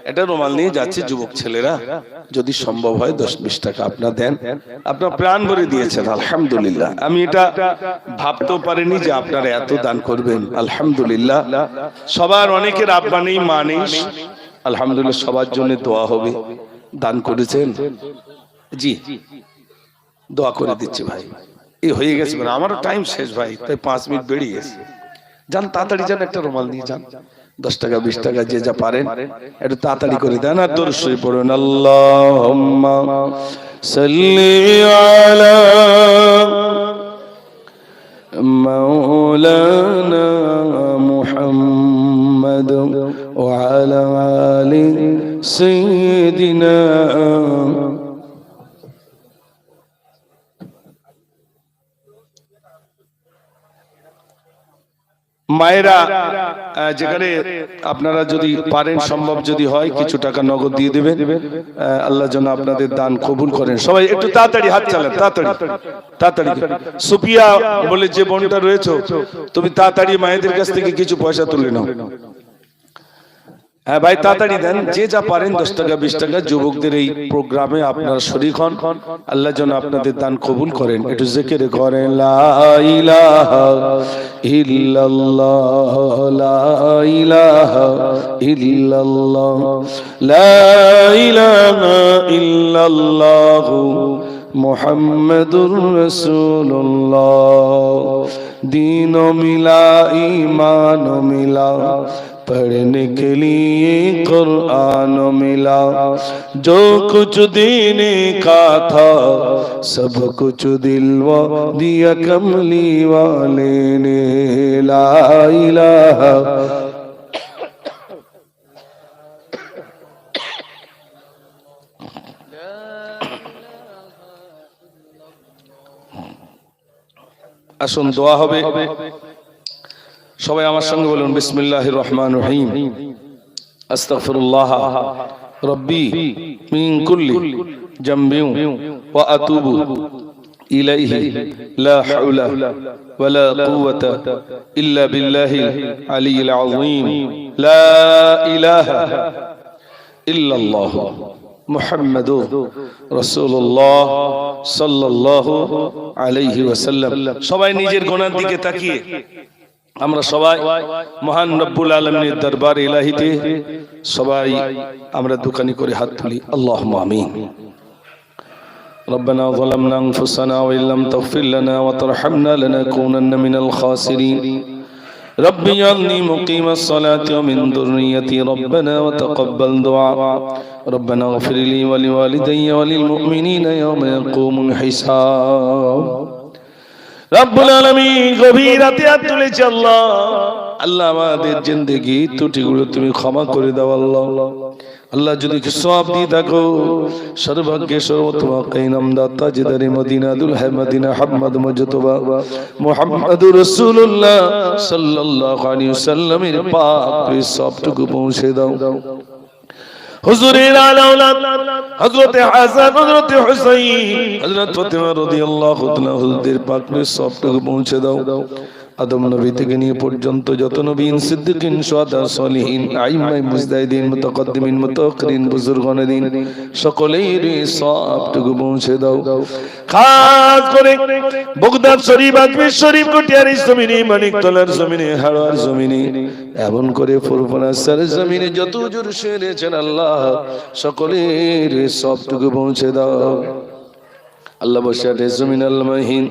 এটা রুমাল নিয়ে যাচ্ছে যুবক ছেলেরা, যদি সম্ভব হয় 10-20 টাকা আপনারা দেন, আপনারা প্রাণ ভরে দিয়েছেন আলহামদুলিল্লাহ। আমি এটা ভাবতেও পারিনি যে আপনারা এত দান করবেন আলহামদুলিল্লাহ। সবার অনেকের আব্বা নেই মা নেই, আলহামদুলিল্লাহ সবার জন্য দোয়া হবে। দান করেছেন জি, দোয়া করে দিচ্ছি ভাই। এই হয়ে গেছে, আমারও টাইম শেষ ভাই, তাই 5 মিনিট বেরিয়ে গেছে। যান তাড়াতাড়ি যান, একটা রুমাল নিয়ে যান, 10 টাকা 20 টাকা যে যা পারেন একটু তাড়াতাড়ি করে দেন। আর দরুদ শরীফ পড়ুন। আল্লাহুম্মা সাল্লি আলা মাওলানা মুহাম্মাদ ওয়া আলা আলি সাইয়্যিদিনা। মায়েরা যেখানে আপনারা যদি পারেন, সম্ভব যদি হয় কিছু টাকা নগদ দিয়ে দেবেন, আল্লাহ যেন আপনাদের দান কবুল করেন। সবাই একটু তাড়াতাড়ি হাত চালান, তাড়াতাড়ি। সুপিয়া বলে যে বোনটা রয়েছে, তুমি তাড়াতাড়ি মায়েদের কাছ থেকে কিছু পয়সা তুলে নাও। হ্যাঁ ভাই তাড়াতাড়ি দেন, যে যা পারেন 10 টাকা 20 টাকা। যুবকদের এই প্রোগ্রামে আপনারা শরীক হন, আল্লাহ যেন আপনাদের দান কবুল করেন। একটু জিকির করেন লা ইলাহা ইল্লাল্লাহ, লা ইলাহা ইল্লাল্লাহ, লা ইলাহা ইল্লাল্লাহ মুহাম্মাদুর রাসূলুল্লাহ। दीन मिला ईमान मिला, पढ़ने के लिए कुरान मिला, जो कुछ देने का था सब कुछ दिलवा दिया कमली वाले ने। ला इलाहा আসুন দোয়া হবে। সবাই আমার সঙ্গে বলুন বিসমিল্লাহির রহমানির রহিম। আস্তাগফিরুল্লাহ রব্বি মিন কুল্লি জামবিন ওয়া আতুবু ইলাইহি লা হাওলা ওয়ালা কুওয়াতা ইল্লা বিল্লাহিল আলিয়্যিল আযীম। লা ইলাহা ইল্লাল্লাহ মুহাম্মাদুর রাসূলুল্লাহ সাল্লাল্লাহু আলাইহি ওয়াসাল্লাম। সবাই নিজের গুনার দিকে তাকিয়ে আমরা সবাই মহান রব্বুল আলামিনের দরবার ইলাহিতে সবাই আমরা দোকানি করে হাত তুলি, আল্লাহুম্মা আমিন। ربنا ظلمنا أنفسنا وإن لم تغفر لنا وترحمنا لنكونن من الخاسرين رب اجعلني مقيم الصلاة ومن ذريتي ربنا وتقبل دعاء ربنا اغفر لي ولوالدي وللمؤمنين يوم يقوم الحساب রব্বুল আলামিন গভীর রাতে হাত তুলেছি আল্লাহ, আল্লাহ আমাদের জিন্দেগি ত্রুটিগুলো তুমি ক্ষমা করে দাও আল্লাহ। আল্লাহ যদি সওয়াব দিয়ে থাকো সর্বভাগ্যে সর্বোত্তম কাইনামদাতা তাজদারে মদিনা দুলহে মদিনা হাম্মদ মুজতবা মুহাম্মাদুর রাসূলুল্লাহ সাল্লাল্লাহু আলাইহি ওয়াসাল্লামের পাক সবটুকু পৌঁছে দাও। হুজুরের আলা আওলাদ হযরত হাসান, হযরত হুসাইন, হযরত ফাতিমা রাদিয়াল্লাহু তাআলা হুজুরদের পাক সবটুকু পৌঁছে দাও। আদম নবী থেকে নিয়ে পর্যন্ত যত নবীন, সিদ্দিকিন, শুহাদা, সালিহিন, আইম্মায়ে মুজতাহিদিন, মুতাকাদ্দিমিন, মুতাআখিরিন, বুজুরগানে দ্বীন সকলের সবটুকু পৌঁছে দাও। খাস করে বগদাদ শরীফ, আজমির শরীফ, কটিয়ার জমিনে, মানিকতলার জমিনে, হাড়ার জমিনে, এমন করে ফুরফুরার জমিনে যত হুজুর শুয়েছেন আল্লাহ সকলের সবটুকু পৌঁছে দাও। আল্লাহ বশিরের জমিন আল্লামাহিন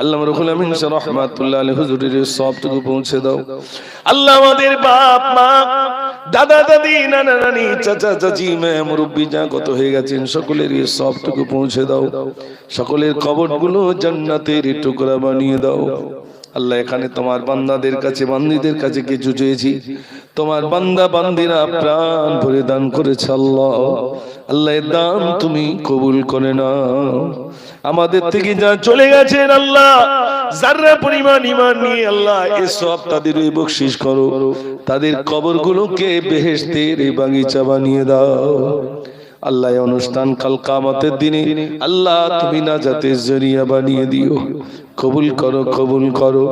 আল্লামা রুহুল আমিন রাহমাতুল্লাহ আলাইহি হুজুরের সবটুকু পৌঁছে দাও। আল্লাহ আমাদের বাপ মা, দাদা দাদি, নানা নানি, চাচা চাচি, মেয়ে মুরব্বি যা কত হয়ে গেছেন সকলের সবটুকু পৌঁছে দাও। সকলের কবরগুলো জান্নাতের টুকরা বানিয়ে দাও। আল্লাহ এখানে তোমার বান্দাদের কাছে, বান্দীদের কাছে কিছু চেয়েছি, তোমার বান্দা বান্দীরা প্রাণ ভরে দান করেছে আল্লাহ। আল্লাহ এর দান তুমি কবুল করে নাও। আমাদের থেকে যা চলে গেছেন আল্লাহ যাররা পরিমাণ ঈমান নিয়ে আল্লাহ এই সব তাদের বখশিশ করো, তাদের কবরগুলোকে বেহেশতের বাগিচা বানিয়ে দাও। আল্লাহ অনুষ্ঠান কাল কিয়ামতের দিনে আল্লাহ তুমি নাজাতের জরিয়া বানিয়ে দিও। কবুল করো, কবুল করো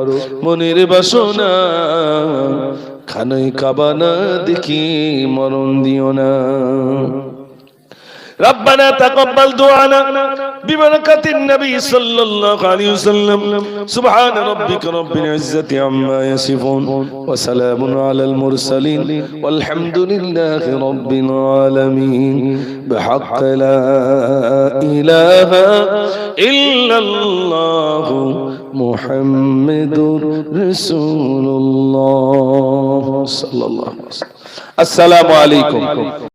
মনের বাসনা, খানায় কাবা না দেখি মরণ দিও না। ربنا تقبل دعانا ببركة النبي صلى الله عليه وسلم سبحان ربك رب العزة عما يصفون وسلام على المرسلين والحمد لله رب العالمين بحق لا إله إلا الله محمد رسول الله صلى الله عليه وسلم. السلام عليكم.